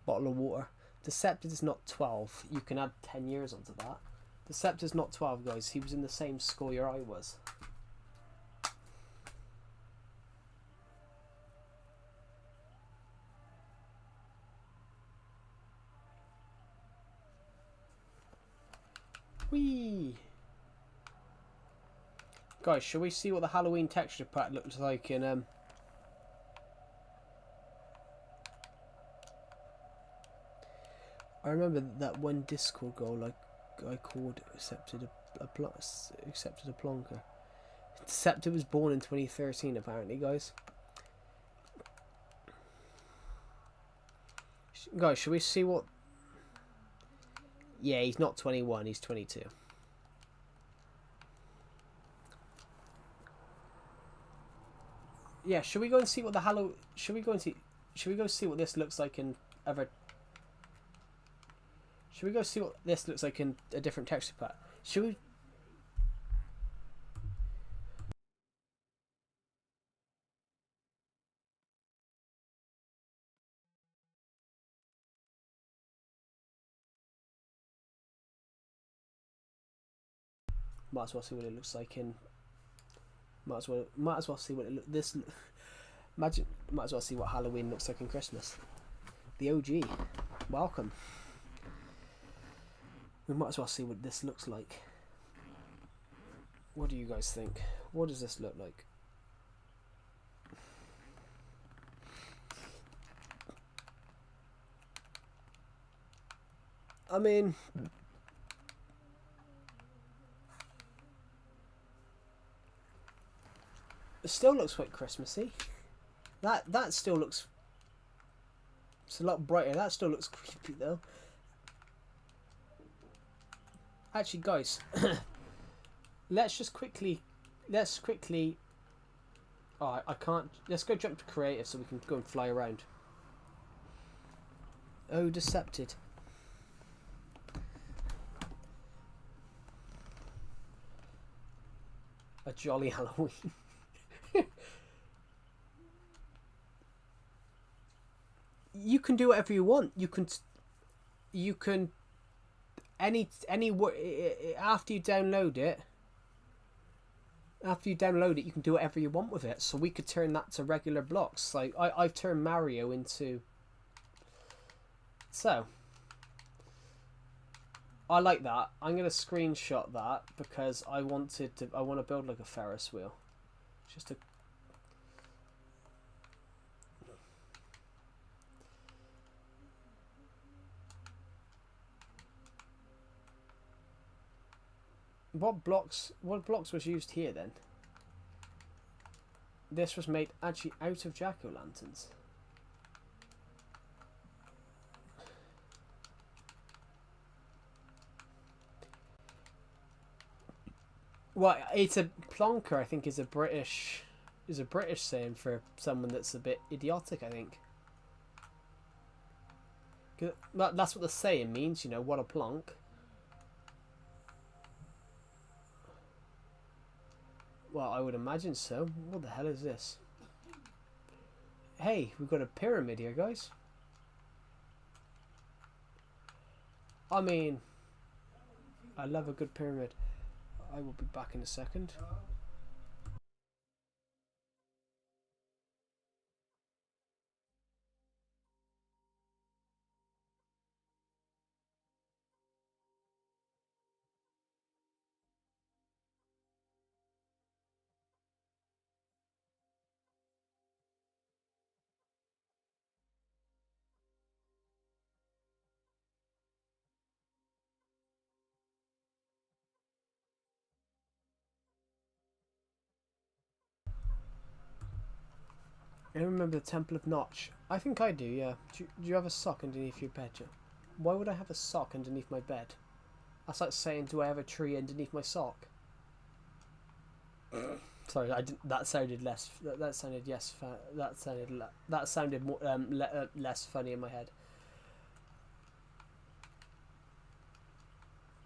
Bottle of water. Deceptive is not 12. You can add 10 years onto that. Deceptive is not 12, guys. He was in the same school year I was. Whee! Guys, shall we see what the Halloween texture pack looks like in I remember that one Discord goal I called accepted a plonker. Deceptive was born in 2013 apparently, guys. Guys, shall we see what... Yeah, he's not 21, he's 22. Yeah, should we go and see what the Halloween... Should we go see what this looks like in other... Should we go see what this looks like in a different texture pack? Should we... Might as well see what it looks like in... Might as well see what it Might as well see what Halloween looks like in Christmas. The OG. Welcome. We might as well see what this looks like. What do you guys think? What does this look like? I mean... It still looks quite Christmassy. That still looks... It's a lot brighter. That still looks creepy though. Actually, guys, let's quickly. Oh, I can't. Let's go jump to creative so we can go and fly around. Oh, decepted. A jolly Halloween. You can do whatever you want. You can any after you download it. After you download it, you can do whatever you want with it. So we could turn that to regular blocks. Like I've turned Mario into. So I like that. I'm gonna screenshot that because I want to build like a Ferris wheel, just to. What blocks was used here then? This was made actually out of jack-o'-lanterns. Well, it's a plonker. I think is a British saying for someone that's a bit idiotic. I think. That's what the saying means. You know, what a plonk. Well, I would imagine so. What the hell is this? Hey, we've got a pyramid here, guys. I mean, I love a good pyramid. I will be back in a second. I remember the Temple of Notch. I think I do, yeah. Do you have a sock underneath your bed, Joe? Why would I have a sock underneath my bed? That's like saying, do I have a tree underneath my sock? Sorry, I didn't. That sounded less. That sounded yes. That sounded more less funny in my head.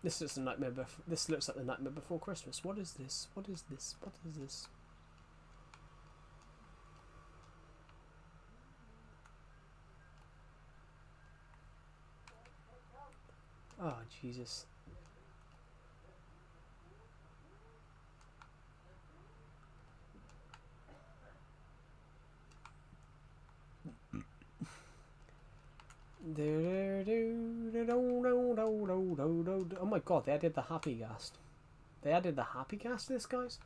This looks a nightmare. This looks like the Nightmare Before Christmas. What is this? What is this? What is this? Oh Jesus! Oh my God! They added the happy gas. They added the happy gas to this, guys.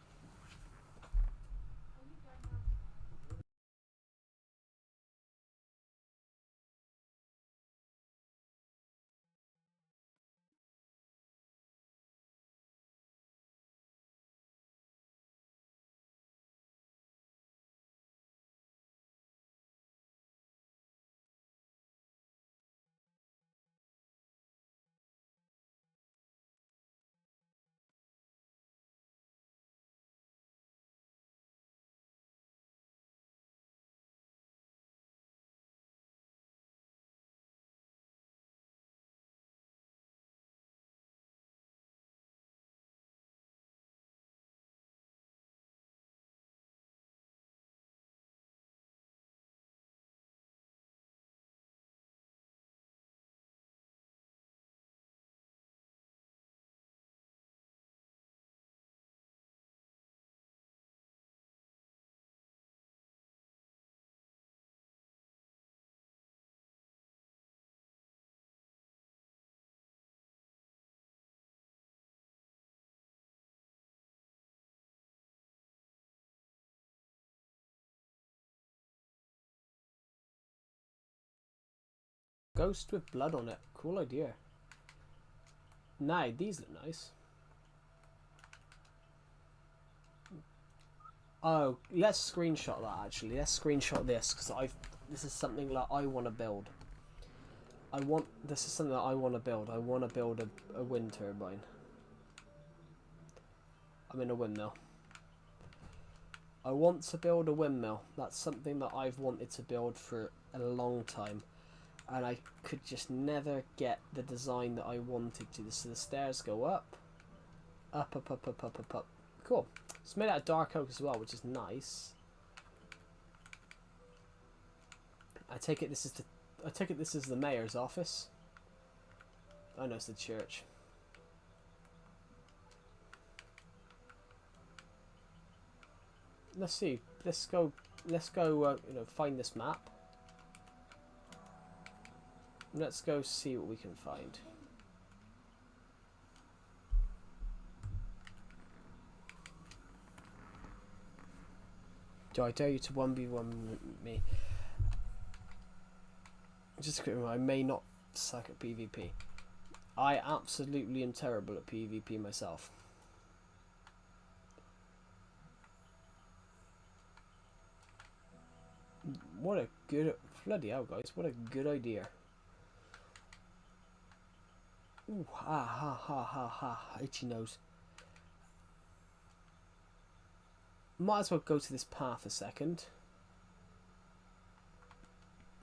Ghost with blood on it. Cool idea. Nah, these look nice. Oh, let's screenshot that actually. Let's screenshot this because this is something that I want to build. This is something that I want to build. I want to build a wind turbine. I'm in a windmill. I want to build a windmill. That's something that I've wanted to build for a long time. And I could just never get the design that I wanted to. So the stairs go up. Up, up, up, up, up, up, up. Cool. It's made out of dark oak as well, which is nice. I take it this is the mayor's office. Oh no, it's the church. Let's see. Let's go. Find this map. Let's go see what we can find. Do I dare you to 1v1 me? Just a quick reminder, I may not suck at PvP. I absolutely am terrible at PvP myself. What a good... Bloody hell, guys. What a good idea. Ooh, ha ha ha ha ha. Itchy nose. Might as well go to this path a second.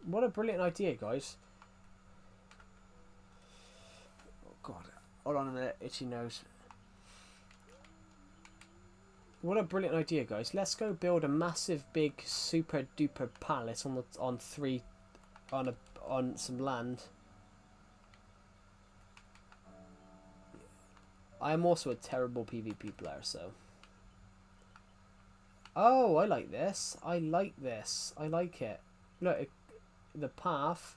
What a brilliant idea, guys. Oh god. Hold on a minute, itchy nose. What a brilliant idea, guys. Let's go build a massive big super duper palace on some land. I am also a terrible PvP player, so. Oh, I like this. I like this. I like it. Look, the path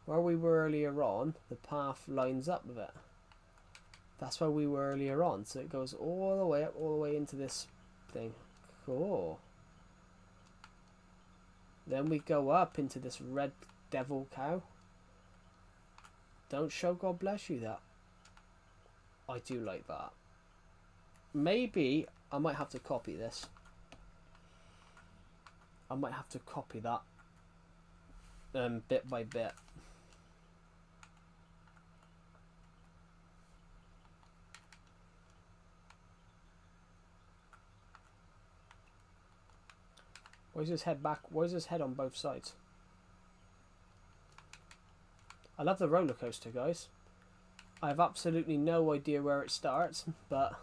where we were earlier on, the path lines up with it. That's where we were earlier on, so it goes all the way up, all the way into this thing. Cool. Then we go up into this red devil cow. Don't show God bless you that. I do like that. Maybe I might have to copy this. I might have to copy that bit by bit. Why is his head back? Why is his head on both sides? I love the roller coaster, guys. I have absolutely no idea where it starts, but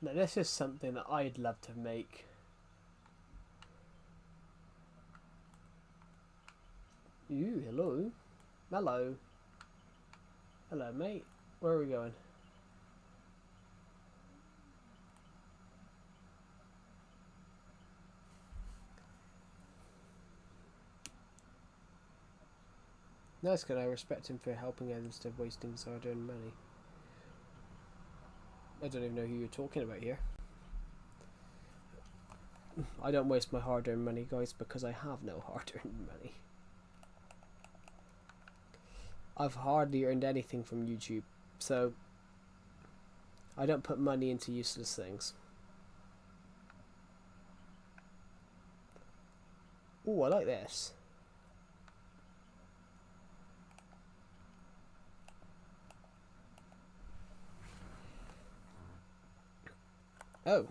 now this is something that I'd love to make. Ooh, hello. Hello. Hello, mate. Where are we going? Nice, can I respect him for helping others instead of wasting his hard-earned money? I don't even know who you're talking about here. I don't waste my hard-earned money, guys, because I have no hard-earned money. I've hardly earned anything from YouTube, so I don't put money into useless things. Ooh, I like this. Oh.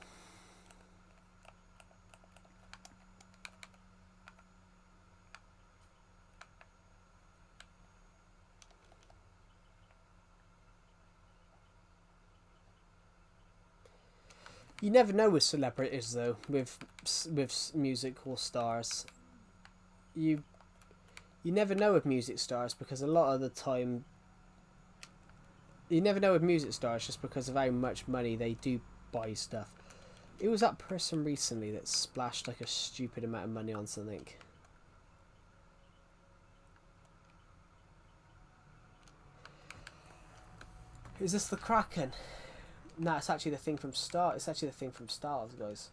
You never know with celebrities, though, with musical stars. You never know with music stars because a lot of the time, you never know with music stars just because of how much money they do buy stuff. It was that person recently that splashed like a stupid amount of money on something. Is this the Kraken? No, it's actually the thing from Star. It's actually the thing from Stars, guys.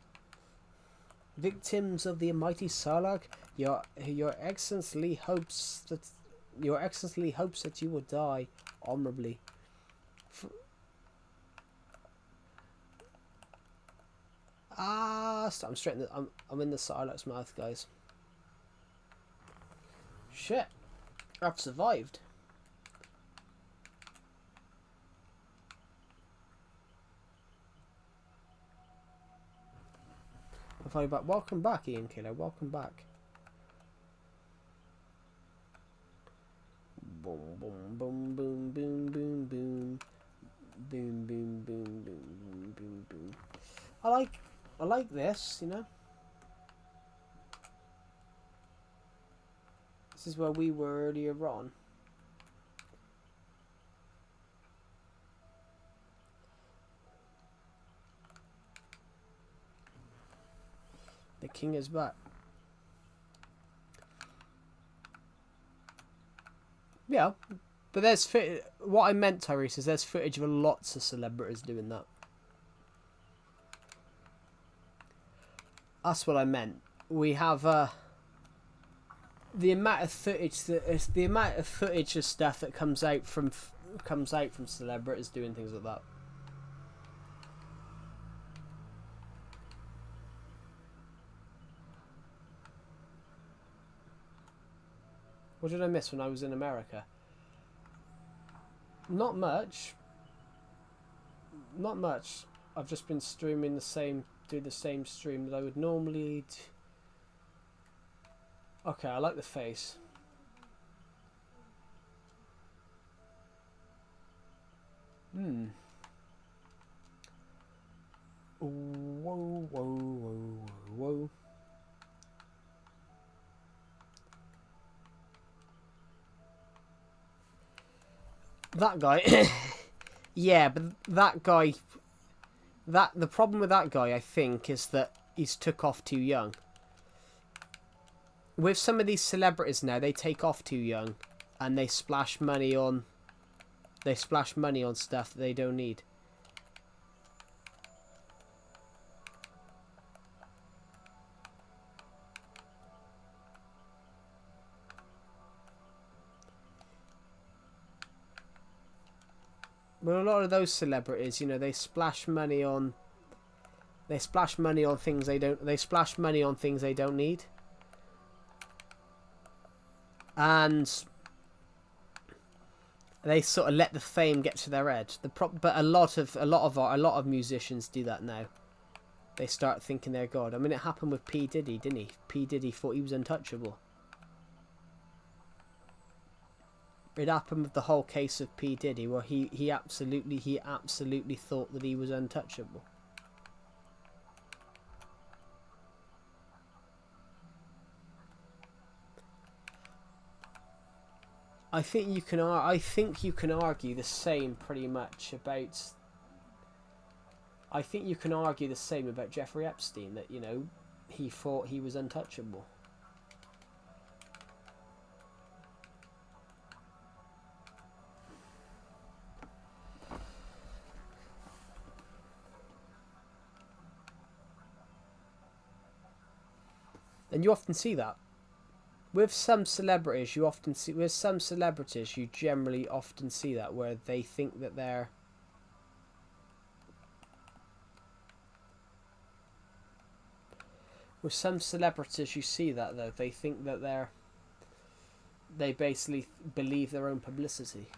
Victims of the mighty Sarlacc, your excellency hopes that you will die honorably. I'm straight in the, I'm in the Sarlacc's mouth, guys. Shit, I've survived. I'm finally back. Welcome back, Ian Killer. Welcome back. Boom, boom, boom, boom, boom, boom, boom, boom, boom, boom, boom, boom, boom, boom. I like this, you know. This is where we were earlier on. The king is back. Yeah, but there's what I meant, Tyrese, is there's footage of lots of celebrities doing that. That's what I meant. We have the amount of footage of stuff that comes out from celebrities doing things like that. What did I miss when I was in America? Not much. Not much. I've just been streaming do the same stream that I would normally do. Okay, I like the face. Whoa, whoa, whoa, whoa, whoa. That guy, yeah, but that guy, the problem with that guy, I think, is that he's took off too young. With some of these celebrities now, they take off too young, and they splash money on stuff that they don't need. Well, a lot of those celebrities, you know, they splash money on things they don't. They splash money on things they don't need, and they sort of let the fame get to their head. But a lot of musicians do that now. They start thinking they're God. I mean, it happened with P Diddy, didn't he? P Diddy thought he was untouchable. It happened with the whole case of P Diddy, where he absolutely thought that he was untouchable. I think you can argue the same pretty much about. I think you can argue the same about Jeffrey Epstein, that, you know, he thought he was untouchable. And you often see that. With some celebrities, you generally often see that, where they think that they're... With some celebrities, you see that, though. They think that they basically believe their own publicity.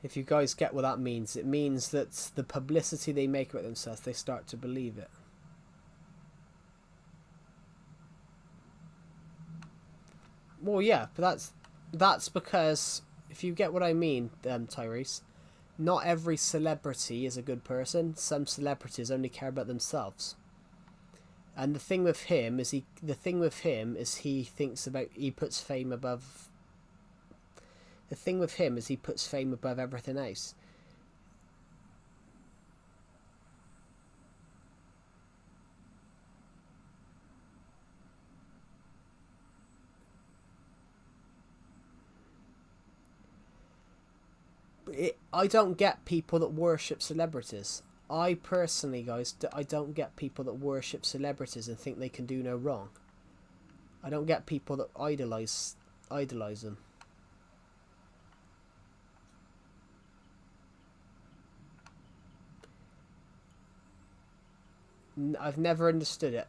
If you guys get what that means, it means that the publicity they make about themselves, they start to believe it. Well, yeah, but that's because, if you get what I mean, Tyrese, not every celebrity is a good person. Some celebrities only care about themselves. And the thing with him is he puts fame above. The thing with him is he puts fame above everything else. I don't get people that worship celebrities. I personally, guys, I don't get people that worship celebrities and think they can do no wrong. I don't get people that idolize them. I've never understood it.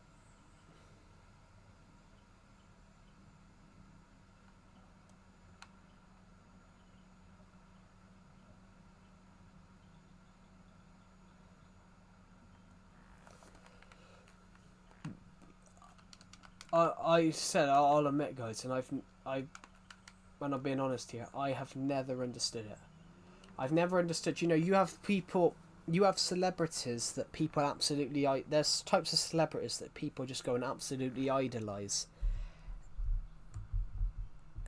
I said, I'll admit, guys, and when I'm being honest here, I have never understood it. I've never understood. You know, you have celebrities that people absolutely... There's types of celebrities that people just go and absolutely idolise.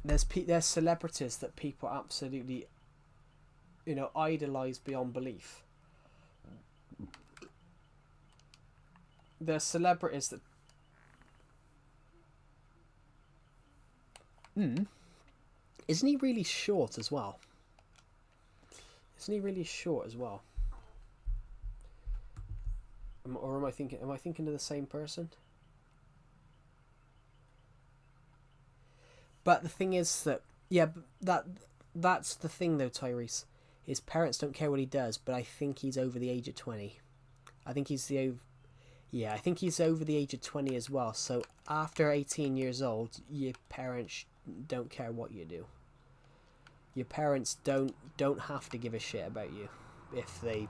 There's celebrities that people absolutely, you know, idolise beyond belief. There's celebrities that... Isn't he really short as well? Isn't he really short as well? Or am I thinking of the same person? But the thing is that, yeah, that's the thing though, Tyrese. His parents don't care what he does, but I think he's over the age of 20. I think he's I think he's over the age of 20 as well. So after 18 years old, your parents don't care what you do. Your parents don't have to give a shit about you. If they...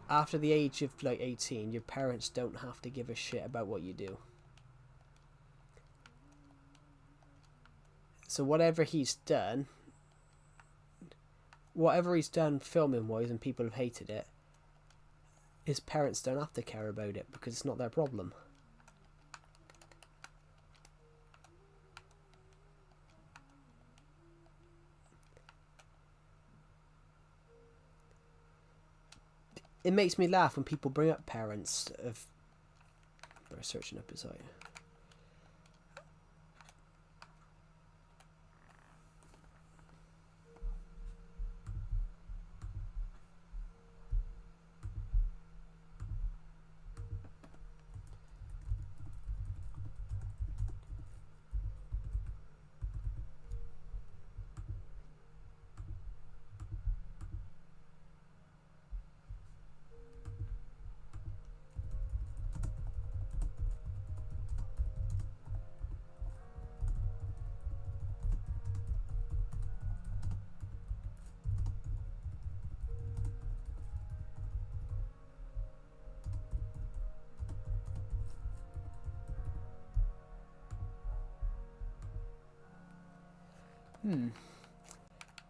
After the age of like 18, your parents don't have to give a shit about what you do. So whatever he's done filming wise, and people have hated it, his parents don't have to care about it because it's not their problem. It makes me laugh when people bring up parents of... Sorry, searching up his height.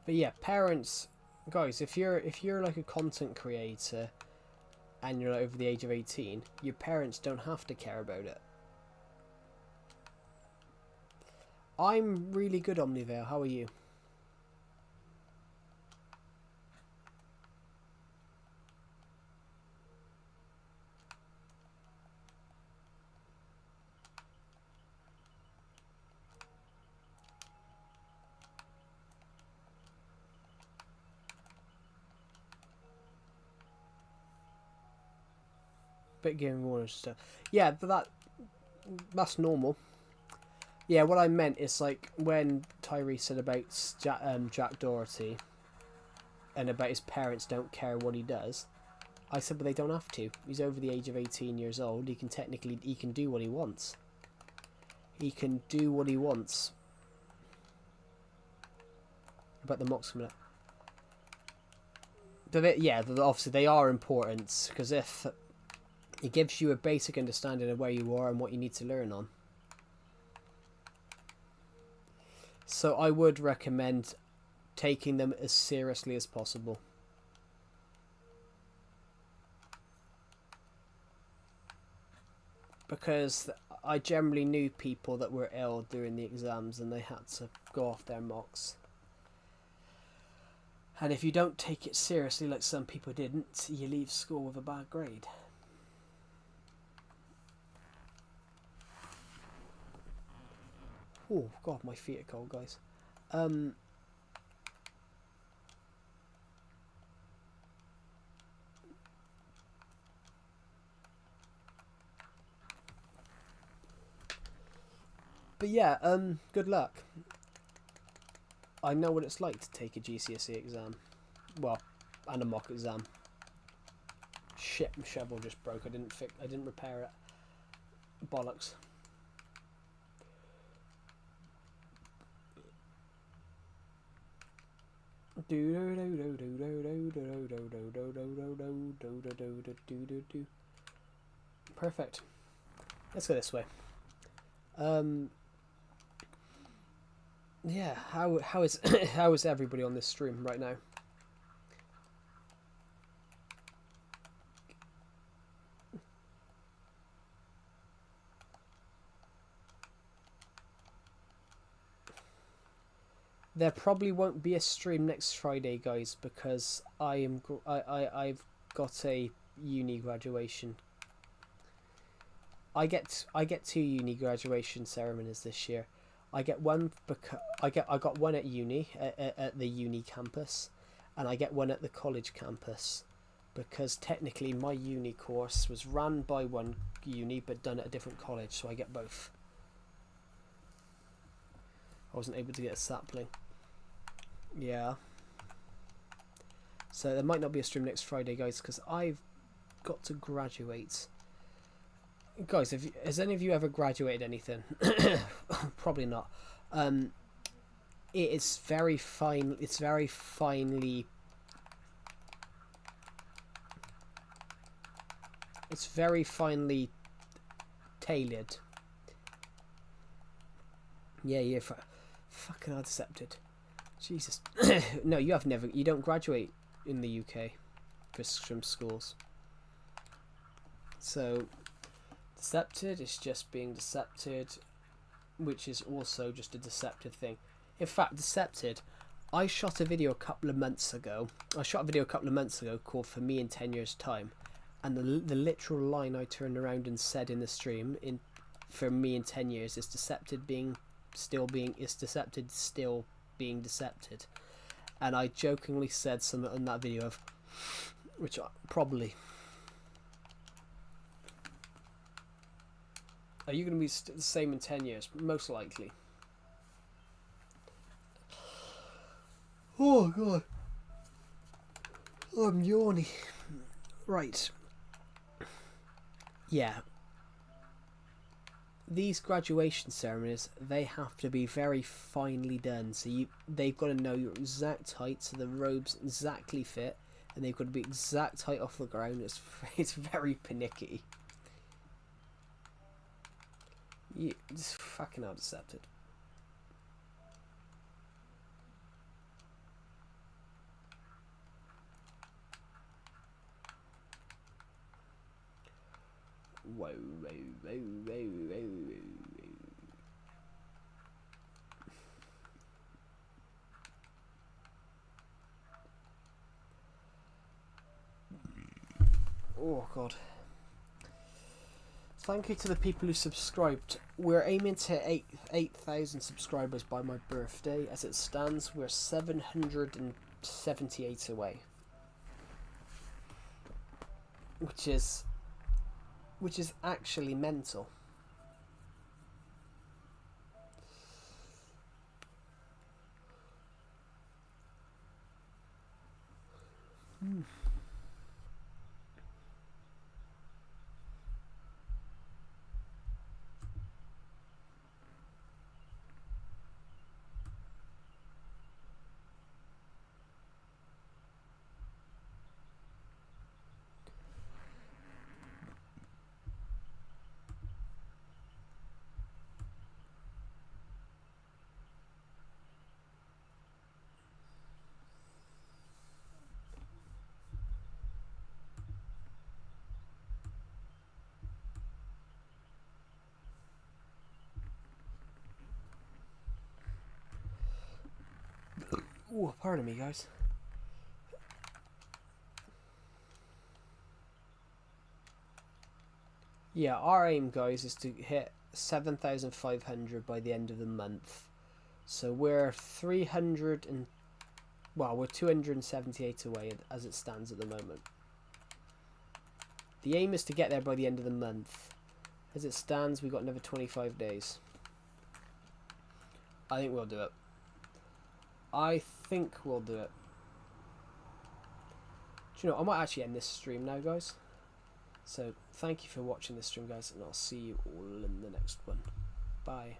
But yeah, parents, guys, if you're like a content creator and you're like over the age of 18, your parents don't have to care about it. I'm really good, Omnivale. How are you? Bit gaming warners stuff. Yeah, but that's normal. Yeah, what I meant is like when Tyree said about Jack Doherty and about his parents don't care what he does. I said, but they don't have to. He's over the age of 18 years old. He can do what he wants. He can do what he wants. About the mocks coming up. Yeah, obviously they are important, because if it gives you a basic understanding of where you are and what you need to learn on. So I would recommend taking them as seriously as possible. Because I generally knew people that were ill during the exams and they had to go off their mocks. And if you don't take it seriously, like some people didn't, you leave school with a bad grade. Oh god, my feet are cold, guys. But yeah, good luck. I know what it's like to take a GCSE exam. Well, and a mock exam. Shit, my shovel just broke. I didn't repair it. Bollocks. Perfect. Let's go this way. Yeah, how is how is everybody on this stream right now? There probably won't be a stream next Friday, guys, because I've got a uni graduation. I get 2 uni graduation ceremonies this year. I get one because I got one at uni at the uni campus, and I get one at the college campus, because technically my uni course was run by one uni but done at a different college, so I get both. I wasn't able to get a sapling. Yeah. So there might not be a stream next Friday, guys, because I've got to graduate. Guys, has any of you ever graduated anything? Probably not. It is very fine. It's very finely. It's very finely tailored. Yeah, you're fucking accepted. Jesus. No, you have never. You don't graduate in the UK from schools. So. Decepted is just being decepted, which is also just a deceptive thing. In fact, decepted, I shot a video a couple of months ago. Called For Me in 10 Years' Time, And the literal line I turned around and said in the stream for me in 10 years is decepted still being decepted. And I jokingly said something in that video of, which probably, are you going to be the same in 10 years? Most likely. Oh god, I'm yawning. Right. Yeah. These graduation ceremonies, they have to be very finely done. So they've got to know your exact height, so the robes exactly fit, and they've got to be exact height off the ground. It's very panicky. It's fucking hell decepted. Whoa, whoa, whoa, whoa, whoa, whoa. Oh god. Thank you to the people who subscribed. We're aiming to hit 8,000 subscribers by my birthday. As it stands, we're 778 away. Which is actually mental. Oh, pardon me, guys. Yeah, our aim, guys, is to hit 7,500 by the end of the month. So we're 278 away as it stands at the moment. The aim is to get there by the end of the month. As it stands, we've got another 25 days. I think we'll do it. I think we'll do it. Do you know, I might actually end this stream now, guys. So, thank you for watching this stream, guys, and I'll see you all in the next one. Bye.